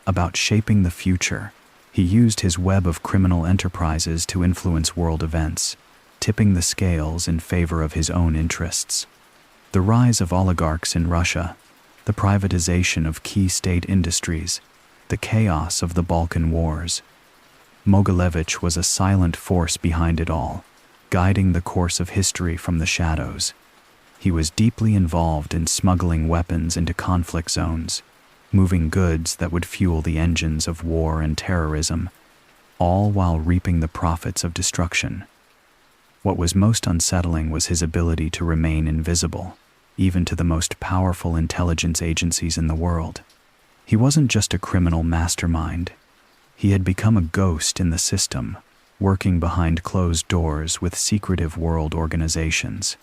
about shaping the future. He used his web of criminal enterprises to influence world events, tipping the scales in favor of his own interests. The rise of oligarchs in Russia, the privatization of key state industries, the chaos of the Balkan Wars. Mogilevich was a silent force behind it all, guiding the course of history from the shadows. He was deeply involved in smuggling weapons into conflict zones, moving goods that would fuel the engines of war and terrorism, all while reaping the profits of destruction. What was most unsettling was his ability to remain invisible, even to the most powerful intelligence agencies in the world. He wasn't just a criminal mastermind. He had become a ghost in the system, working behind closed doors with secretive world organizations.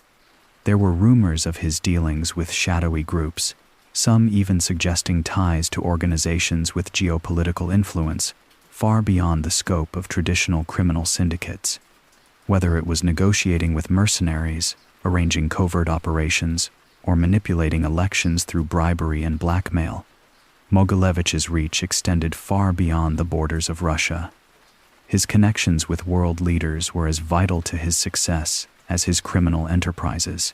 There were rumors of his dealings with shadowy groups, some even suggesting ties to organizations with geopolitical influence, far beyond the scope of traditional criminal syndicates. Whether it was negotiating with mercenaries, arranging covert operations, or manipulating elections through bribery and blackmail, Mogilevich's reach extended far beyond the borders of Russia. His connections with world leaders were as vital to his success as his criminal enterprises.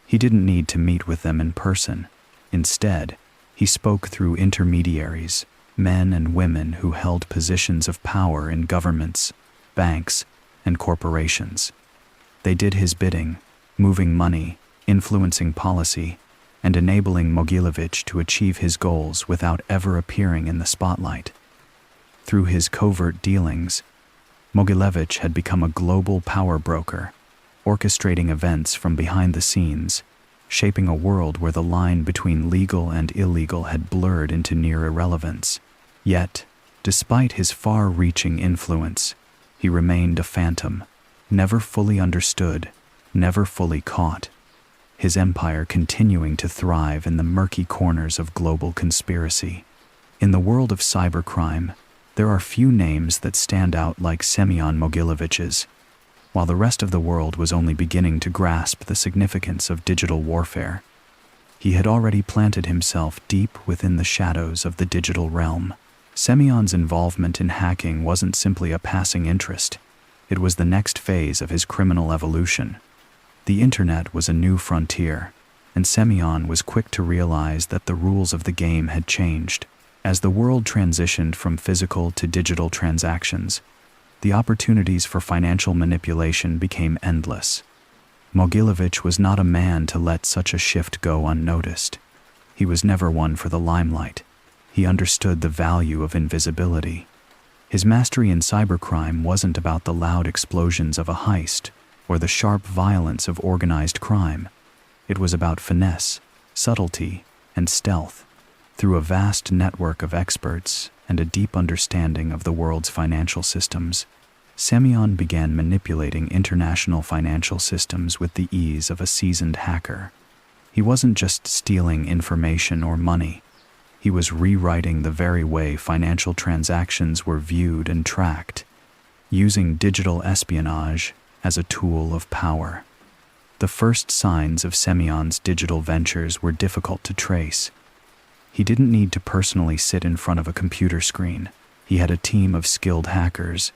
He didn't need to meet with them in person. Instead, he spoke through intermediaries, men and women who held positions of power in governments, banks, and corporations. They did his bidding, moving money, influencing policy, and enabling Mogilevich to achieve his goals without ever appearing in the spotlight. Through his covert dealings, Mogilevich had become a global power broker, orchestrating events from behind the scenes, shaping a world where the line between legal and illegal had blurred into near irrelevance. Yet, despite his far-reaching influence, he remained a phantom, never fully understood, never fully caught, his empire continuing to thrive in the murky corners of global conspiracy. In the world of cybercrime, there are few names that stand out like Semion Mogilevich's. While the rest of the world was only beginning to grasp the significance of digital warfare, he had already planted himself deep within the shadows of the digital realm. Semion's involvement in hacking wasn't simply a passing interest. It was the next phase of his criminal evolution. The internet was a new frontier, and Semion was quick to realize that the rules of the game had changed. As the world transitioned from physical to digital transactions, the opportunities for financial manipulation became endless. Mogilevich was not a man to let such a shift go unnoticed. He was never one for the limelight. He understood the value of invisibility. His mastery in cybercrime wasn't about the loud explosions of a heist or the sharp violence of organized crime. It was about finesse, subtlety, and stealth. Through a vast network of experts and a deep understanding of the world's financial systems, Semion began manipulating international financial systems with the ease of a seasoned hacker. He wasn't just stealing information or money. He was rewriting the very way financial transactions were viewed and tracked, using digital espionage as a tool of power. The first signs of Semion's digital ventures were difficult to trace. He didn't need to personally sit in front of a computer screen. He had a team of skilled hackers,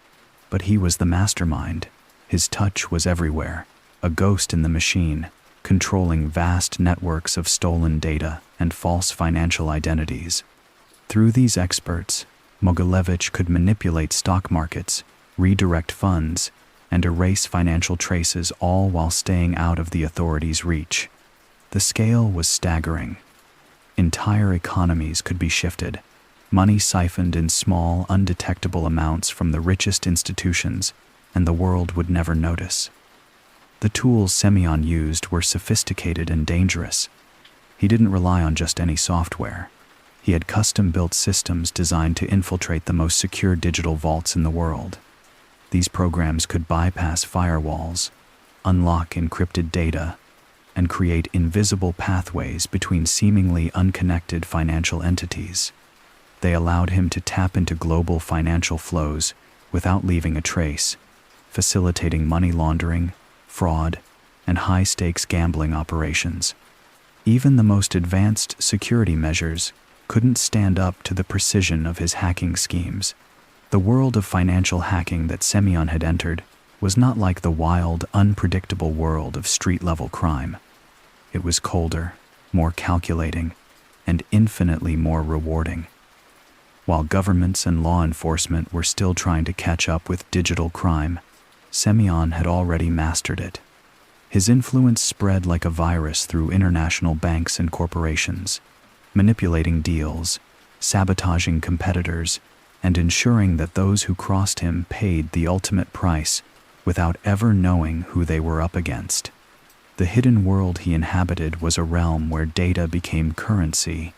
but he was the mastermind. His touch was everywhere, a ghost in the machine, controlling vast networks of stolen data and false financial identities. Through these experts, Mogilevich could manipulate stock markets, redirect funds, and erase financial traces, all while staying out of the authorities' reach. The scale was staggering. Entire economies could be shifted. money siphoned in small, undetectable amounts from the richest institutions, and the world would never notice. The tools Semion used were sophisticated and dangerous. He didn't rely on just any software. He had custom-built systems designed to infiltrate the most secure digital vaults in the world. These programs could bypass firewalls, unlock encrypted data, and create invisible pathways between seemingly unconnected financial entities. They allowed him to tap into global financial flows without leaving a trace, facilitating money laundering, fraud, and high-stakes gambling operations. Even the most advanced security measures couldn't stand up to the precision of his hacking schemes. The world of financial hacking that Semion had entered was not like the wild, unpredictable world of street-level crime. It was colder, more calculating, and infinitely more rewarding. While governments and law enforcement were still trying to catch up with digital crime, Semion had already mastered it. His influence spread like a virus through international banks and corporations, manipulating deals, sabotaging competitors, and ensuring that those who crossed him paid the ultimate price without ever knowing who they were up against. The hidden world he inhabited was a realm where data became currency,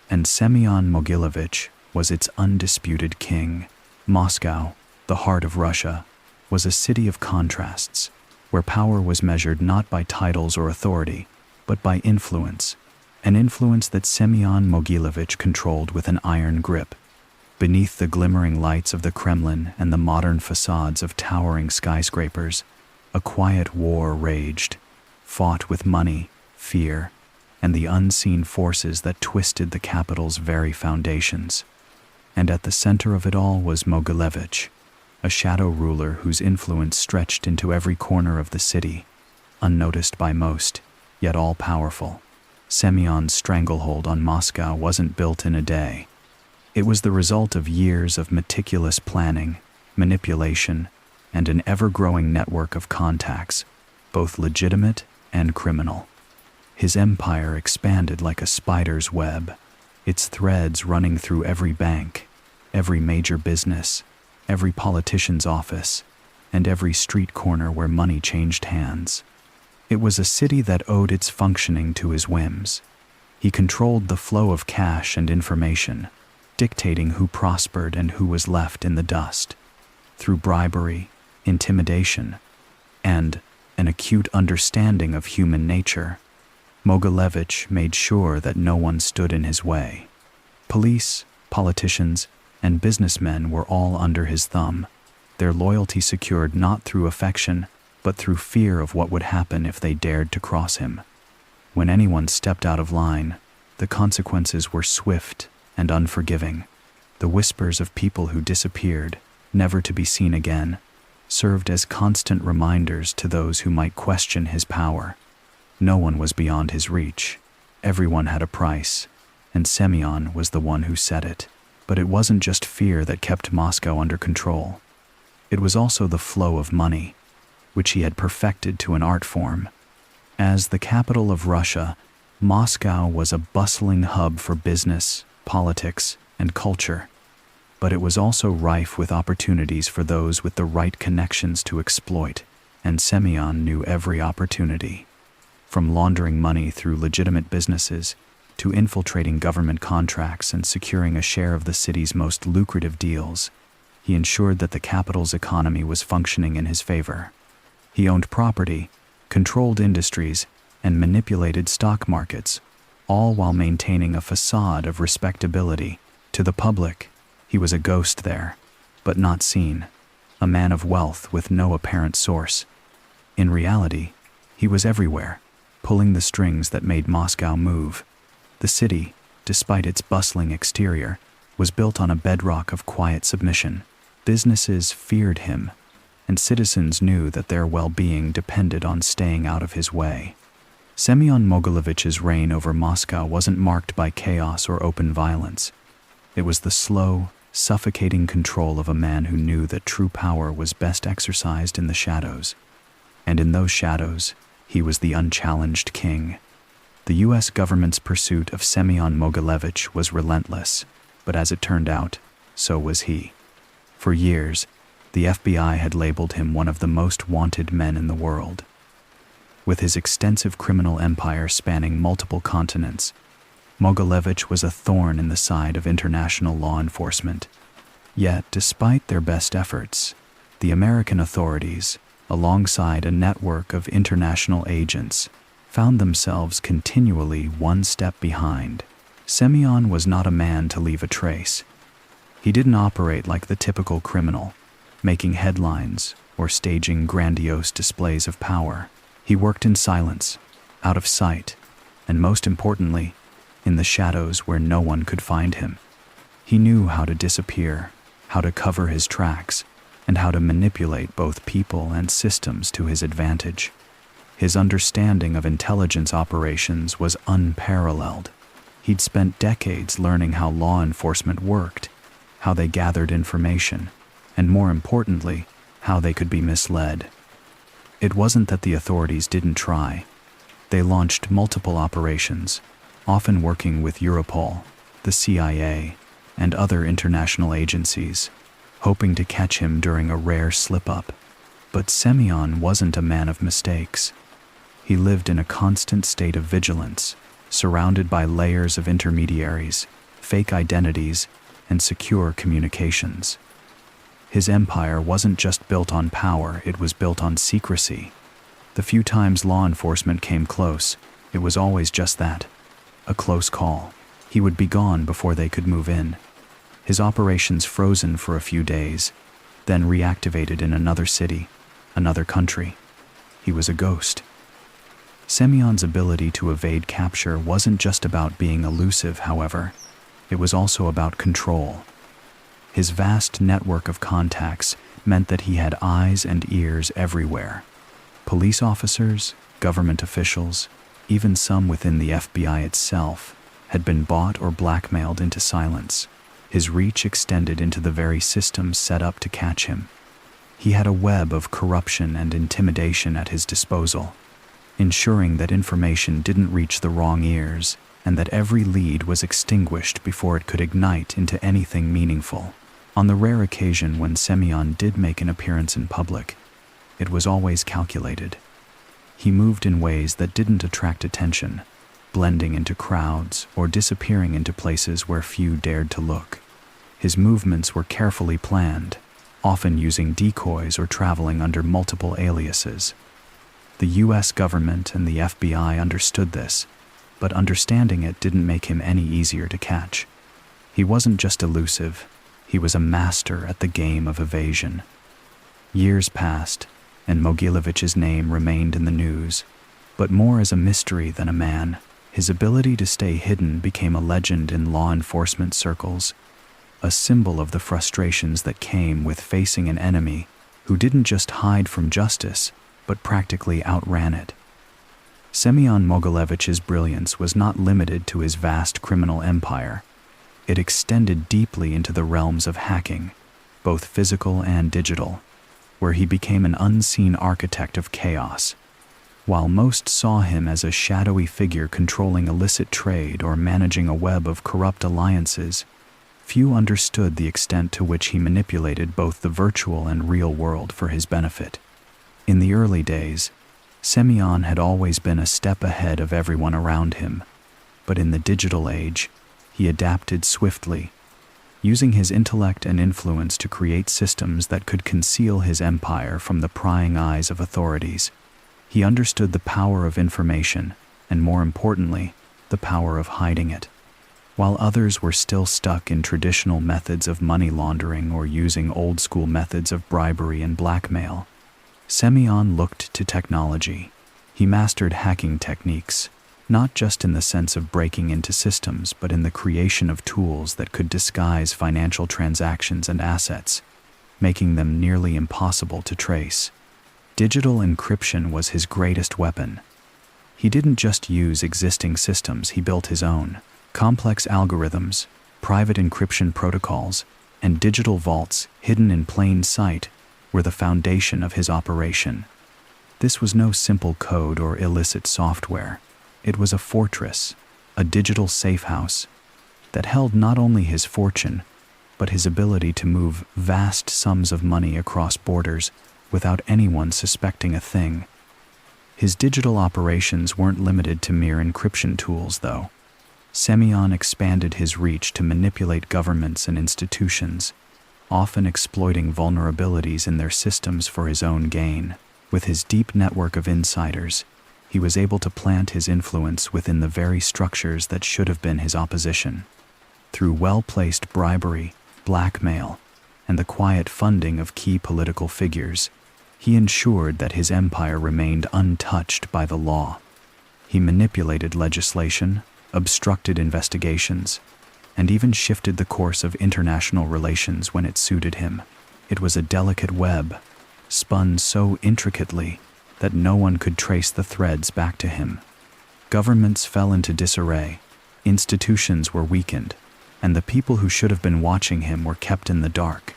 and Semion Mogilevich was its undisputed king. Moscow, the heart of Russia, was a city of contrasts, where power was measured not by titles or authority, but by influence, an influence that Semion Mogilevich controlled with an iron grip. Beneath the glimmering lights of the Kremlin and the modern facades of towering skyscrapers, a quiet war raged, fought with money, fear, and the unseen forces that twisted the capital's very foundations. And at the center of it all was Mogilevich, a shadow ruler whose influence stretched into every corner of the city, unnoticed by most, yet all-powerful. Semion's stranglehold on Moscow wasn't built in a day. It was the result of years of meticulous planning, manipulation, and an ever-growing network of contacts, both legitimate and criminal. His empire expanded like a spider's web, its threads running through every bank, every major business, every politician's office, and every street corner where money changed hands. It was a city that owed its functioning to his whims. He controlled the flow of cash and information, dictating who prospered and who was left in the dust. Through bribery, intimidation, and an acute understanding of human nature, Mogilevich made sure that no one stood in his way. Police, politicians, and businessmen were all under his thumb, their loyalty secured not through affection, but through fear of what would happen if they dared to cross him. When anyone stepped out of line, the consequences were swift and unforgiving. The whispers of people who disappeared, never to be seen again, served as constant reminders to those who might question his power. No one was beyond his reach. Everyone had a price, and Semion was the one who set it. But it wasn't just fear that kept Moscow under control. It was also the flow of money, which he had perfected to an art form. As the capital of Russia, Moscow was a bustling hub for business, politics, and culture. But it was also rife with opportunities for those with the right connections to exploit, and Semion knew every opportunity. From laundering money through legitimate businesses, to infiltrating government contracts and securing a share of the city's most lucrative deals, he ensured that the capital's economy was functioning in his favor. He owned property, controlled industries, and manipulated stock markets, all while maintaining a facade of respectability. To the public, he was a ghost there, but not seen, a man of wealth with no apparent source. In reality, he was everywhere, pulling the strings that made Moscow move. The city, despite its bustling exterior, was built on a bedrock of quiet submission. Businesses feared him, and citizens knew that their well-being depended on staying out of his way. Semion Mogilevich's reign over Moscow wasn't marked by chaos or open violence. It was the slow, suffocating control of a man who knew that true power was best exercised in the shadows. And in those shadows, he was the unchallenged king. The U.S. government's pursuit of Semion Mogilevich was relentless. but as it turned out, so was he. For years, the FBI had labeled him one of the most wanted men in the world. With his extensive criminal empire spanning multiple continents, Mogilevich was a thorn in the side of international law enforcement. Yet, despite their best efforts, the American authorities, alongside a network of international agents, found themselves continually one step behind. Semion was not a man to leave a trace. He didn't operate like the typical criminal, making headlines or staging grandiose displays of power. He worked in silence, out of sight, and most importantly, in the shadows where no one could find him. He knew how to disappear, how to cover his tracks, and how to manipulate both people and systems to his advantage. His understanding of intelligence operations was unparalleled. He'd spent decades learning how law enforcement worked, how they gathered information, and more importantly, how they could be misled. It wasn't that the authorities didn't try. They launched multiple operations, often working with Europol, the CIA, and other international agencies, hoping to catch him during a rare slip-up. But Semion wasn't a man of mistakes. He lived in a constant state of vigilance, surrounded by layers of intermediaries, fake identities, and secure communications. His empire wasn't just built on power, it was built on secrecy. The few times law enforcement came close, it was always just that, a close call. He would be gone before they could move in. His operations frozen for a few days, then reactivated in another city, another country. He was a ghost. Semion's ability to evade capture wasn't just about being elusive, however. It was also about control. His vast network of contacts meant that he had eyes and ears everywhere. Police officers, government officials, even some within the FBI itself, had been bought or blackmailed into silence. His reach extended into the very systems set up to catch him. He had a web of corruption and intimidation at his disposal, ensuring that information didn't reach the wrong ears and that every lead was extinguished before it could ignite into anything meaningful. On the rare occasion when Semion did make an appearance in public, it was always calculated. He moved in ways that didn't attract attention, blending into crowds or disappearing into places where few dared to look. His movements were carefully planned, often using decoys or traveling under multiple aliases. The US government and the FBI understood this, but understanding it didn't make him any easier to catch. He wasn't just elusive, he was a master at the game of evasion. Years passed, and Mogilevich's name remained in the news, but more as a mystery than a man. His ability to stay hidden became a legend in law enforcement circles, a symbol of the frustrations that came with facing an enemy who didn't just hide from justice, but practically outran it. Semion Mogilevich's brilliance was not limited to his vast criminal empire. It extended deeply into the realms of hacking, both physical and digital, where he became an unseen architect of chaos. While most saw him as a shadowy figure controlling illicit trade or managing a web of corrupt alliances, few understood the extent to which he manipulated both the virtual and real world for his benefit. In the early days, Semion had always been a step ahead of everyone around him, but in the digital age, he adapted swiftly, using his intellect and influence to create systems that could conceal his empire from the prying eyes of authorities. He understood the power of information, and more importantly, the power of hiding it. While others were still stuck in traditional methods of money laundering or using old-school methods of bribery and blackmail, Semion looked to technology. He mastered hacking techniques, not just in the sense of breaking into systems, but in the creation of tools that could disguise financial transactions and assets, making them nearly impossible to trace. Digital encryption was his greatest weapon. He didn't just use existing systems, he built his own. Complex algorithms, private encryption protocols, and digital vaults hidden in plain sight were the foundation of his operation. This was no simple code or illicit software. It was a fortress, a digital safe house, that held not only his fortune, but his ability to move vast sums of money across borders without anyone suspecting a thing. His digital operations weren't limited to mere encryption tools, though. Semion expanded his reach to manipulate governments and institutions, often exploiting vulnerabilities in their systems for his own gain. With his deep network of insiders, he was able to plant his influence within the very structures that should have been his opposition. Through well-placed bribery, blackmail, and the quiet funding of key political figures, he ensured that his empire remained untouched by the law. He manipulated legislation, obstructed investigations, and even shifted the course of international relations when it suited him. It was a delicate web, spun so intricately that no one could trace the threads back to him. Governments fell into disarray, institutions were weakened, and the people who should have been watching him were kept in the dark.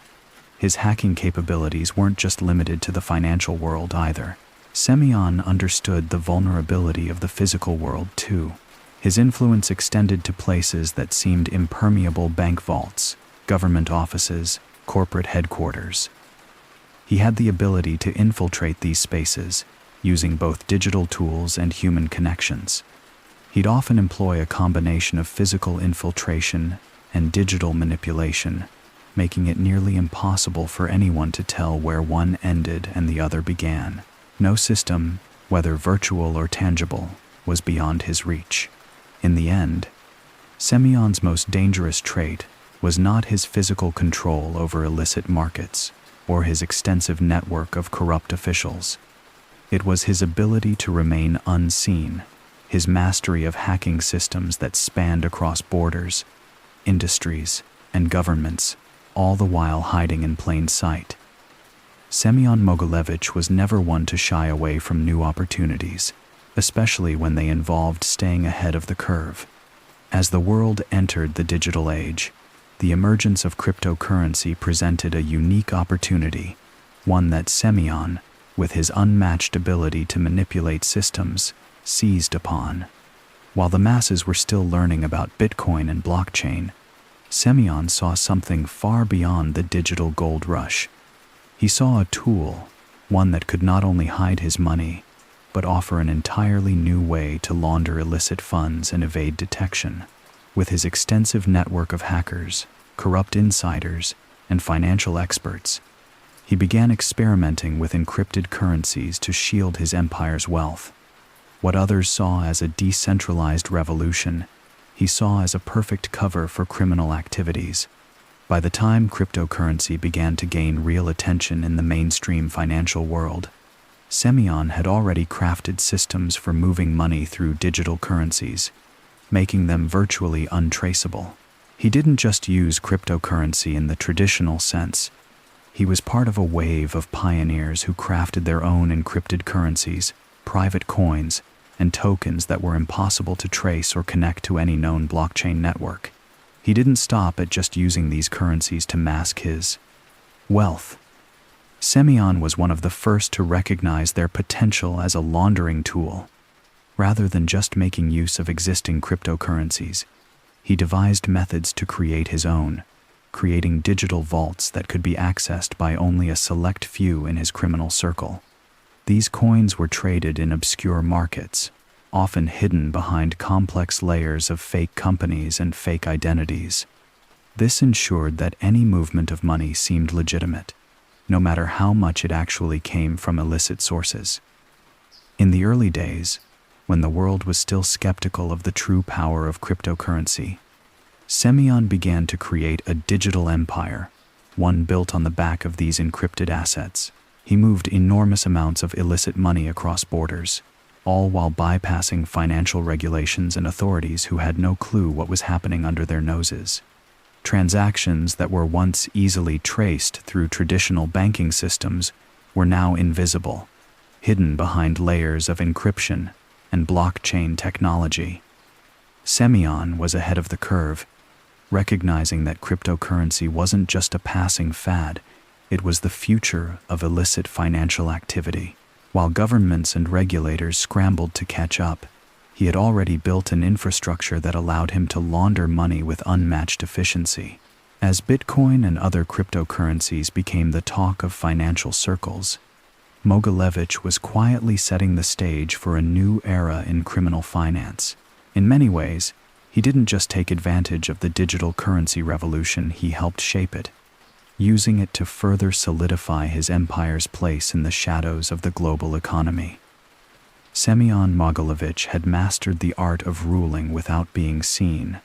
His hacking capabilities weren't just limited to the financial world either. Semion understood the vulnerability of the physical world too. His influence extended to places that seemed impermeable: bank vaults, government offices, corporate headquarters. He had the ability to infiltrate these spaces, using both digital tools and human connections. He'd often employ a combination of physical infiltration and digital manipulation, making it nearly impossible for anyone to tell where one ended and the other began. No system, whether virtual or tangible, was beyond his reach. In the end, Semion's most dangerous trait was not his physical control over illicit markets or his extensive network of corrupt officials. It was his ability to remain unseen, his mastery of hacking systems that spanned across borders, industries, and governments, all the while hiding in plain sight. Semion Mogilevich was never one to shy away from new opportunities, especially when they involved staying ahead of the curve. As the world entered the digital age, the emergence of cryptocurrency presented a unique opportunity, one that Semion, with his unmatched ability to manipulate systems, seized upon. While the masses were still learning about Bitcoin and blockchain, Semion saw something far beyond the digital gold rush. He saw a tool, one that could not only hide his money, but offer an entirely new way to launder illicit funds and evade detection. With his extensive network of hackers, corrupt insiders, and financial experts, he began experimenting with encrypted currencies to shield his empire's wealth. What others saw as a decentralized revolution, he saw as a perfect cover for criminal activities. By the time cryptocurrency began to gain real attention in the mainstream financial world, Semion had already crafted systems for moving money through digital currencies, making them virtually untraceable. He didn't just use cryptocurrency in the traditional sense. He was part of a wave of pioneers who crafted their own encrypted currencies, private coins, and tokens that were impossible to trace or connect to any known blockchain network. He didn't stop at just using these currencies to mask his wealth. Semion was one of the first to recognize their potential as a laundering tool. Rather than just making use of existing cryptocurrencies, he devised methods to create his own, creating digital vaults that could be accessed by only a select few in his criminal circle. These coins were traded in obscure markets, often hidden behind complex layers of fake companies and fake identities. This ensured that any movement of money seemed legitimate, no matter how much it actually came from illicit sources. In the early days, when the world was still skeptical of the true power of cryptocurrency, Semion began to create a digital empire, one built on the back of these encrypted assets. He moved enormous amounts of illicit money across borders, all while bypassing financial regulations and authorities who had no clue what was happening under their noses. Transactions that were once easily traced through traditional banking systems were now invisible, hidden behind layers of encryption and blockchain technology. Semion was ahead of the curve, recognizing that cryptocurrency wasn't just a passing fad, it was the future of illicit financial activity. While governments and regulators scrambled to catch up, He had already built an infrastructure that allowed him to launder money with unmatched efficiency. As Bitcoin and other cryptocurrencies became the talk of financial circles, Mogilevich was quietly setting the stage for a new era in criminal finance. In many ways, he didn't just take advantage of the digital currency revolution, he helped shape it, using it to further solidify his empire's place in the shadows of the global economy. Semion Mogilevich had mastered the art of ruling without being seen.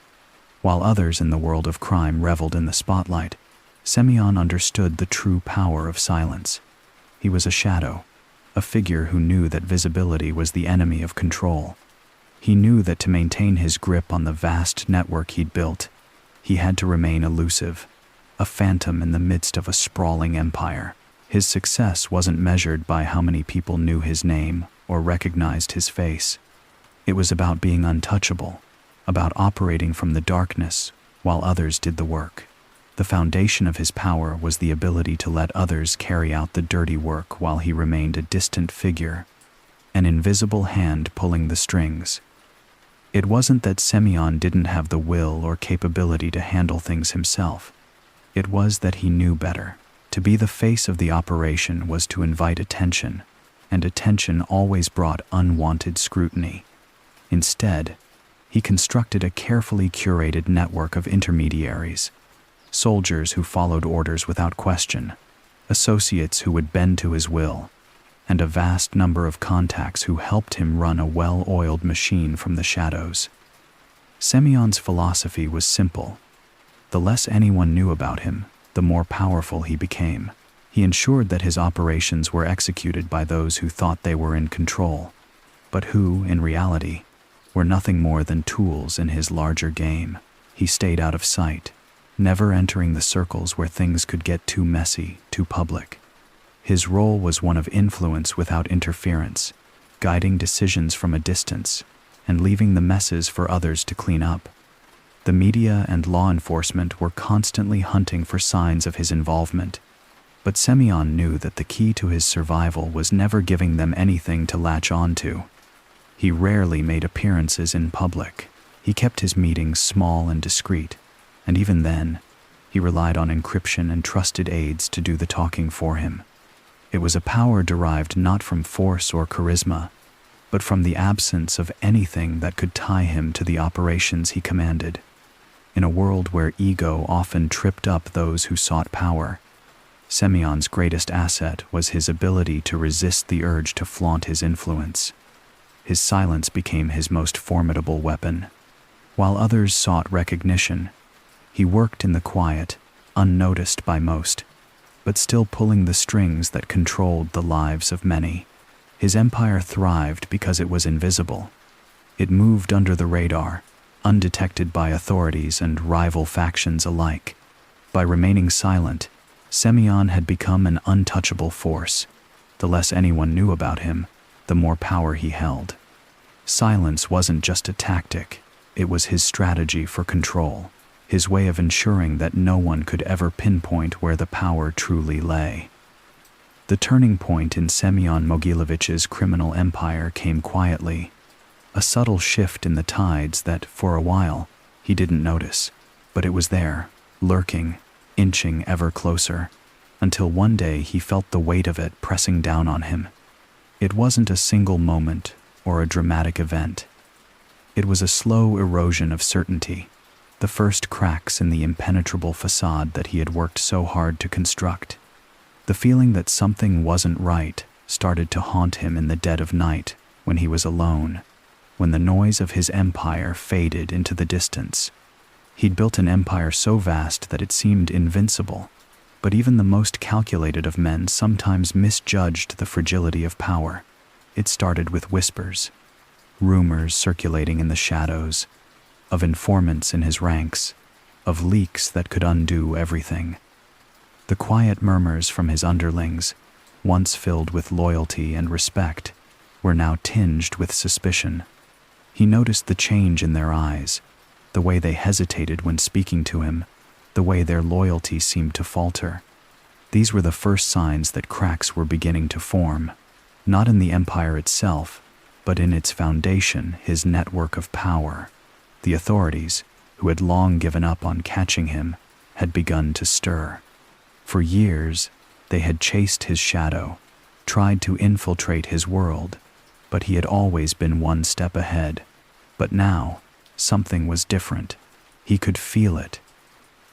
While others in the world of crime reveled in the spotlight, Semion understood the true power of silence. He was a shadow, a figure who knew that visibility was the enemy of control. He knew that to maintain his grip on the vast network he'd built, he had to remain elusive, a phantom in the midst of a sprawling empire. His success wasn't measured by how many people knew his name or recognized his face. It was about being untouchable, about operating from the darkness while others did the work. The foundation of his power was the ability to let others carry out the dirty work while he remained a distant figure, an invisible hand pulling the strings. It wasn't that Semion didn't have the will or capability to handle things himself. It was that he knew better. To be the face of the operation was to invite attention, and attention always brought unwanted scrutiny. Instead, he constructed a carefully curated network of intermediaries, soldiers who followed orders without question, associates who would bend to his will, and a vast number of contacts who helped him run a well-oiled machine from the shadows. Semion's philosophy was simple. The less anyone knew about him, the more powerful he became. He ensured that his operations were executed by those who thought they were in control, but who, in reality, were nothing more than tools in his larger game. He stayed out of sight, never entering the circles where things could get too messy, too public. His role was one of influence without interference, guiding decisions from a distance and leaving the messes for others to clean up. The media and law enforcement were constantly hunting for signs of his involvement, but Semion knew that the key to his survival was never giving them anything to latch onto. He rarely made appearances in public. He kept his meetings small and discreet, and even then, he relied on encryption and trusted aides to do the talking for him. It was a power derived not from force or charisma, but from the absence of anything that could tie him to the operations he commanded. In a world where ego often tripped up those who sought power, Semion's greatest asset was his ability to resist the urge to flaunt his influence. His silence became his most formidable weapon. While others sought recognition, he worked in the quiet, unnoticed by most, but still pulling the strings that controlled the lives of many. His empire thrived because it was invisible. It moved under the radar, undetected by authorities and rival factions alike. By remaining silent, Semion had become an untouchable force. The less anyone knew about him, the more power he held. Silence wasn't just a tactic, it was his strategy for control, his way of ensuring that no one could ever pinpoint where the power truly lay. The turning point in Semion Mogilevich's criminal empire came quietly, a subtle shift in the tides that, for a while, he didn't notice, but it was there, lurking, inching ever closer, until one day he felt the weight of it pressing down on him. It wasn't a single moment or a dramatic event. It was a slow erosion of certainty, the first cracks in the impenetrable facade that he had worked so hard to construct. The feeling that something wasn't right started to haunt him in the dead of night when he was alone, when the noise of his empire faded into the distance. He'd built an empire so vast that it seemed invincible, but even the most calculated of men sometimes misjudged the fragility of power. It started with whispers, rumors circulating in the shadows, of informants in his ranks, of leaks that could undo everything. The quiet murmurs from his underlings, once filled with loyalty and respect, were now tinged with suspicion. He noticed the change in their eyes, the way they hesitated when speaking to him, the way their loyalty seemed to falter. These were the first signs that cracks were beginning to form, not in the empire itself, but in its foundation his network of power. The authorities, who had long given up on catching him, had begun to stir. For years, they had chased his shadow, tried to infiltrate his world, but he had always been one step ahead. But now, something was different. He could feel it.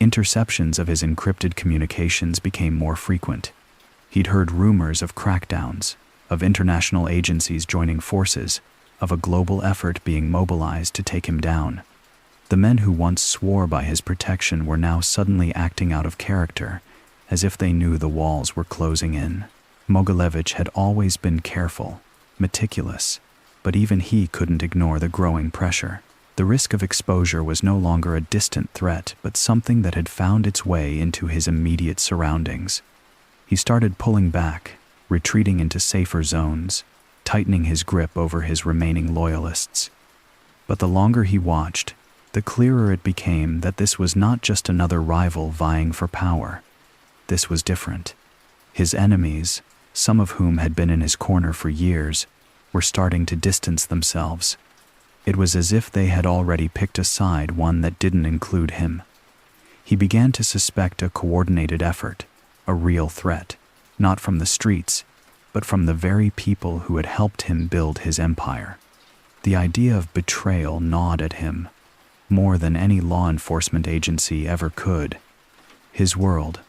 Interceptions of his encrypted communications became more frequent. He'd heard rumors of crackdowns, of international agencies joining forces, of a global effort being mobilized to take him down. The men who once swore by his protection were now suddenly acting out of character, as if they knew the walls were closing in. Mogilevich had always been careful, meticulous, but even he couldn't ignore the growing pressure. The risk of exposure was no longer a distant threat, but something that had found its way into his immediate surroundings. He started pulling back, retreating into safer zones, tightening his grip over his remaining loyalists. But the longer he watched, the clearer it became that this was not just another rival vying for power. This was different. His enemies, some of whom had been in his corner for years, were starting to distance themselves. It was as if they had already picked a side, one that didn't include him. He began to suspect a coordinated effort, a real threat, not from the streets, but from the very people who had helped him build his empire. The idea of betrayal gnawed at him, more than any law enforcement agency ever could. His world,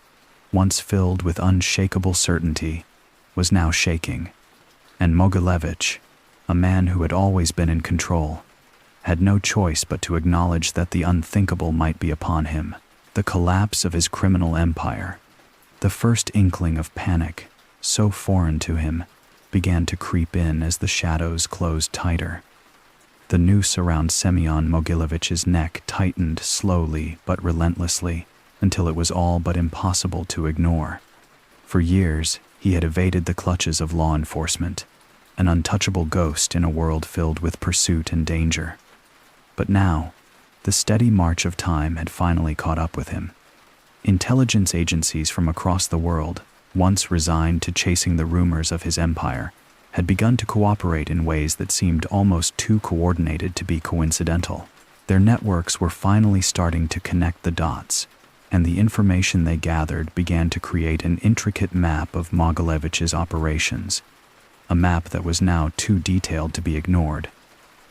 once filled with unshakable certainty, was now shaking, and Mogilevich, a man who had always been in control, had no choice but to acknowledge that the unthinkable might be upon him. The collapse of his criminal empire, the first inkling of panic, so foreign to him, began to creep in as the shadows closed tighter. The noose around Semion Mogilevich's neck tightened slowly but relentlessly until it was all but impossible to ignore. For years, he had evaded the clutches of law enforcement, an untouchable ghost in a world filled with pursuit and danger. But now, the steady march of time had finally caught up with him. Intelligence agencies from across the world, once resigned to chasing the rumors of his empire, had begun to cooperate in ways that seemed almost too coordinated to be coincidental. Their networks were finally starting to connect the dots, and the information they gathered began to create an intricate map of Mogilevich's operations, a map that was now too detailed to be ignored.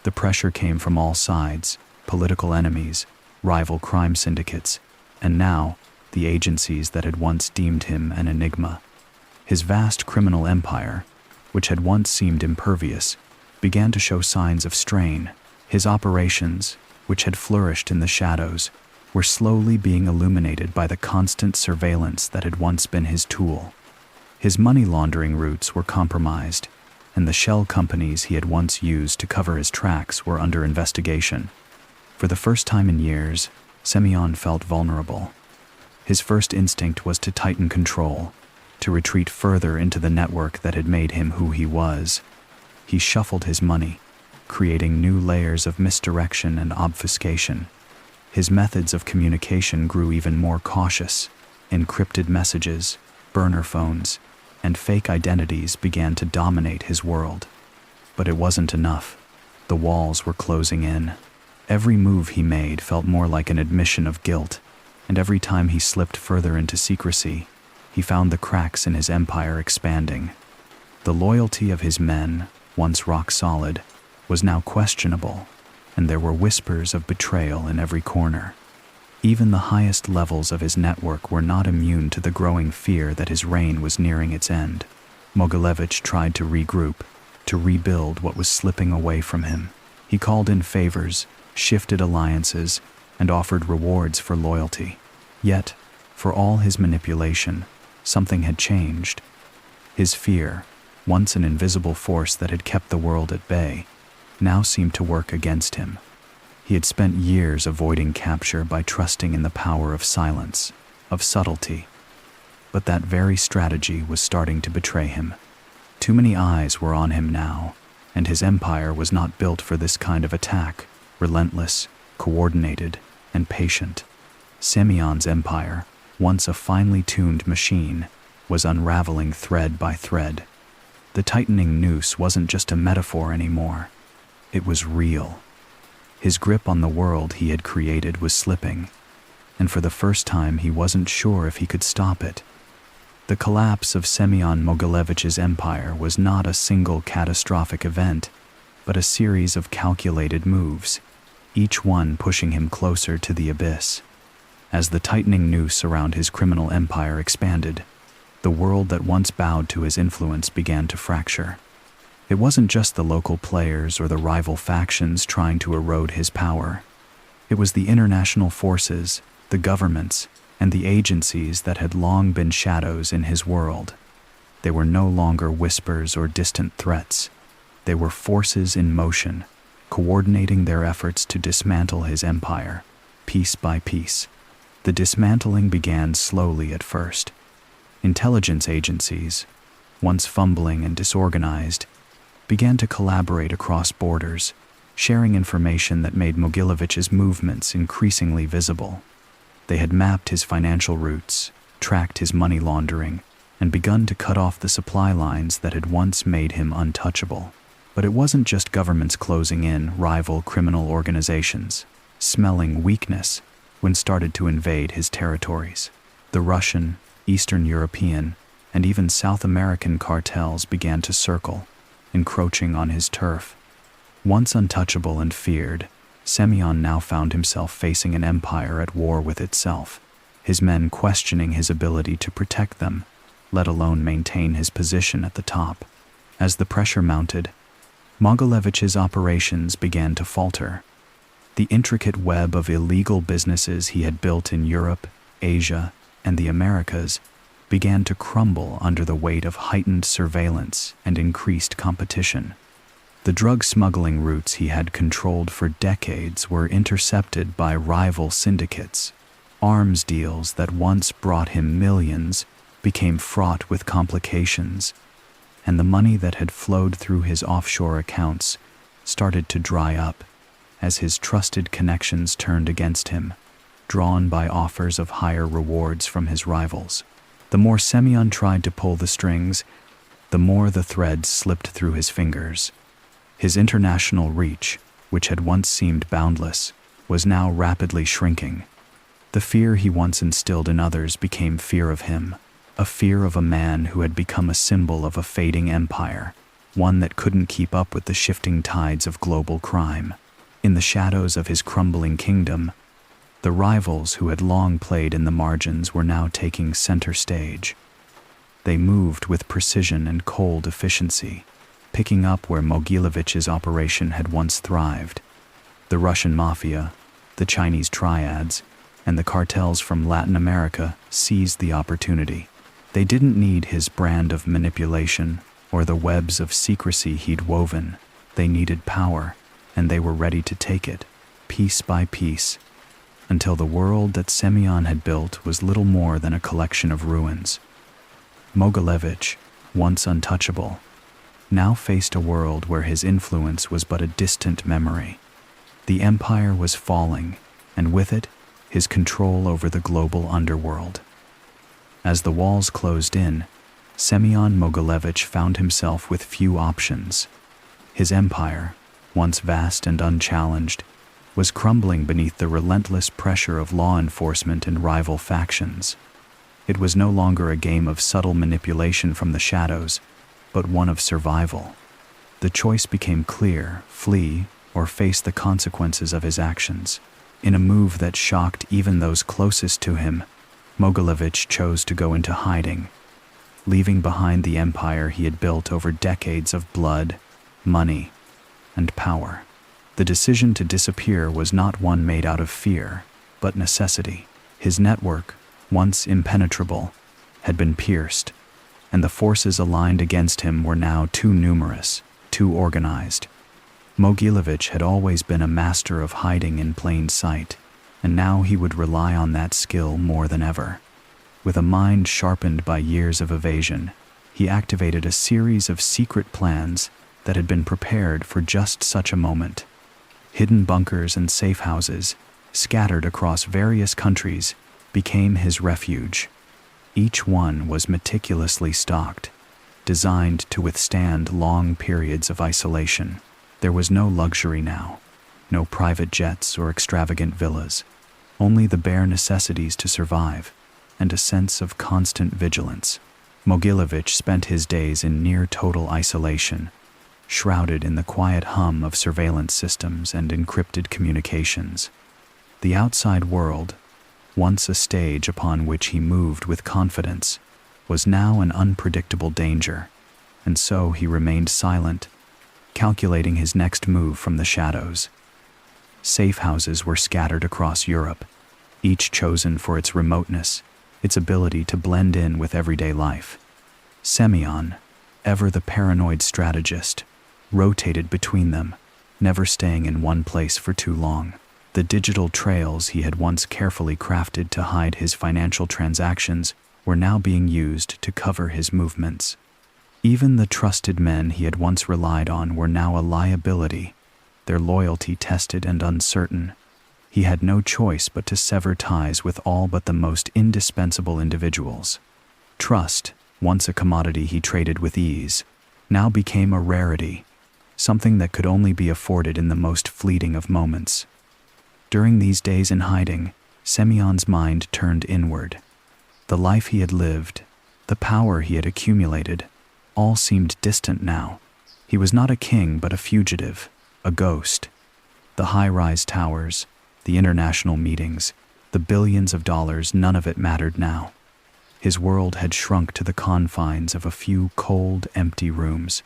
The pressure came from all sides: political enemies, rival crime syndicates, and now, the agencies that had once deemed him an enigma. His vast criminal empire, which had once seemed impervious, began to show signs of strain. His operations, which had flourished in the shadows, were slowly being illuminated by the constant surveillance that had once been his tool. His money laundering routes were compromised, and the shell companies he had once used to cover his tracks were under investigation. For the first time in years, Semion felt vulnerable. His first instinct was to tighten control, to retreat further into the network that had made him who he was. He shuffled his money, creating new layers of misdirection and obfuscation. His methods of communication grew even more cautious. Encrypted messages, burner phones, and fake identities began to dominate his world. But it wasn't enough. The walls were closing in. Every move he made felt more like an admission of guilt, and every time he slipped further into secrecy, he found the cracks in his empire expanding. The loyalty of his men, once rock solid, was now questionable, and there were whispers of betrayal in every corner. Even the highest levels of his network were not immune to the growing fear that his reign was nearing its end. Mogilevich tried to regroup, to rebuild what was slipping away from him. He called in favors, shifted alliances, and offered rewards for loyalty. Yet, for all his manipulation, something had changed. His fear, once an invisible force that had kept the world at bay, now seemed to work against him. He had spent years avoiding capture by trusting in the power of silence, of subtlety. But that very strategy was starting to betray him. Too many eyes were on him now, and his empire was not built for this kind of attack: relentless, coordinated, and patient. Semion's empire, once a finely tuned machine, was unraveling thread by thread. The tightening noose wasn't just a metaphor anymore. It was real. His grip on the world he had created was slipping, and for the first time he wasn't sure if he could stop it. The collapse of Semion Mogilevich's empire was not a single catastrophic event, but a series of calculated moves, each one pushing him closer to the abyss. As the tightening noose around his criminal empire expanded, the world that once bowed to his influence began to fracture. It wasn't just the local players or the rival factions trying to erode his power. It was the international forces, the governments, and the agencies that had long been shadows in his world. They were no longer whispers or distant threats. They were forces in motion, coordinating their efforts to dismantle his empire, piece by piece. The dismantling began slowly at first. Intelligence agencies, once fumbling and disorganized, began to collaborate across borders, sharing information that made Mogilevich's movements increasingly visible. They had mapped his financial routes, tracked his money laundering, and begun to cut off the supply lines that had once made him untouchable. But it wasn't just governments closing in rival criminal organizations, smelling weakness when started to invade his territories. The Russian, Eastern European, and even South American cartels began to circle, encroaching on his turf. Once untouchable and feared, Semion now found himself facing an empire at war with itself, his men questioning his ability to protect them, let alone maintain his position at the top. As the pressure mounted, Mogilevich's operations began to falter. The intricate web of illegal businesses he had built in Europe, Asia, and the Americas began to crumble under the weight of heightened surveillance and increased competition. The drug smuggling routes he had controlled for decades were intercepted by rival syndicates. Arms deals that once brought him millions became fraught with complications, and the money that had flowed through his offshore accounts started to dry up as his trusted connections turned against him, drawn by offers of higher rewards from his rivals. The more Semion tried to pull the strings, the more the threads slipped through his fingers. His international reach, which had once seemed boundless, was now rapidly shrinking. The fear he once instilled in others became fear of him, a fear of a man who had become a symbol of a fading empire, one that couldn't keep up with the shifting tides of global crime. In the shadows of his crumbling kingdom, the rivals who had long played in the margins were now taking center stage. They moved with precision and cold efficiency, picking up where Mogilevich's operation had once thrived. The Russian mafia, the Chinese triads, and the cartels from Latin America seized the opportunity. They didn't need his brand of manipulation or the webs of secrecy he'd woven. They needed power, and they were ready to take it, piece by piece, until the world that Semion had built was little more than a collection of ruins. Mogilevich, once untouchable, now faced a world where his influence was but a distant memory. The empire was falling, and with it, his control over the global underworld. As the walls closed in, Semion Mogilevich found himself with few options. His empire, once vast and unchallenged, was crumbling beneath the relentless pressure of law enforcement and rival factions. It was no longer a game of subtle manipulation from the shadows, but one of survival. The choice became clear: flee or face the consequences of his actions. In a move that shocked even those closest to him, Mogilevich chose to go into hiding, leaving behind the empire he had built over decades of blood, money, and power. The decision to disappear was not one made out of fear, but necessity. His network, once impenetrable, had been pierced, and the forces aligned against him were now too numerous, too organized. Mogilevich had always been a master of hiding in plain sight, and now he would rely on that skill more than ever. With a mind sharpened by years of evasion, he activated a series of secret plans that had been prepared for just such a moment. Hidden bunkers and safe houses, scattered across various countries, became his refuge. Each one was meticulously stocked, designed to withstand long periods of isolation. There was no luxury now, no private jets or extravagant villas, only the bare necessities to survive, and a sense of constant vigilance. Mogilevich spent his days in near-total isolation, shrouded in the quiet hum of surveillance systems and encrypted communications. The outside world, once a stage upon which he moved with confidence, was now an unpredictable danger, and so he remained silent, calculating his next move from the shadows. Safe houses were scattered across Europe, each chosen for its remoteness, its ability to blend in with everyday life. Semion, ever the paranoid strategist, rotated between them, never staying in one place for too long. The digital trails he had once carefully crafted to hide his financial transactions were now being used to cover his movements. Even the trusted men he had once relied on were now a liability, their loyalty tested and uncertain. He had no choice but to sever ties with all but the most indispensable individuals. Trust, once a commodity he traded with ease, now became a rarity, something that could only be afforded in the most fleeting of moments. During these days in hiding, Semion's mind turned inward. The life he had lived, the power he had accumulated, all seemed distant now. He was not a king but a fugitive, a ghost. The high-rise towers, the international meetings, the billions of dollars, none of it mattered now. His world had shrunk to the confines of a few cold, empty rooms.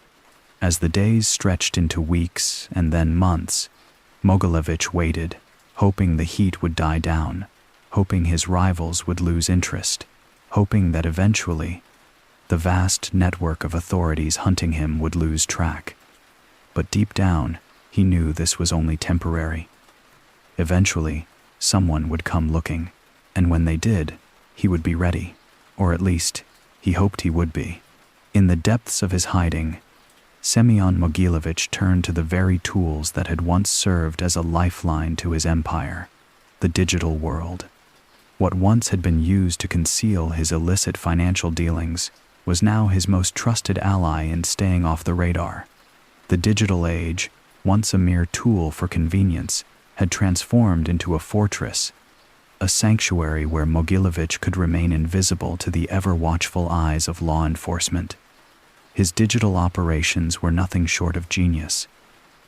As the days stretched into weeks and then months, Mogilevich waited, hoping the heat would die down, hoping his rivals would lose interest, hoping that eventually the vast network of authorities hunting him would lose track. But deep down, he knew this was only temporary. Eventually, someone would come looking, and when they did, he would be ready, or at least, he hoped he would be. In the depths of his hiding, Semion Mogilevich turned to the very tools that had once served as a lifeline to his empire, the digital world. What once had been used to conceal his illicit financial dealings was now his most trusted ally in staying off the radar. The digital age, once a mere tool for convenience, had transformed into a fortress, a sanctuary where Mogilevich could remain invisible to the ever-watchful eyes of law enforcement. His digital operations were nothing short of genius.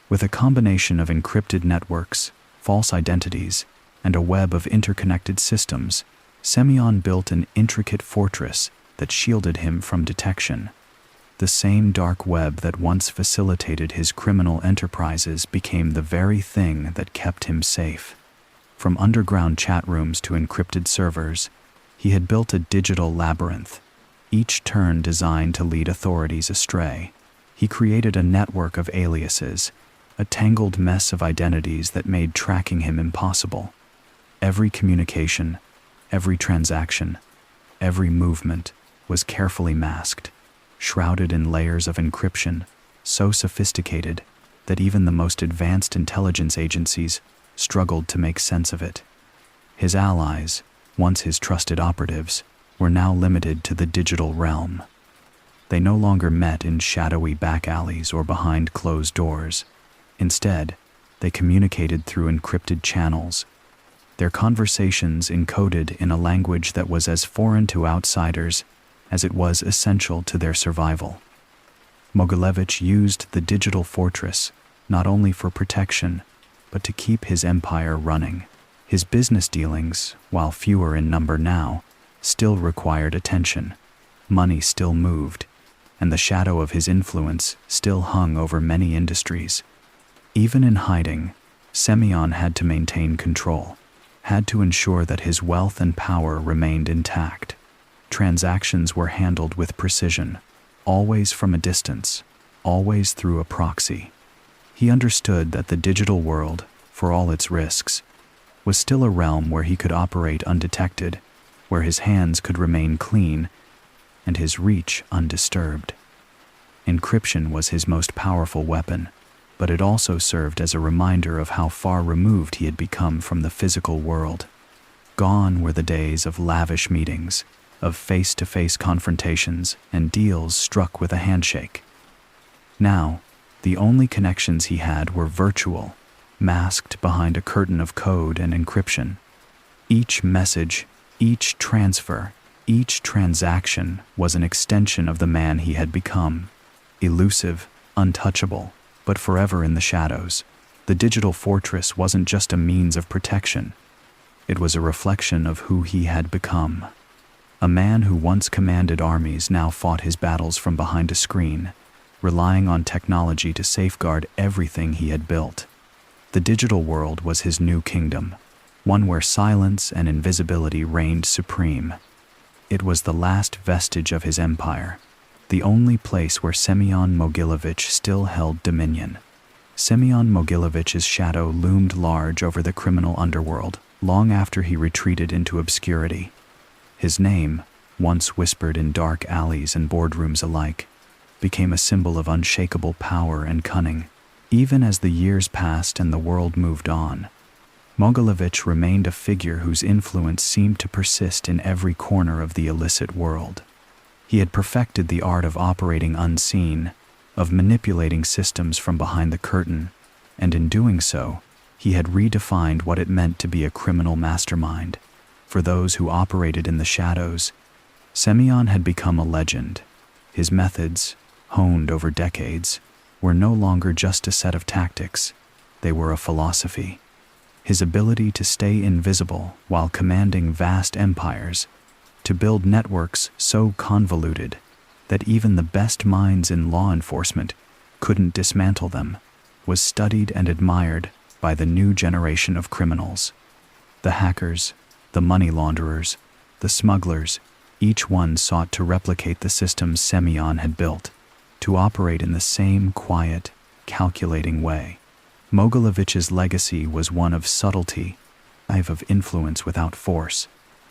With a combination of encrypted networks, false identities, and a web of interconnected systems, Semion built an intricate fortress that shielded him from detection. The same dark web that once facilitated his criminal enterprises became the very thing that kept him safe. From underground chat rooms to encrypted servers, he had built a digital labyrinth, each turn designed to lead authorities astray. He created a network of aliases, a tangled mess of identities that made tracking him impossible. Every communication, every transaction, every movement was carefully masked, shrouded in layers of encryption, so sophisticated that even the most advanced intelligence agencies struggled to make sense of it. His allies, once his trusted operatives, were now limited to the digital realm. They no longer met in shadowy back alleys or behind closed doors. Instead, they communicated through encrypted channels, their conversations encoded in a language that was as foreign to outsiders as it was essential to their survival. Mogilevich used the digital fortress not only for protection, but to keep his empire running. His business dealings, while fewer in number now, still required attention. Money still moved, and the shadow of his influence still hung over many industries. Even in hiding, Semion had to maintain control, had to ensure that his wealth and power remained intact. Transactions were handled with precision, always from a distance, always through a proxy. He understood that the digital world, for all its risks, was still a realm where he could operate undetected, where his hands could remain clean, and his reach undisturbed. Encryption was his most powerful weapon, but it also served as a reminder of how far removed he had become from the physical world. Gone were the days of lavish meetings, of face-to-face confrontations and deals struck with a handshake. Now, the only connections he had were virtual, masked behind a curtain of code and encryption. Each message, each transfer, each transaction was an extension of the man he had become. Elusive, untouchable, but forever in the shadows. The digital fortress wasn't just a means of protection. It was a reflection of who he had become. A man who once commanded armies now fought his battles from behind a screen, relying on technology to safeguard everything he had built. The digital world was his new kingdom, one where silence and invisibility reigned supreme. It was the last vestige of his empire, the only place where Semion Mogilevich still held dominion. Semion Mogilevich's shadow loomed large over the criminal underworld long after he retreated into obscurity. His name, once whispered in dark alleys and boardrooms alike, became a symbol of unshakable power and cunning. Even as the years passed and the world moved on, Mogilevich remained a figure whose influence seemed to persist in every corner of the illicit world. He had perfected the art of operating unseen, of manipulating systems from behind the curtain, and in doing so, he had redefined what it meant to be a criminal mastermind. For those who operated in the shadows, Semion had become a legend. His methods, honed over decades, were no longer just a set of tactics, they were a philosophy. His ability to stay invisible while commanding vast empires, to build networks so convoluted that even the best minds in law enforcement couldn't dismantle them, was studied and admired by the new generation of criminals. The hackers, the money launderers, the smugglers, each one sought to replicate the systems Semion had built, to operate in the same quiet, calculating way. Mogilevich's legacy was one of subtlety, of influence without force.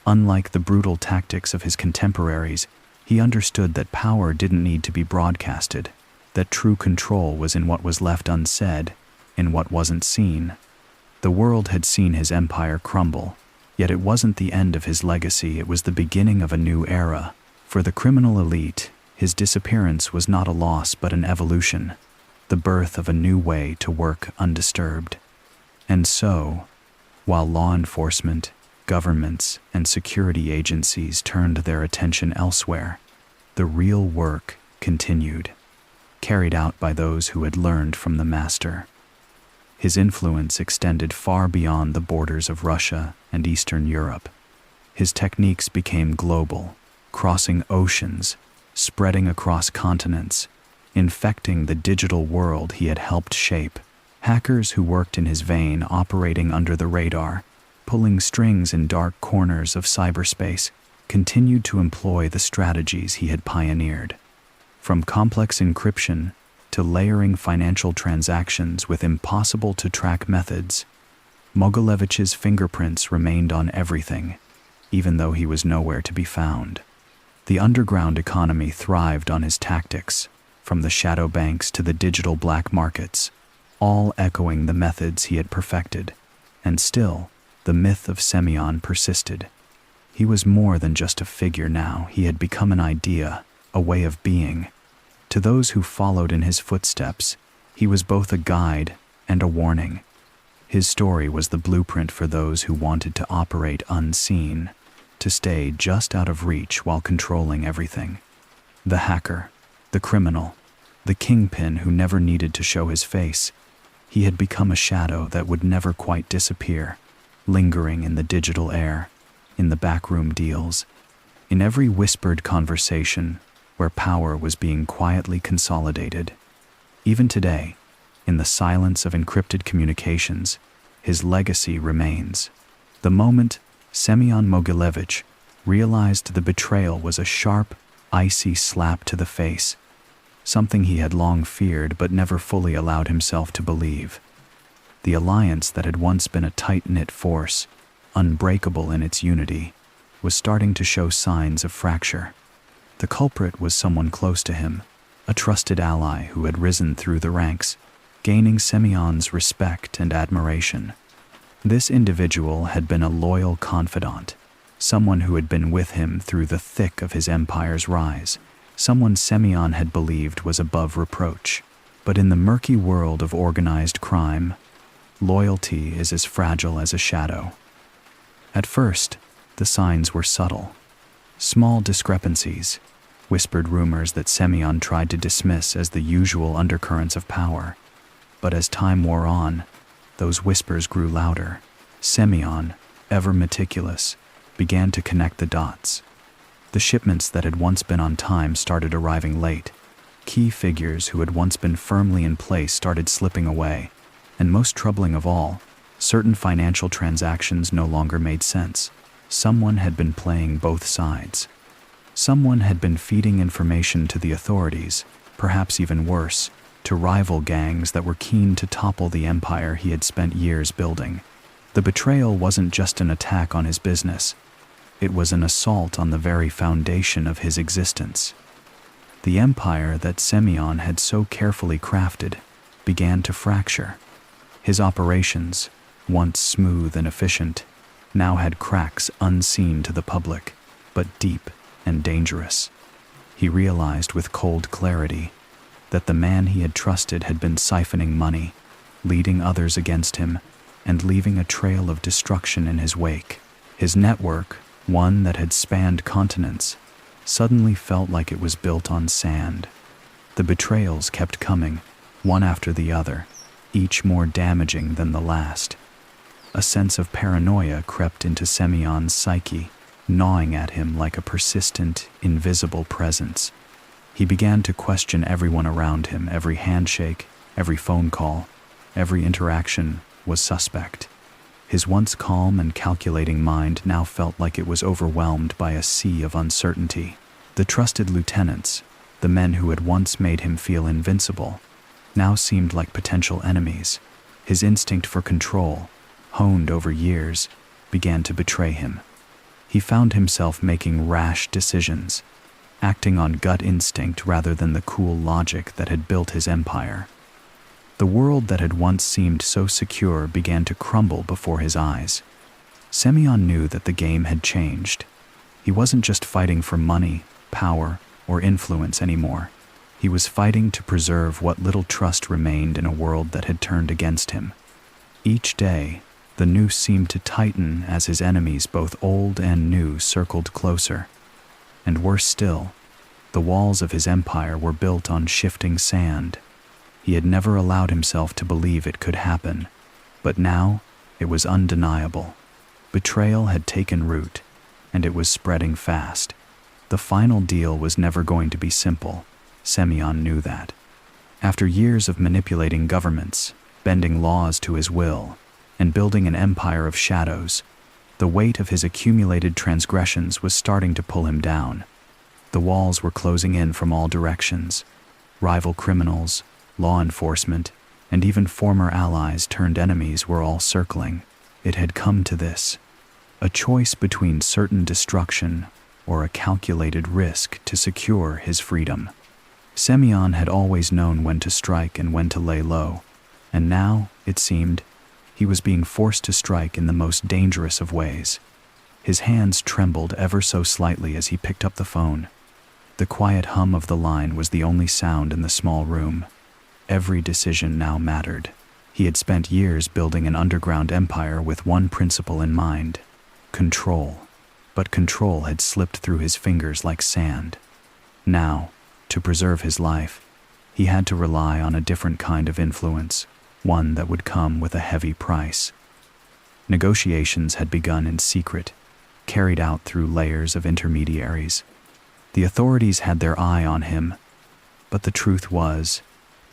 Unlike the brutal tactics of his contemporaries, he understood that power didn't need to be broadcasted, that true control was in what was left unsaid, in what wasn't seen. The world had seen his empire crumble, yet it wasn't the end of his legacy, it was the beginning of a new era. For the criminal elite, his disappearance was not a loss but an evolution, the birth of a new way to work undisturbed. And so, while law enforcement, governments, and security agencies turned their attention elsewhere, the real work continued, carried out by those who had learned from the master. His influence extended far beyond the borders of Russia and Eastern Europe. His techniques became global, crossing oceans, spreading across continents, infecting the digital world he had helped shape. Hackers who worked in his vein, operating under the radar, pulling strings in dark corners of cyberspace, continued to employ the strategies he had pioneered. From complex encryption to layering financial transactions with impossible-to-track methods, Mogilevich's fingerprints remained on everything, even though he was nowhere to be found. The underground economy thrived on his tactics, from the shadow banks to the digital black markets, all echoing the methods he had perfected. And still, the myth of Semion persisted. He was more than just a figure now, he had become an idea, a way of being. To those who followed in his footsteps, he was both a guide and a warning. His story was the blueprint for those who wanted to operate unseen, to stay just out of reach while controlling everything. The hacker, the criminal, the kingpin who never needed to show his face, he had become a shadow that would never quite disappear, lingering in the digital air, in the backroom deals, in every whispered conversation where power was being quietly consolidated. Even today, in the silence of encrypted communications, his legacy remains. The moment Semion Mogilevich realized the betrayal was a sharp, icy slap to the face, something he had long feared but never fully allowed himself to believe. The alliance that had once been a tight-knit force, unbreakable in its unity, was starting to show signs of fracture. The culprit was someone close to him, a trusted ally who had risen through the ranks, gaining Semion's respect and admiration. This individual had been a loyal confidant, someone who had been with him through the thick of his empire's rise, someone Semion had believed was above reproach. But in the murky world of organized crime, loyalty is as fragile as a shadow. At first, the signs were subtle. Small discrepancies, whispered rumors that Semion tried to dismiss as the usual undercurrents of power. But as time wore on, those whispers grew louder. Semion, ever meticulous, began to connect the dots. The shipments that had once been on time started arriving late. Key figures who had once been firmly in place started slipping away. And most troubling of all, certain financial transactions no longer made sense. Someone had been playing both sides. Someone had been feeding information to the authorities, perhaps even worse, to rival gangs that were keen to topple the empire he had spent years building. The betrayal wasn't just an attack on his business. It was an assault on the very foundation of his existence. The empire that Semion had so carefully crafted began to fracture. His operations, once smooth and efficient, now had cracks unseen to the public, but deep and dangerous. He realized with cold clarity that the man he had trusted had been siphoning money, leading others against him, and leaving a trail of destruction in his wake. His network, one that had spanned continents, suddenly felt like it was built on sand. The betrayals kept coming, one after the other, each more damaging than the last. A sense of paranoia crept into Semion's psyche, gnawing at him like a persistent, invisible presence. He began to question everyone around him. Every handshake, every phone call, every interaction was suspect. His once calm and calculating mind now felt like it was overwhelmed by a sea of uncertainty. The trusted lieutenants, the men who had once made him feel invincible, now seemed like potential enemies. His instinct for control, honed over years, began to betray him. He found himself making rash decisions, acting on gut instinct rather than the cool logic that had built his empire. The world that had once seemed so secure began to crumble before his eyes. Semion knew that the game had changed. He wasn't just fighting for money, power, or influence anymore. He was fighting to preserve what little trust remained in a world that had turned against him. Each day, the noose seemed to tighten as his enemies, both old and new, circled closer. And worse still, the walls of his empire were built on shifting sand. He had never allowed himself to believe it could happen, but now it was undeniable. Betrayal had taken root, and it was spreading fast. The final deal was never going to be simple. Semion knew that. After years of manipulating governments, bending laws to his will, and building an empire of shadows, the weight of his accumulated transgressions was starting to pull him down. The walls were closing in from all directions. Rival criminals, law enforcement, and even former allies turned enemies were all circling. It had come to this, a choice between certain destruction or a calculated risk to secure his freedom. Semion had always known when to strike and when to lay low, and now, it seemed, he was being forced to strike in the most dangerous of ways. His hands trembled ever so slightly as he picked up the phone. The quiet hum of the line was the only sound in the small room. Every decision now mattered. He had spent years building an underground empire with one principle in mind: control. But control had slipped through his fingers like sand. Now, to preserve his life, he had to rely on a different kind of influence, one that would come with a heavy price. Negotiations had begun in secret, carried out through layers of intermediaries. The authorities had their eye on him, but the truth was,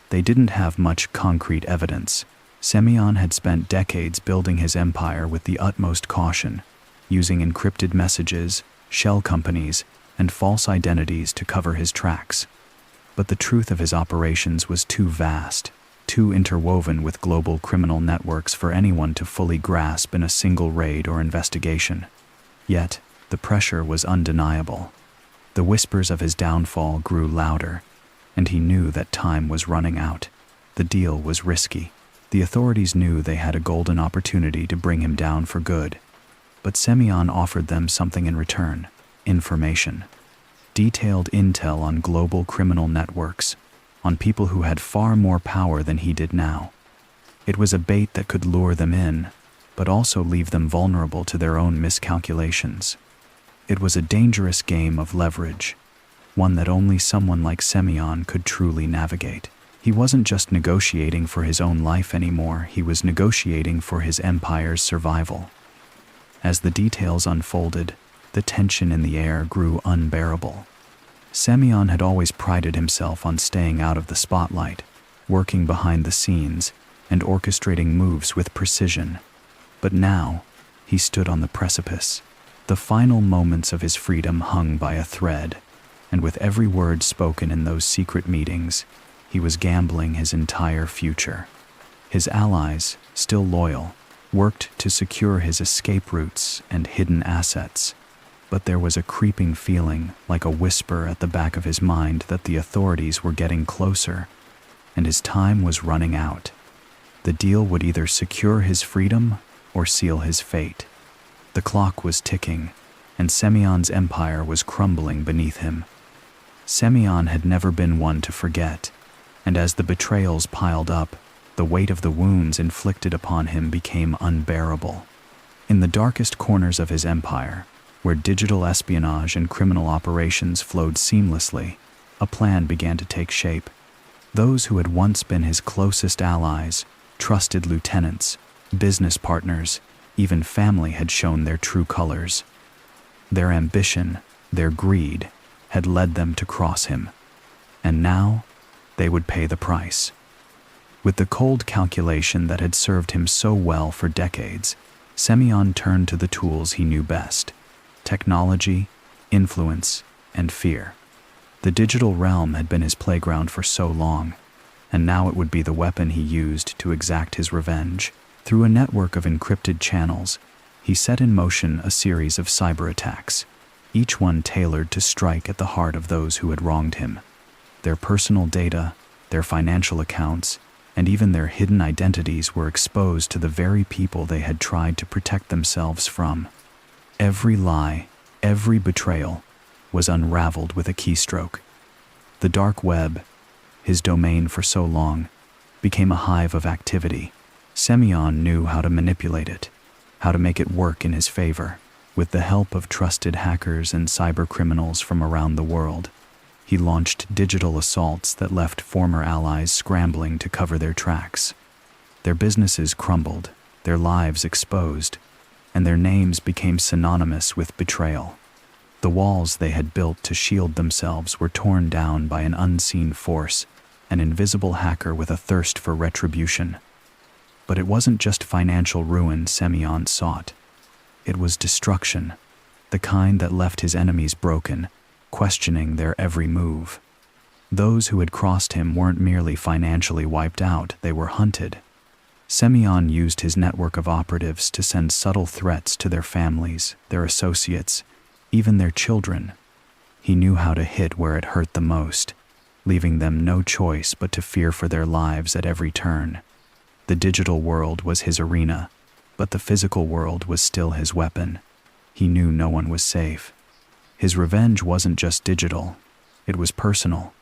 they didn't have much concrete evidence. Semion had spent decades building his empire with the utmost caution, using encrypted messages, shell companies, and false identities to cover his tracks. But the truth of his operations was too vast, too interwoven with global criminal networks for anyone to fully grasp in a single raid or investigation. Yet, the pressure was undeniable. The whispers of his downfall grew louder, and he knew that time was running out. The deal was risky. The authorities knew they had a golden opportunity to bring him down for good. But Semion offered them something in return: information. Detailed intel on global criminal networks, on people who had far more power than he did now. It was a bait that could lure them in, but also leave them vulnerable to their own miscalculations. It was a dangerous game of leverage, one that only someone like Semion could truly navigate. He wasn't just negotiating for his own life anymore, he was negotiating for his empire's survival. As the details unfolded, the tension in the air grew unbearable. Semion had always prided himself on staying out of the spotlight, working behind the scenes, and orchestrating moves with precision. But now, he stood on the precipice. The final moments of his freedom hung by a thread, and with every word spoken in those secret meetings, he was gambling his entire future. His allies, still loyal, worked to secure his escape routes and hidden assets, but there was a creeping feeling, like a whisper at the back of his mind, that the authorities were getting closer, and his time was running out. The deal would either secure his freedom or seal his fate. The clock was ticking, and Semion's empire was crumbling beneath him. Semion had never been one to forget, and as the betrayals piled up, the weight of the wounds inflicted upon him became unbearable. In the darkest corners of his empire, where digital espionage and criminal operations flowed seamlessly, a plan began to take shape. Those who had once been his closest allies, trusted lieutenants, business partners, even family had shown their true colors. Their ambition, their greed, had led them to cross him, and now they would pay the price. With the cold calculation that had served him so well for decades, Semion turned to the tools he knew best: technology, influence, and fear. The digital realm had been his playground for so long, and now it would be the weapon he used to exact his revenge. Through a network of encrypted channels, he set in motion a series of cyber attacks, each one tailored to strike at the heart of those who had wronged him. Their personal data, their financial accounts, and even their hidden identities were exposed to the very people they had tried to protect themselves from. Every lie, every betrayal, was unraveled with a keystroke. The dark web, his domain for so long, became a hive of activity. Semion knew how to manipulate it, how to make it work in his favor. With the help of trusted hackers and cybercriminals from around the world, he launched digital assaults that left former allies scrambling to cover their tracks. Their businesses crumbled, their lives exposed, and their names became synonymous with betrayal. The walls they had built to shield themselves were torn down by an unseen force, an invisible hacker with a thirst for retribution. But it wasn't just financial ruin Semion sought. It was destruction, the kind that left his enemies broken, questioning their every move. Those who had crossed him weren't merely financially wiped out, they were hunted. Semion used his network of operatives to send subtle threats to their families, their associates, even their children. He knew how to hit where it hurt the most, leaving them no choice but to fear for their lives at every turn. The digital world was his arena, but the physical world was still his weapon. He knew no one was safe. His revenge wasn't just digital, it was personal.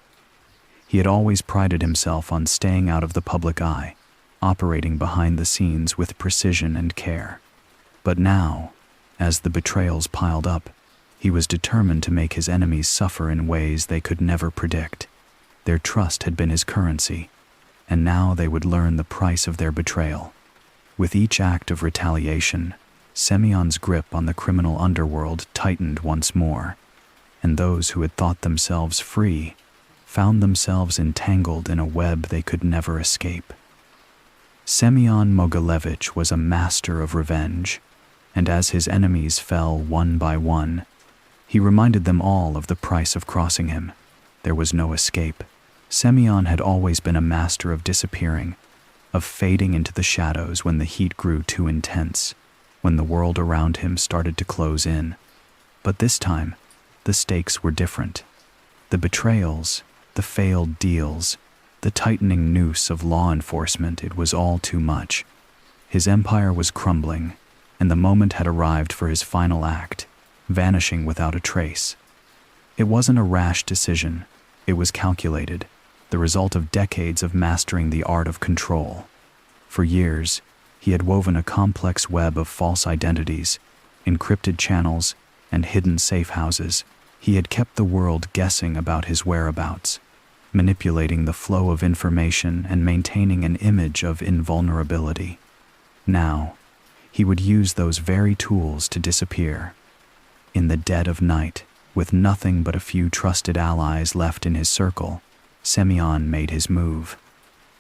He had always prided himself on staying out of the public eye, operating behind the scenes with precision and care. But now, as the betrayals piled up, he was determined to make his enemies suffer in ways they could never predict. Their trust had been his currency, and now they would learn the price of their betrayal. With each act of retaliation, Semion's grip on the criminal underworld tightened once more, and those who had thought themselves free found themselves entangled in a web they could never escape. Semion Mogilevich was a master of revenge, and as his enemies fell one by one, he reminded them all of the price of crossing him. There was no escape. Semion had always been a master of disappearing, of fading into the shadows when the heat grew too intense, when the world around him started to close in. But this time, the stakes were different. The betrayals, the failed deals, the tightening noose of law enforcement, it was all too much. His empire was crumbling, and the moment had arrived for his final act, vanishing without a trace. It wasn't a rash decision, it was calculated, the result of decades of mastering the art of control. For years, he had woven a complex web of false identities, encrypted channels, and hidden safe houses. He had kept the world guessing about his whereabouts, manipulating the flow of information and maintaining an image of invulnerability. Now, he would use those very tools to disappear. In the dead of night, with nothing but a few trusted allies left in his circle, Semion made his move.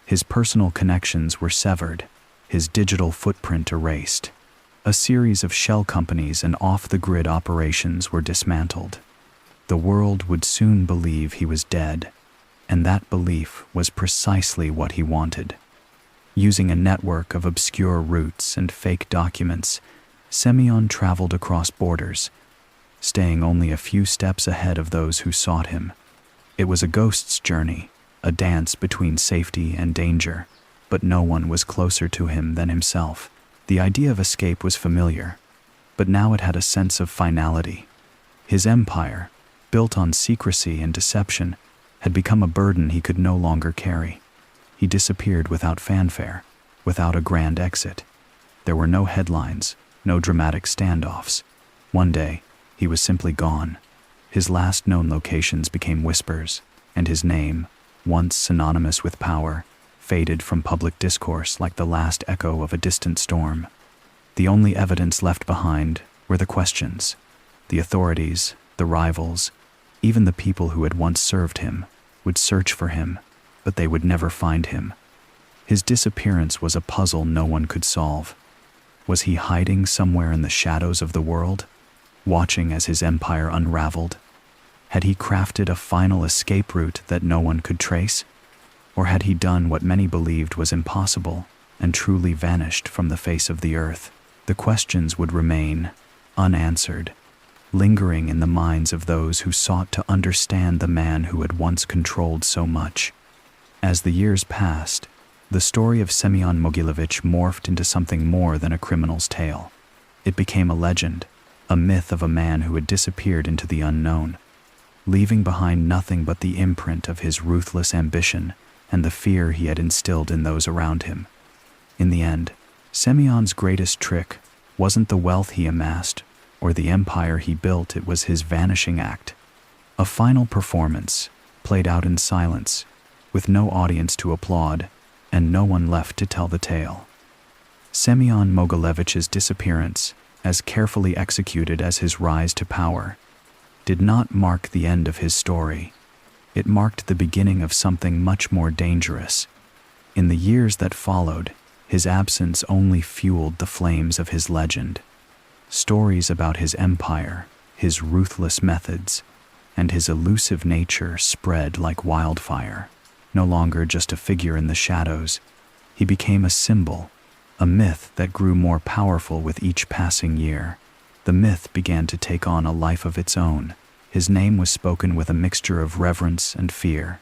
His personal connections were severed, his digital footprint erased. A series of shell companies and off-the-grid operations were dismantled. The world would soon believe he was dead, and that belief was precisely what he wanted. Using a network of obscure routes and fake documents, Semion traveled across borders, staying only a few steps ahead of those who sought him. It was a ghost's journey, a dance between safety and danger, but no one was closer to him than himself. The idea of escape was familiar, but now it had a sense of finality. His empire, built on secrecy and deception, had become a burden he could no longer carry. He disappeared without fanfare, without a grand exit. There were no headlines, no dramatic standoffs. One day, he was simply gone. His last known locations became whispers, and his name, once synonymous with power, faded from public discourse like the last echo of a distant storm. The only evidence left behind were the questions. The authorities, the rivals, even the people who had once served him, would search for him, but they would never find him. His disappearance was a puzzle no one could solve. Was he hiding somewhere in the shadows of the world, watching as his empire unraveled? Had he crafted a final escape route that no one could trace? Or had he done what many believed was impossible and truly vanished from the face of the earth? The questions would remain unanswered, lingering in the minds of those who sought to understand the man who had once controlled so much. As the years passed, the story of Semion Mogilevich morphed into something more than a criminal's tale. It became a legend, a myth of a man who had disappeared into the unknown, leaving behind nothing but the imprint of his ruthless ambition and the fear he had instilled in those around him. In the end, Semion's greatest trick wasn't the wealth he amassed or the empire he built, it was his vanishing act. A final performance, played out in silence, with no audience to applaud and no one left to tell the tale. Semion Mogilevich's disappearance, as carefully executed as his rise to power, did not mark the end of his story. It marked the beginning of something much more dangerous. In the years that followed, his absence only fueled the flames of his legend. Stories about his empire, his ruthless methods, and his elusive nature spread like wildfire. No longer just a figure in the shadows, he became a symbol, a myth that grew more powerful with each passing year. The myth began to take on a life of its own. His name was spoken with a mixture of reverence and fear,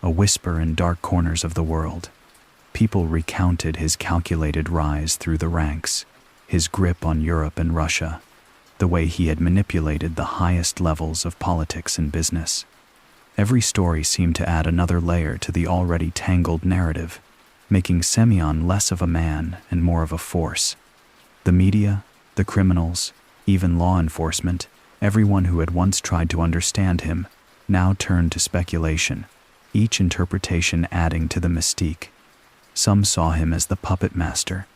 a whisper in dark corners of the world. People recounted his calculated rise through the ranks, his grip on Europe and Russia, the way he had manipulated the highest levels of politics and business. Every story seemed to add another layer to the already tangled narrative, making Semion less of a man and more of a force. The media, the criminals, even law enforcement, everyone who had once tried to understand him, now turned to speculation, each interpretation adding to the mystique. Some saw him as the puppet master,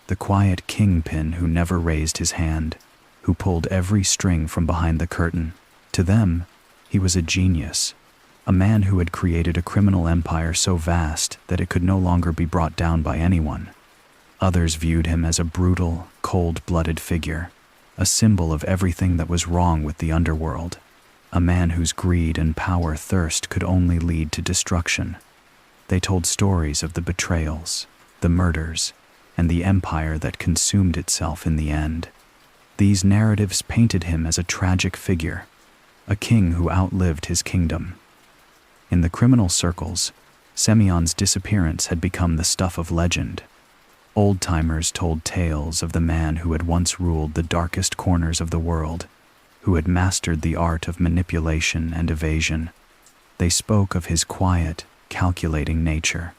the quiet kingpin who never raised his hand, who pulled every string from behind the curtain. To them, he was a genius, a man who had created a criminal empire so vast that it could no longer be brought down by anyone. Others viewed him as a brutal, cold-blooded figure, a symbol of everything that was wrong with the underworld, a man whose greed and power thirst could only lead to destruction. They told stories of the betrayals, the murders, and the empire that consumed itself in the end. These narratives painted him as a tragic figure, a king who outlived his kingdom. In the criminal circles, Semion's disappearance had become the stuff of legend. Old-timers told tales of the man who had once ruled the darkest corners of the world, who had mastered the art of manipulation and evasion. They spoke of his quiet, calculating nature,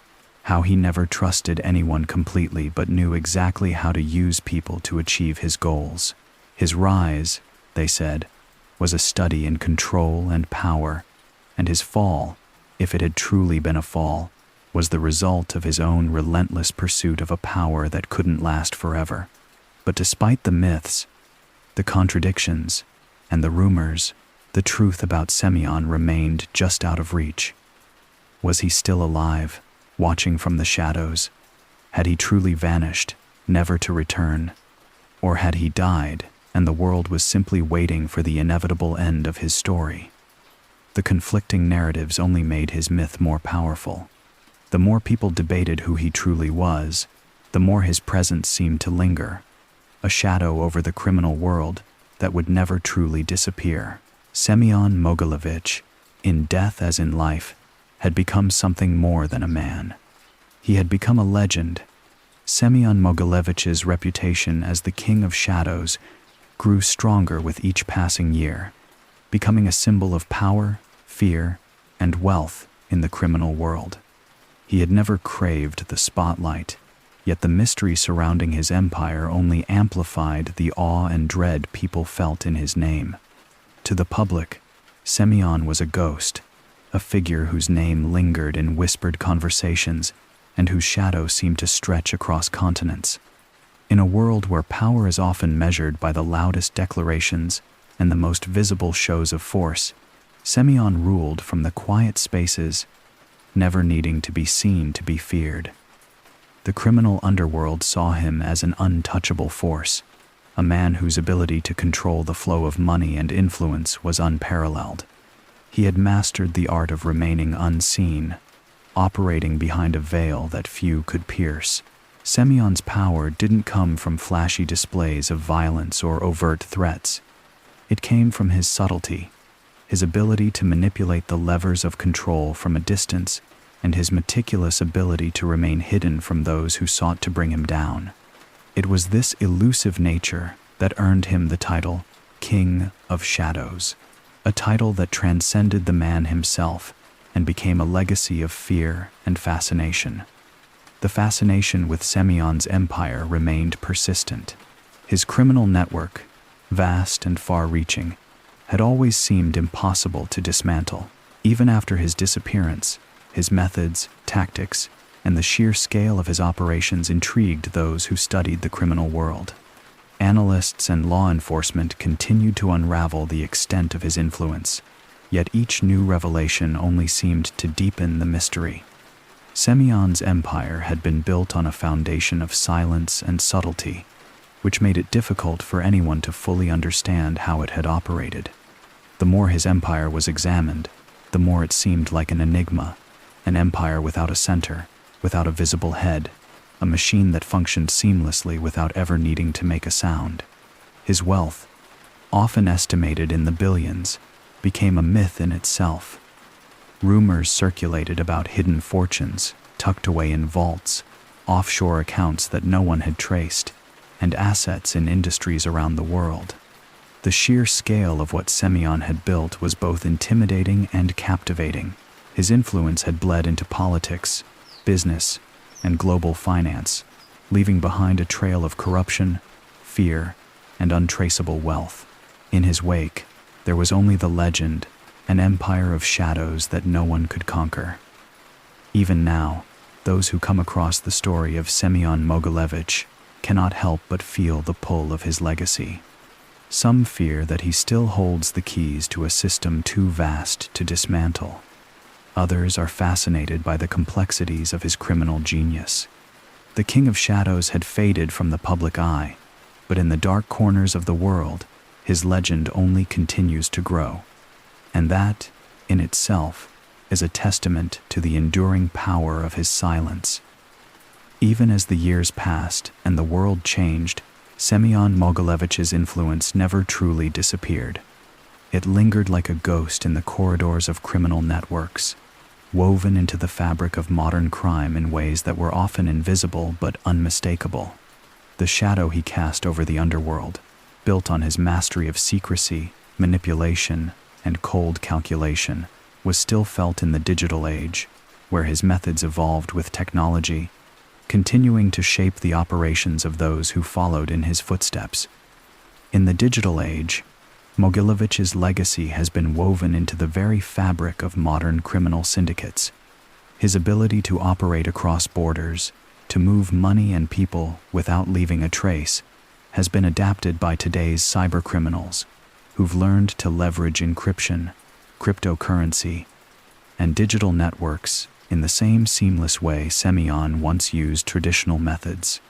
how he never trusted anyone completely but knew exactly how to use people to achieve his goals. His rise, they said, was a study in control and power, and his fall, if it had truly been a fall, was the result of his own relentless pursuit of a power that couldn't last forever. But despite the myths, the contradictions, and the rumors, the truth about Semion remained just out of reach. Was he still alive, watching from the shadows? Had he truly vanished, never to return? Or had he died, and the world was simply waiting for the inevitable end of his story? The conflicting narratives only made his myth more powerful. The more people debated who he truly was, the more his presence seemed to linger, a shadow over the criminal world that would never truly disappear. Semion Mogilevich, in death as in life, had become something more than a man. He had become a legend. Semion Mogilevich's reputation as the King of Shadows grew stronger with each passing year, becoming a symbol of power, fear, and wealth in the criminal world. He had never craved the spotlight, yet the mystery surrounding his empire only amplified the awe and dread people felt in his name. To the public, Semion was a ghost, a figure whose name lingered in whispered conversations and whose shadow seemed to stretch across continents. In a world where power is often measured by the loudest declarations and the most visible shows of force, Semion ruled from the quiet spaces, never needing to be seen to be feared. The criminal underworld saw him as an untouchable force, a man whose ability to control the flow of money and influence was unparalleled. He had mastered the art of remaining unseen, operating behind a veil that few could pierce. Semion's power didn't come from flashy displays of violence or overt threats. It came from his subtlety, his ability to manipulate the levers of control from a distance, and his meticulous ability to remain hidden from those who sought to bring him down. It was this elusive nature that earned him the title King of Shadows, a title that transcended the man himself and became a legacy of fear and fascination. The fascination with Semion's empire remained persistent. His criminal network, vast and far-reaching, had always seemed impossible to dismantle. Even after his disappearance, his methods, tactics, and the sheer scale of his operations intrigued those who studied the criminal world. Analysts and law enforcement continued to unravel the extent of his influence, yet each new revelation only seemed to deepen the mystery. Semion's empire had been built on a foundation of silence and subtlety, which made it difficult for anyone to fully understand how it had operated. The more his empire was examined, the more it seemed like an enigma, an empire without a center, without a visible head, a machine that functioned seamlessly without ever needing to make a sound. His wealth, often estimated in the billions, became a myth in itself. Rumors circulated about hidden fortunes tucked away in vaults, offshore accounts that no one had traced, and assets in industries around the world. The sheer scale of what Semion had built was both intimidating and captivating. His influence had bled into politics, business, and global finance, leaving behind a trail of corruption, fear, and untraceable wealth. In his wake, there was only the legend, an empire of shadows that no one could conquer. Even now, those who come across the story of Semion Mogilevich cannot help but feel the pull of his legacy. Some fear that he still holds the keys to a system too vast to dismantle. Others are fascinated by the complexities of his criminal genius. The King of Shadows had faded from the public eye, but in the dark corners of the world, his legend only continues to grow. And that, in itself, is a testament to the enduring power of his silence. Even as the years passed and the world changed, Semion Mogilevich's influence never truly disappeared. It lingered like a ghost in the corridors of criminal networks, woven into the fabric of modern crime in ways that were often invisible but unmistakable. The shadow he cast over the underworld, built on his mastery of secrecy, manipulation, and cold calculation, was still felt in the digital age, where his methods evolved with technology, continuing to shape the operations of those who followed in his footsteps. In the digital age, Mogilevich's legacy has been woven into the very fabric of modern criminal syndicates. His ability to operate across borders, to move money and people without leaving a trace, has been adapted by today's cybercriminals, who've learned to leverage encryption, cryptocurrency, and digital networks in the same seamless way Semion once used traditional methods.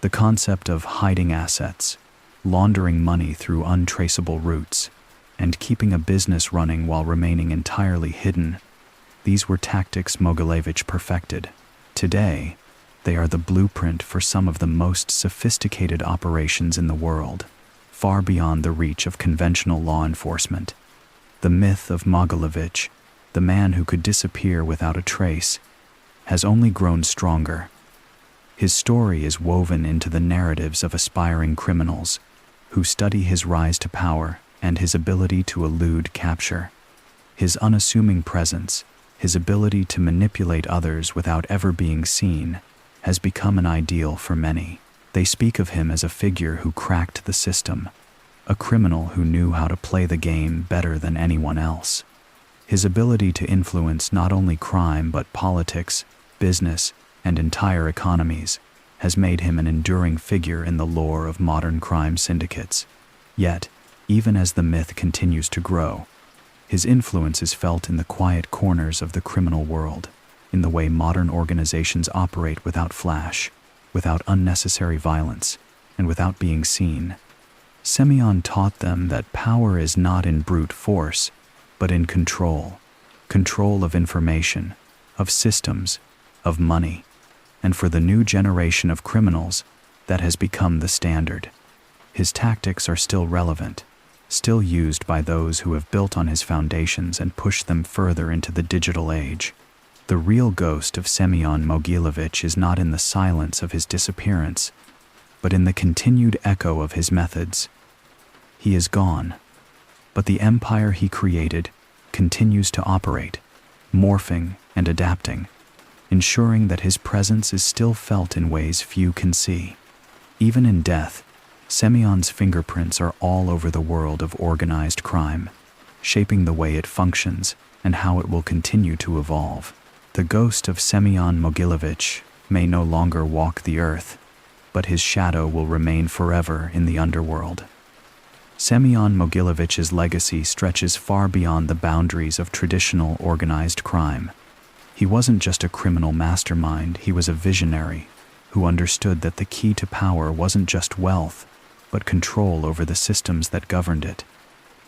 The concept of hiding assets, laundering money through untraceable routes, and keeping a business running while remaining entirely hidden, these were tactics Mogilevich perfected. Today, they are the blueprint for some of the most sophisticated operations in the world, far beyond the reach of conventional law enforcement. The myth of Mogilevich, the man who could disappear without a trace, has only grown stronger. His story is woven into the narratives of aspiring criminals who study his rise to power and his ability to elude capture. His unassuming presence, his ability to manipulate others without ever being seen, has become an ideal for many. They speak of him as a figure who cracked the system, a criminal who knew how to play the game better than anyone else. His ability to influence not only crime but politics, business, and entire economies has made him an enduring figure in the lore of modern crime syndicates. Yet, even as the myth continues to grow, his influence is felt in the quiet corners of the criminal world, in the way modern organizations operate without flash, without unnecessary violence, and without being seen. Semion taught them that power is not in brute force, but in control of information, of systems, of money. And for the new generation of criminals, that has become the standard. His tactics are still relevant, still used by those who have built on his foundations and pushed them further into the digital age. The real ghost of Semion Mogilevich is not in the silence of his disappearance, but in the continued echo of his methods. He is gone, but the empire he created continues to operate, morphing and adapting, ensuring that his presence is still felt in ways few can see. Even in death, Semion's fingerprints are all over the world of organized crime, shaping the way it functions and how it will continue to evolve. The ghost of Semion Mogilevich may no longer walk the earth, but his shadow will remain forever in the underworld. Semion Mogilevich's legacy stretches far beyond the boundaries of traditional organized crime. He wasn't just a criminal mastermind, he was a visionary who understood that the key to power wasn't just wealth, but control over the systems that governed it.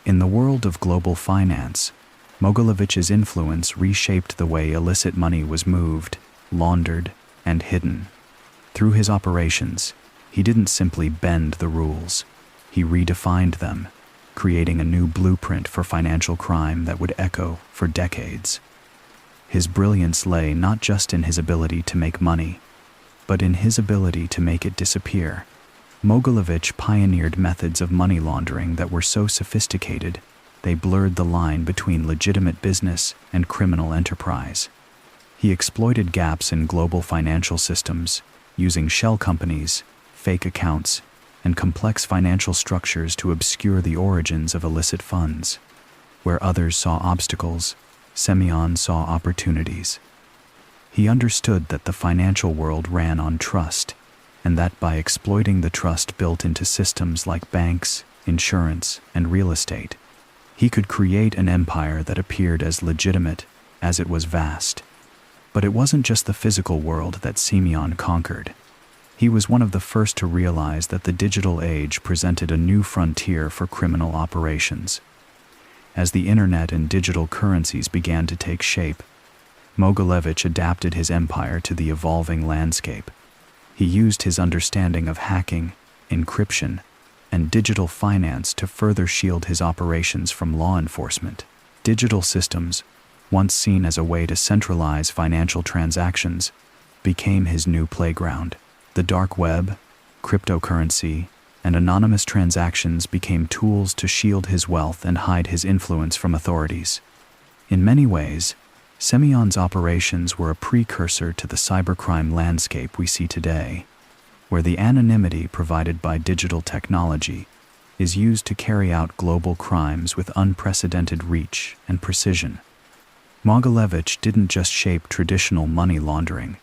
In the world of global finance, Mogilevich's influence reshaped the way illicit money was moved, laundered, and hidden. Through his operations, he didn't simply bend the rules. He redefined them, creating a new blueprint for financial crime that would echo for decades. His brilliance lay not just in his ability to make money, but in his ability to make it disappear. Mogilevich pioneered methods of money laundering that were so sophisticated they blurred the line between legitimate business and criminal enterprise. He exploited gaps in global financial systems, using shell companies, fake accounts, and complex financial structures to obscure the origins of illicit funds. Where others saw obstacles, Semion saw opportunities. He understood that the financial world ran on trust, and that by exploiting the trust built into systems like banks, insurance, and real estate, he could create an empire that appeared as legitimate as it was vast. But it wasn't just the physical world that Semion conquered. He was one of the first to realize that the digital age presented a new frontier for criminal operations. As the internet and digital currencies began to take shape, Mogilevich adapted his empire to the evolving landscape. He used his understanding of hacking, encryption, and digital finance to further shield his operations from law enforcement. Digital systems, once seen as a way to centralize financial transactions, became his new playground. The dark web, cryptocurrency, and anonymous transactions became tools to shield his wealth and hide his influence from authorities. In many ways, Semion's operations were a precursor to the cybercrime landscape we see today, where the anonymity provided by digital technology is used to carry out global crimes with unprecedented reach and precision. Mogilevich didn't just shape traditional money laundering.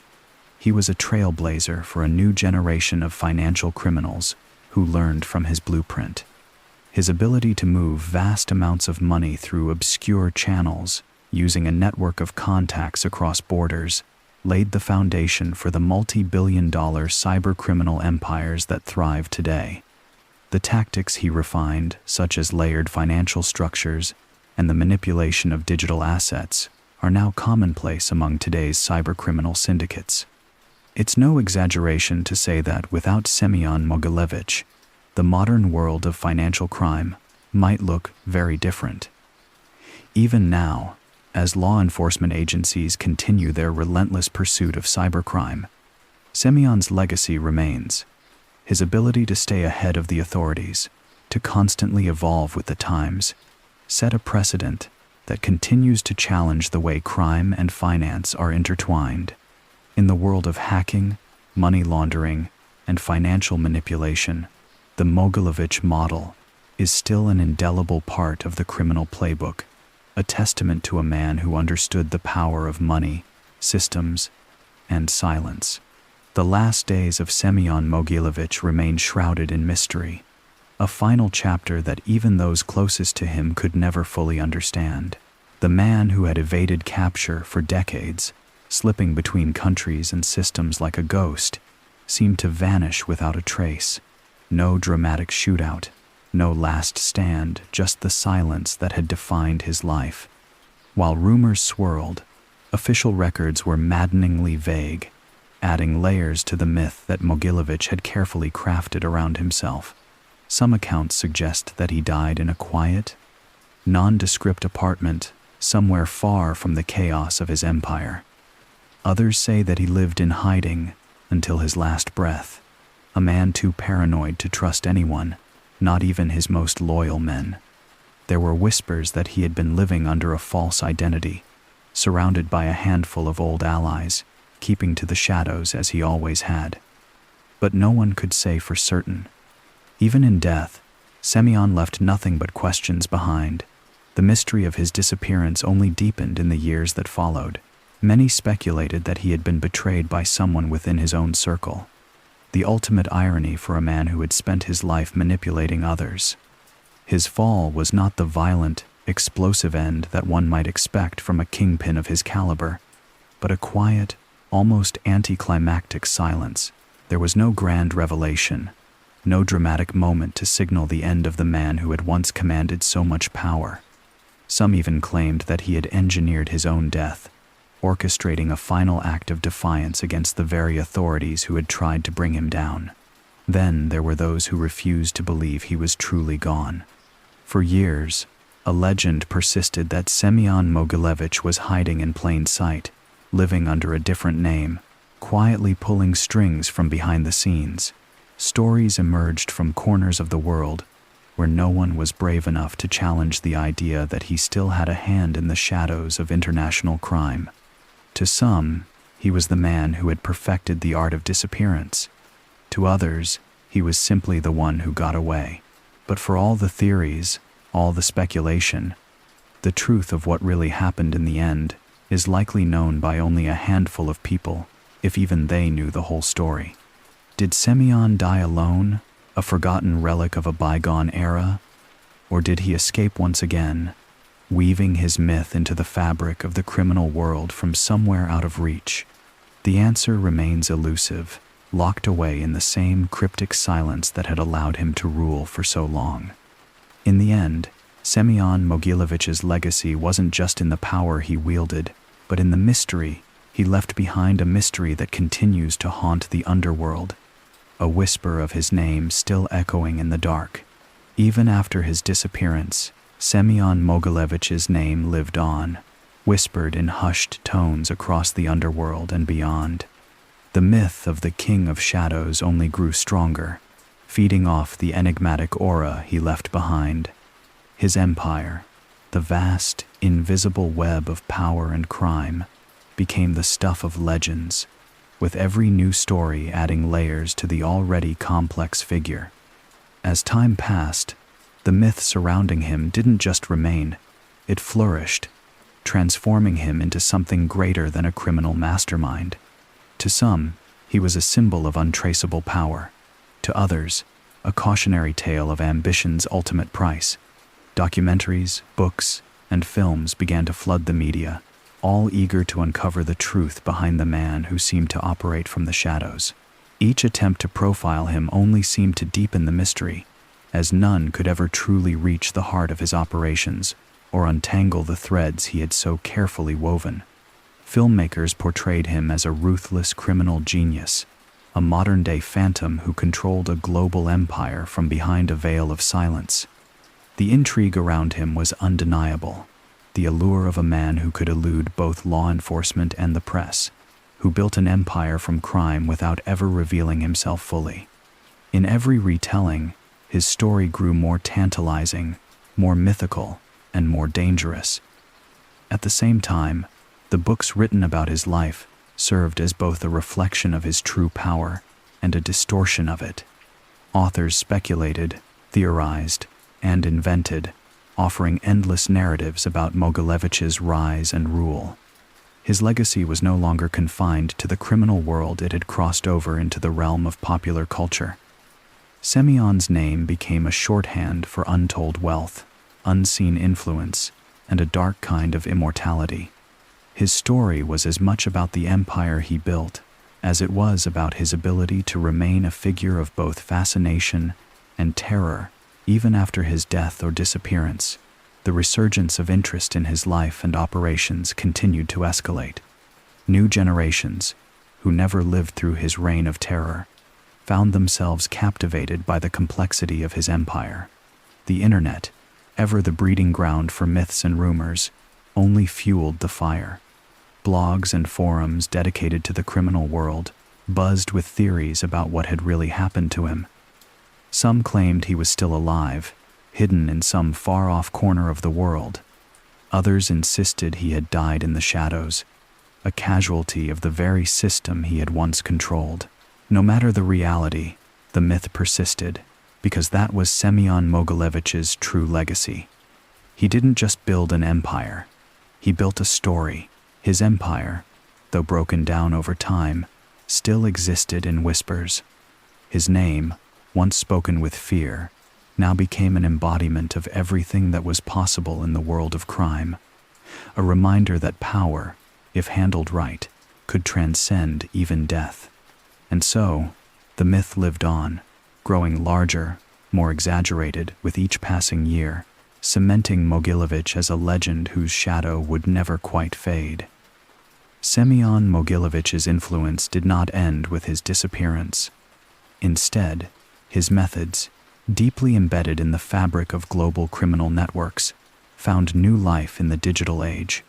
He was a trailblazer for a new generation of financial criminals who learned from his blueprint. His ability to move vast amounts of money through obscure channels using a network of contacts across borders laid the foundation for the multi-billion-dollar cybercriminal empires that thrive today. The tactics he refined, such as layered financial structures and the manipulation of digital assets, are now commonplace among today's cybercriminal syndicates. It's no exaggeration to say that without Semion Mogilevich, the modern world of financial crime might look very different. Even now, as law enforcement agencies continue their relentless pursuit of cybercrime, Semion's legacy remains. His ability to stay ahead of the authorities, to constantly evolve with the times, set a precedent that continues to challenge the way crime and finance are intertwined. In the world of hacking, money laundering, and financial manipulation, the Mogilevich model is still an indelible part of the criminal playbook, a testament to a man who understood the power of money, systems, and silence. The last days of Semion Mogilevich remain shrouded in mystery, a final chapter that even those closest to him could never fully understand. The man who had evaded capture for decades, slipping between countries and systems like a ghost, seemed to vanish without a trace. No dramatic shootout, no last stand, just the silence that had defined his life. While rumors swirled, official records were maddeningly vague, adding layers to the myth that Mogilevich had carefully crafted around himself. Some accounts suggest that he died in a quiet, nondescript apartment somewhere far from the chaos of his empire. Others say that he lived in hiding until his last breath, a man too paranoid to trust anyone, not even his most loyal men. There were whispers that he had been living under a false identity, surrounded by a handful of old allies, keeping to the shadows as he always had. But no one could say for certain. Even in death, Semion left nothing but questions behind. The mystery of his disappearance only deepened in the years that followed. Many speculated that he had been betrayed by someone within his own circle. The ultimate irony for a man who had spent his life manipulating others. His fall was not the violent, explosive end that one might expect from a kingpin of his caliber, but a quiet, almost anticlimactic silence. There was no grand revelation, no dramatic moment to signal the end of the man who had once commanded so much power. Some even claimed that he had engineered his own death, orchestrating a final act of defiance against the very authorities who had tried to bring him down. Then there were those who refused to believe he was truly gone. For years, a legend persisted that Semion Mogilevich was hiding in plain sight, living under a different name, quietly pulling strings from behind the scenes. Stories emerged from corners of the world where no one was brave enough to challenge the idea that he still had a hand in the shadows of international crime. To some, he was the man who had perfected the art of disappearance. To others, he was simply the one who got away. But for all the theories, all the speculation, the truth of what really happened in the end is likely known by only a handful of people, if even they knew the whole story. Did Semion die alone, a forgotten relic of a bygone era? Or did he escape once again, weaving his myth into the fabric of the criminal world from somewhere out of reach? The answer remains elusive, locked away in the same cryptic silence that had allowed him to rule for so long. In the end, Semion Mogilevich's legacy wasn't just in the power he wielded, but in the mystery he left behind, a mystery that continues to haunt the underworld, a whisper of his name still echoing in the dark. Even after his disappearance, Semion Mogilevich's name lived on, whispered in hushed tones across the underworld and beyond. The myth of the King of Shadows only grew stronger, feeding off the enigmatic aura he left behind. His empire, the vast, invisible web of power and crime, became the stuff of legends, with every new story adding layers to the already complex figure. As time passed, the myth surrounding him didn't just remain, it flourished, transforming him into something greater than a criminal mastermind. To some, he was a symbol of untraceable power. To others, a cautionary tale of ambition's ultimate price. Documentaries, books, and films began to flood the media, all eager to uncover the truth behind the man who seemed to operate from the shadows. Each attempt to profile him only seemed to deepen the mystery, as none could ever truly reach the heart of his operations or untangle the threads he had so carefully woven. Filmmakers portrayed him as a ruthless criminal genius, a modern-day phantom who controlled a global empire from behind a veil of silence. The intrigue around him was undeniable, the allure of a man who could elude both law enforcement and the press, who built an empire from crime without ever revealing himself fully. In every retelling, his story grew more tantalizing, more mythical, and more dangerous. At the same time, the books written about his life served as both a reflection of his true power and a distortion of it. Authors speculated, theorized, and invented, offering endless narratives about Mogilevich's rise and rule. His legacy was no longer confined to the criminal world, it had crossed over into the realm of popular culture. Semion's name became a shorthand for untold wealth, unseen influence, and a dark kind of immortality. His story was as much about the empire he built as it was about his ability to remain a figure of both fascination and terror even after his death or disappearance. The resurgence of interest in his life and operations continued to escalate. New generations, who never lived through his reign of terror, found themselves captivated by the complexity of his empire. The internet, ever the breeding ground for myths and rumors, only fueled the fire. Blogs and forums dedicated to the criminal world buzzed with theories about what had really happened to him. Some claimed he was still alive, hidden in some far-off corner of the world. Others insisted he had died in the shadows, a casualty of the very system he had once controlled. No matter the reality, the myth persisted, because that was Semion Mogilevich's true legacy. He didn't just build an empire, he built a story. His empire, though broken down over time, still existed in whispers. His name, once spoken with fear, now became an embodiment of everything that was possible in the world of crime, a reminder that power, if handled right, could transcend even death. And so, the myth lived on, growing larger, more exaggerated with each passing year, cementing Mogilevich as a legend whose shadow would never quite fade. Semion Mogilevich's influence did not end with his disappearance. Instead, his methods, deeply embedded in the fabric of global criminal networks, found new life in the digital age,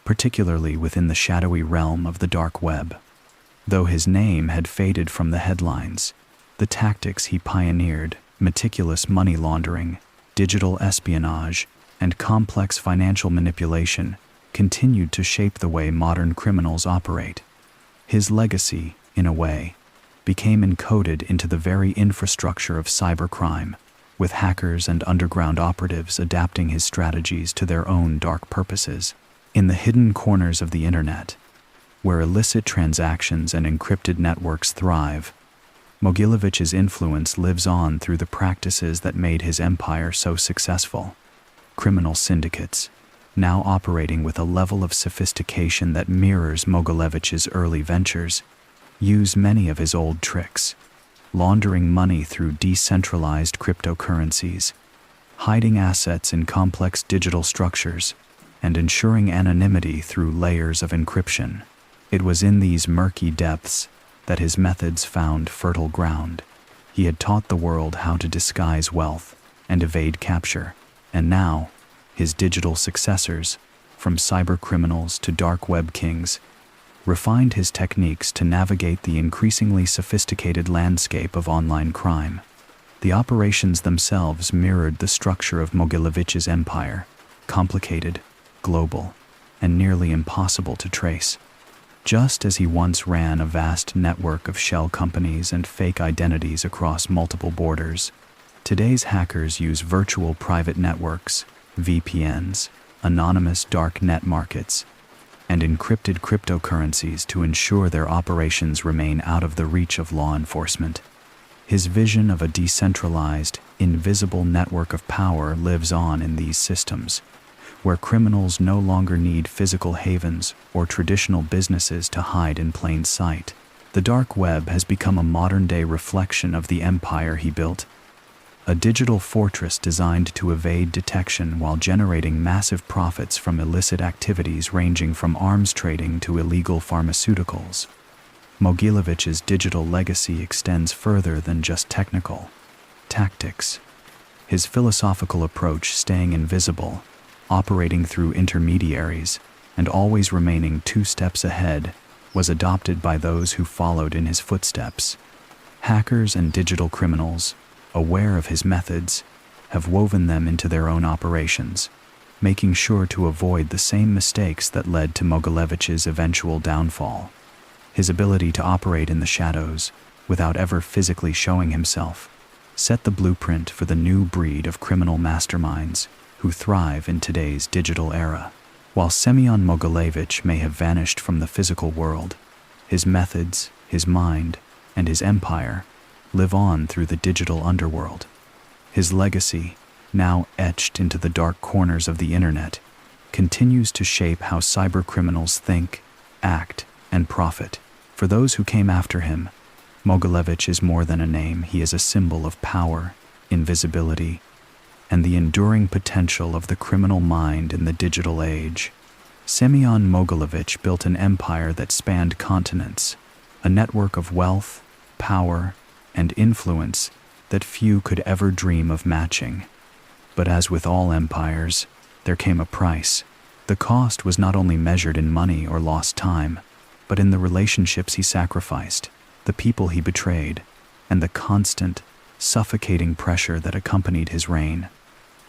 particularly within the shadowy realm of the dark web. Though his name had faded from the headlines, the tactics he pioneered, meticulous money laundering, digital espionage, and complex financial manipulation, continued to shape the way modern criminals operate. His legacy, in a way, became encoded into the very infrastructure of cybercrime, with hackers and underground operatives adapting his strategies to their own dark purposes. In the hidden corners of the internet, where illicit transactions and encrypted networks thrive, Mogilevich's influence lives on through the practices that made his empire so successful. Criminal syndicates, now operating with a level of sophistication that mirrors Mogilevich's early ventures, use many of his old tricks, laundering money through decentralized cryptocurrencies, hiding assets in complex digital structures, and ensuring anonymity through layers of encryption. It was in these murky depths that his methods found fertile ground. He had taught the world how to disguise wealth and evade capture, and now, his digital successors, from cybercriminals to dark web kings, refined his techniques to navigate the increasingly sophisticated landscape of online crime. The operations themselves mirrored the structure of Mogilevich's empire, complicated, global, and nearly impossible to trace. Just as he once ran a vast network of shell companies and fake identities across multiple borders, today's hackers use virtual private networks, VPNs, anonymous dark net markets, and encrypted cryptocurrencies to ensure their operations remain out of the reach of law enforcement. His vision of a decentralized, invisible network of power lives on in these systems, where criminals no longer need physical havens or traditional businesses to hide in plain sight. The dark web has become a modern-day reflection of the empire he built, a digital fortress designed to evade detection while generating massive profits from illicit activities ranging from arms trading to illegal pharmaceuticals. Mogilevich's digital legacy extends further than just technical tactics. His philosophical approach, staying invisible, operating through intermediaries, and always remaining 2 steps ahead, was adopted by those who followed in his footsteps. Hackers and digital criminals, aware of his methods, have woven them into their own operations, making sure to avoid the same mistakes that led to Mogilevich's eventual downfall. His ability to operate in the shadows, without ever physically showing himself, set the blueprint for the new breed of criminal masterminds who thrive in today's digital era. While Semion Mogilevich may have vanished from the physical world, his methods, his mind, and his empire live on through the digital underworld. His legacy, now etched into the dark corners of the internet, continues to shape how cybercriminals think, act, and profit. For those who came after him, Mogilevich is more than a name. He is a symbol of power, invisibility, and the enduring potential of the criminal mind in the digital age. Semion Mogilevich built an empire that spanned continents, a network of wealth, power, and influence that few could ever dream of matching. But as with all empires, there came a price. The cost was not only measured in money or lost time, but in the relationships he sacrificed, the people he betrayed, and the constant, suffocating pressure that accompanied his reign.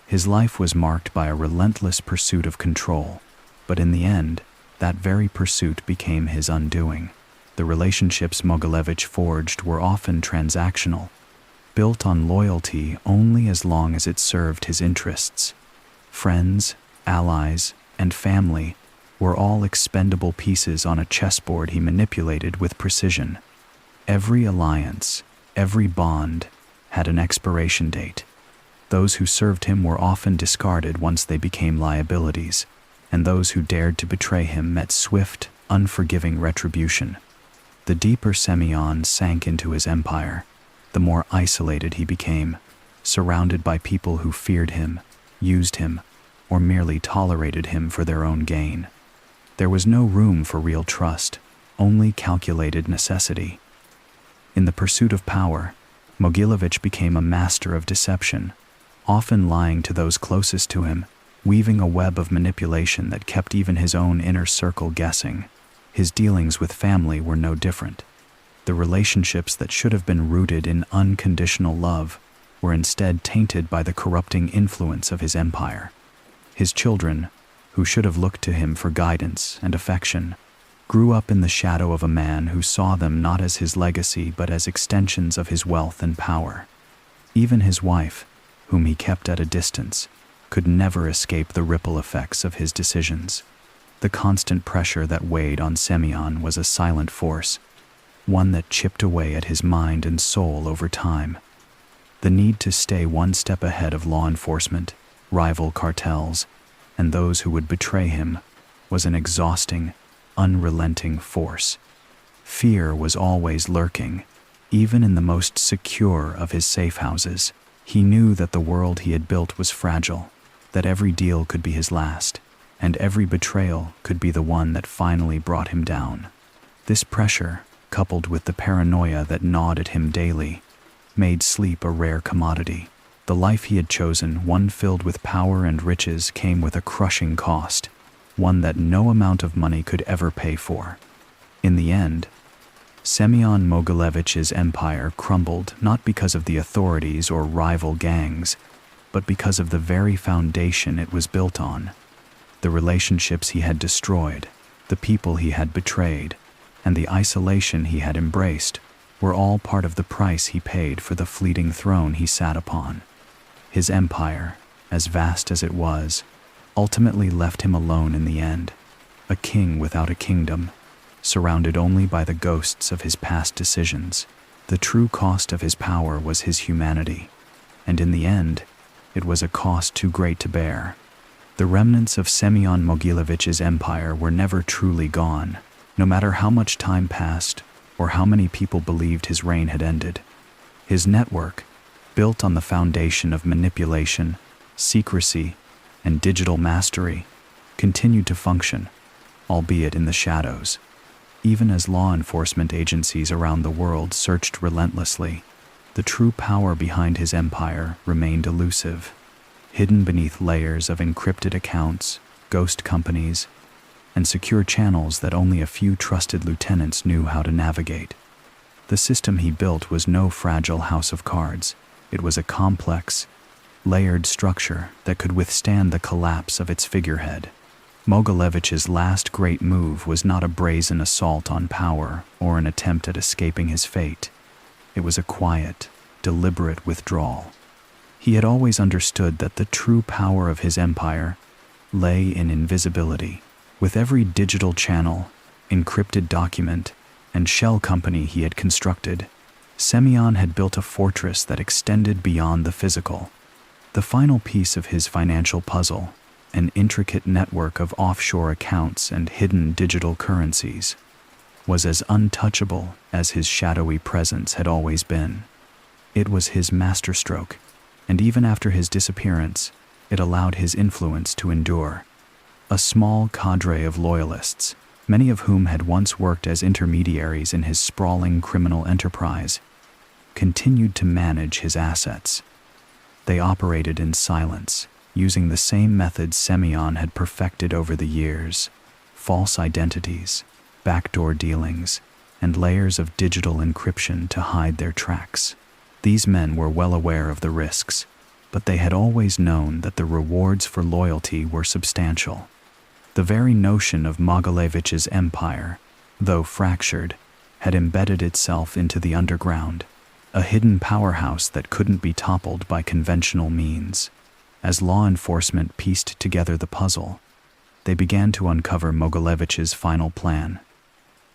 His life was marked by a relentless pursuit of control, but in the end, that very pursuit became his undoing. The relationships Mogilevich forged were often transactional, built on loyalty only as long as it served his interests. Friends, allies, and family were all expendable pieces on a chessboard he manipulated with precision. Every alliance, every bond, had an expiration date. Those who served him were often discarded once they became liabilities, and those who dared to betray him met swift, unforgiving retribution. The deeper Semion sank into his empire, the more isolated he became, surrounded by people who feared him, used him, or merely tolerated him for their own gain. There was no room for real trust, only calculated necessity. In the pursuit of power, Mogilevich became a master of deception, often lying to those closest to him, weaving a web of manipulation that kept even his own inner circle guessing. His dealings with family were no different. The relationships that should have been rooted in unconditional love were instead tainted by the corrupting influence of his empire. His children, who should have looked to him for guidance and affection, grew up in the shadow of a man who saw them not as his legacy but as extensions of his wealth and power. Even his wife, whom he kept at a distance, could never escape the ripple effects of his decisions. The constant pressure that weighed on Semion was a silent force, one that chipped away at his mind and soul over time. The need to stay one step ahead of law enforcement, rival cartels, and those who would betray him was an exhausting, unrelenting force. Fear was always lurking, even in the most secure of his safe houses. He knew that the world he had built was fragile, that every deal could be his last, and every betrayal could be the one that finally brought him down. This pressure, coupled with the paranoia that gnawed at him daily, made sleep a rare commodity. The life he had chosen, one filled with power and riches, came with a crushing cost. one that no amount of money could ever pay for. In the end, Semion Mogilevich's empire crumbled not because of the authorities or rival gangs, but because of the very foundation it was built on. The relationships he had destroyed, the people he had betrayed, and the isolation he had embraced were all part of the price he paid for the fleeting throne he sat upon. His empire, as vast as it was, ultimately left him alone in the end, a king without a kingdom, surrounded only by the ghosts of his past decisions. The true cost of his power was his humanity, and in the end, it was a cost too great to bear. The remnants of Semion Mogilevich's empire were never truly gone, no matter how much time passed or how many people believed his reign had ended. His network, built on the foundation of manipulation, secrecy, and digital mastery, continued to function, albeit in the shadows. Even as law enforcement agencies around the world searched relentlessly, the true power behind his empire remained elusive, hidden beneath layers of encrypted accounts, ghost companies, and secure channels that only a few trusted lieutenants knew how to navigate. The system he built was no fragile house of cards. It was a complex, layered structure that could withstand the collapse of its figurehead. Mogilevich's last great move was not a brazen assault on power or an attempt at escaping his fate. It was a quiet, deliberate withdrawal. He had always understood that the true power of his empire lay in invisibility. With every digital channel, encrypted document, and shell company he had constructed, Semion had built a fortress that extended beyond the physical. The final piece of his financial puzzle, an intricate network of offshore accounts and hidden digital currencies, was as untouchable as his shadowy presence had always been. It was his masterstroke, and even after his disappearance, it allowed his influence to endure. A small cadre of loyalists, many of whom had once worked as intermediaries in his sprawling criminal enterprise, continued to manage his assets. They operated in silence, using the same methods Semion had perfected over the years: false identities, backdoor dealings, and layers of digital encryption to hide their tracks. These men were well aware of the risks, but they had always known that the rewards for loyalty were substantial. The very notion of Mogilevich's empire, though fractured, had embedded itself into the underground, a hidden powerhouse that couldn't be toppled by conventional means. As law enforcement pieced together the puzzle, they began to uncover Mogilevich's final plan.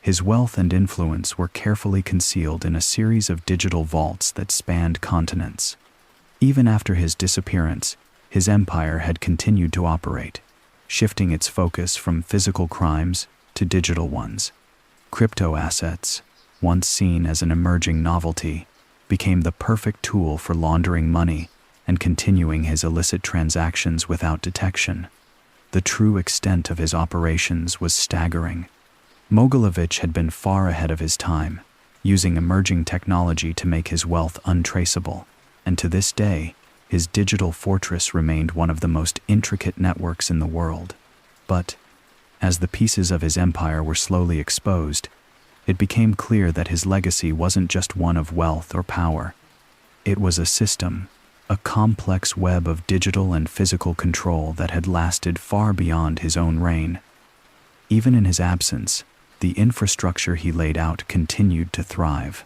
His wealth and influence were carefully concealed in a series of digital vaults that spanned continents. Even after his disappearance, his empire had continued to operate, shifting its focus from physical crimes to digital ones. Crypto assets, once seen as an emerging novelty, became the perfect tool for laundering money and continuing his illicit transactions without detection. The true extent of his operations was staggering. Mogilevich had been far ahead of his time, using emerging technology to make his wealth untraceable, and to this day, his digital fortress remained one of the most intricate networks in the world. But, as the pieces of his empire were slowly exposed, it became clear that his legacy wasn't just one of wealth or power. It was a system, a complex web of digital and physical control that had lasted far beyond his own reign. Even in his absence, the infrastructure he laid out continued to thrive.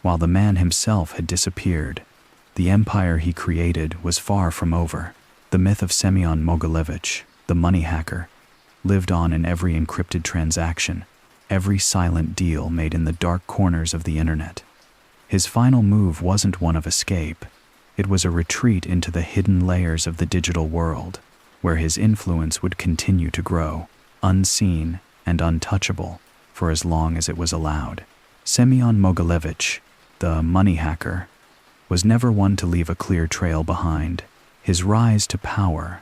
While the man himself had disappeared, the empire he created was far from over. The myth of Semion Mogilevich, the money hacker, lived on in every encrypted transaction, every silent deal made in the dark corners of the internet. His final move wasn't one of escape. It was a retreat into the hidden layers of the digital world, where his influence would continue to grow, unseen and untouchable, for as long as it was allowed. Semion Mogilevich, the money hacker, was never one to leave a clear trail behind. His rise to power,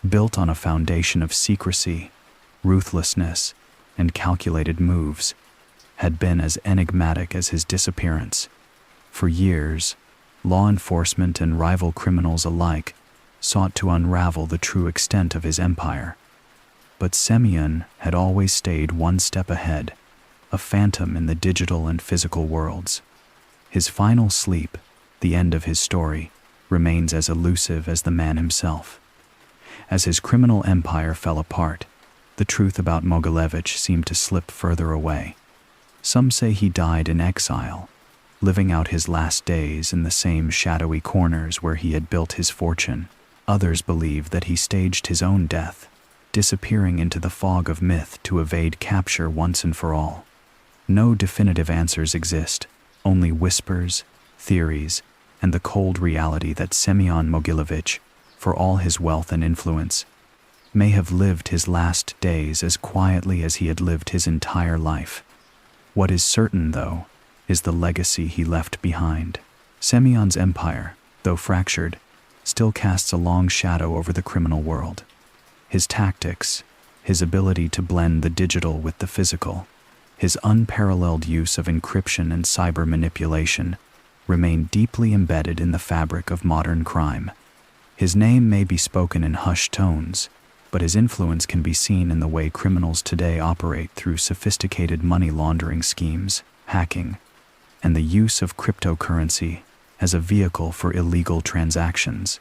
built on a foundation of secrecy, ruthlessness, and calculated moves, had been as enigmatic as his disappearance. For years, law enforcement and rival criminals alike sought to unravel the true extent of his empire. But Semion had always stayed one step ahead, a phantom in the digital and physical worlds. His final sleep, the end of his story, remains as elusive as the man himself. As his criminal empire fell apart, the truth about Mogilevich seemed to slip further away. Some say he died in exile, living out his last days in the same shadowy corners where he had built his fortune. Others believe that he staged his own death, disappearing into the fog of myth to evade capture once and for all. No definitive answers exist, only whispers, theories, and the cold reality that Semion Mogilevich, for all his wealth and influence, may have lived his last days as quietly as he had lived his entire life. What is certain, though, is the legacy he left behind. Semion's empire, though fractured, still casts a long shadow over the criminal world. His tactics, his ability to blend the digital with the physical, his unparalleled use of encryption and cyber manipulation remain deeply embedded in the fabric of modern crime. His name may be spoken in hushed tones, but his influence can be seen in the way criminals today operate through sophisticated money laundering schemes, hacking, and the use of cryptocurrency as a vehicle for illegal transactions.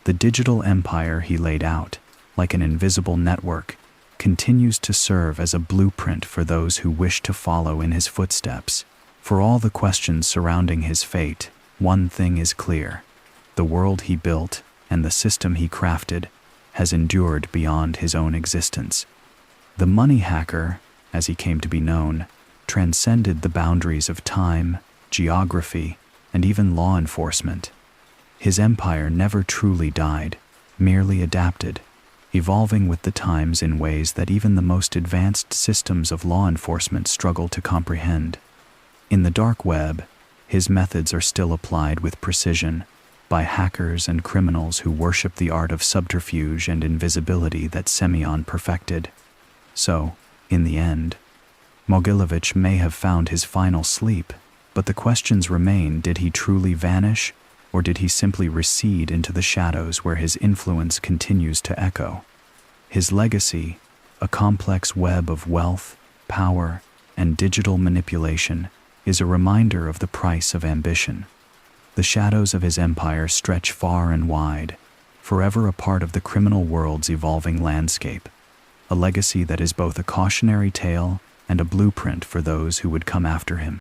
The digital empire he laid out, like an invisible network, continues to serve as a blueprint for those who wish to follow in his footsteps. For all the questions surrounding his fate, one thing is clear: the world he built and the system he crafted has endured beyond his own existence. The money hacker, as he came to be known, transcended the boundaries of time, geography, and even law enforcement. His empire never truly died, merely adapted, evolving with the times in ways that even the most advanced systems of law enforcement struggle to comprehend. In the dark web, his methods are still applied with precision by hackers and criminals who worship the art of subterfuge and invisibility that Semion perfected. So, in the end, Mogilevich may have found his final sleep, but the questions remain: did he truly vanish, or did he simply recede into the shadows where his influence continues to echo? His legacy, a complex web of wealth, power, and digital manipulation, is a reminder of the price of ambition. The shadows of his empire stretch far and wide, forever a part of the criminal world's evolving landscape, a legacy that is both a cautionary tale and a blueprint for those who would come after him.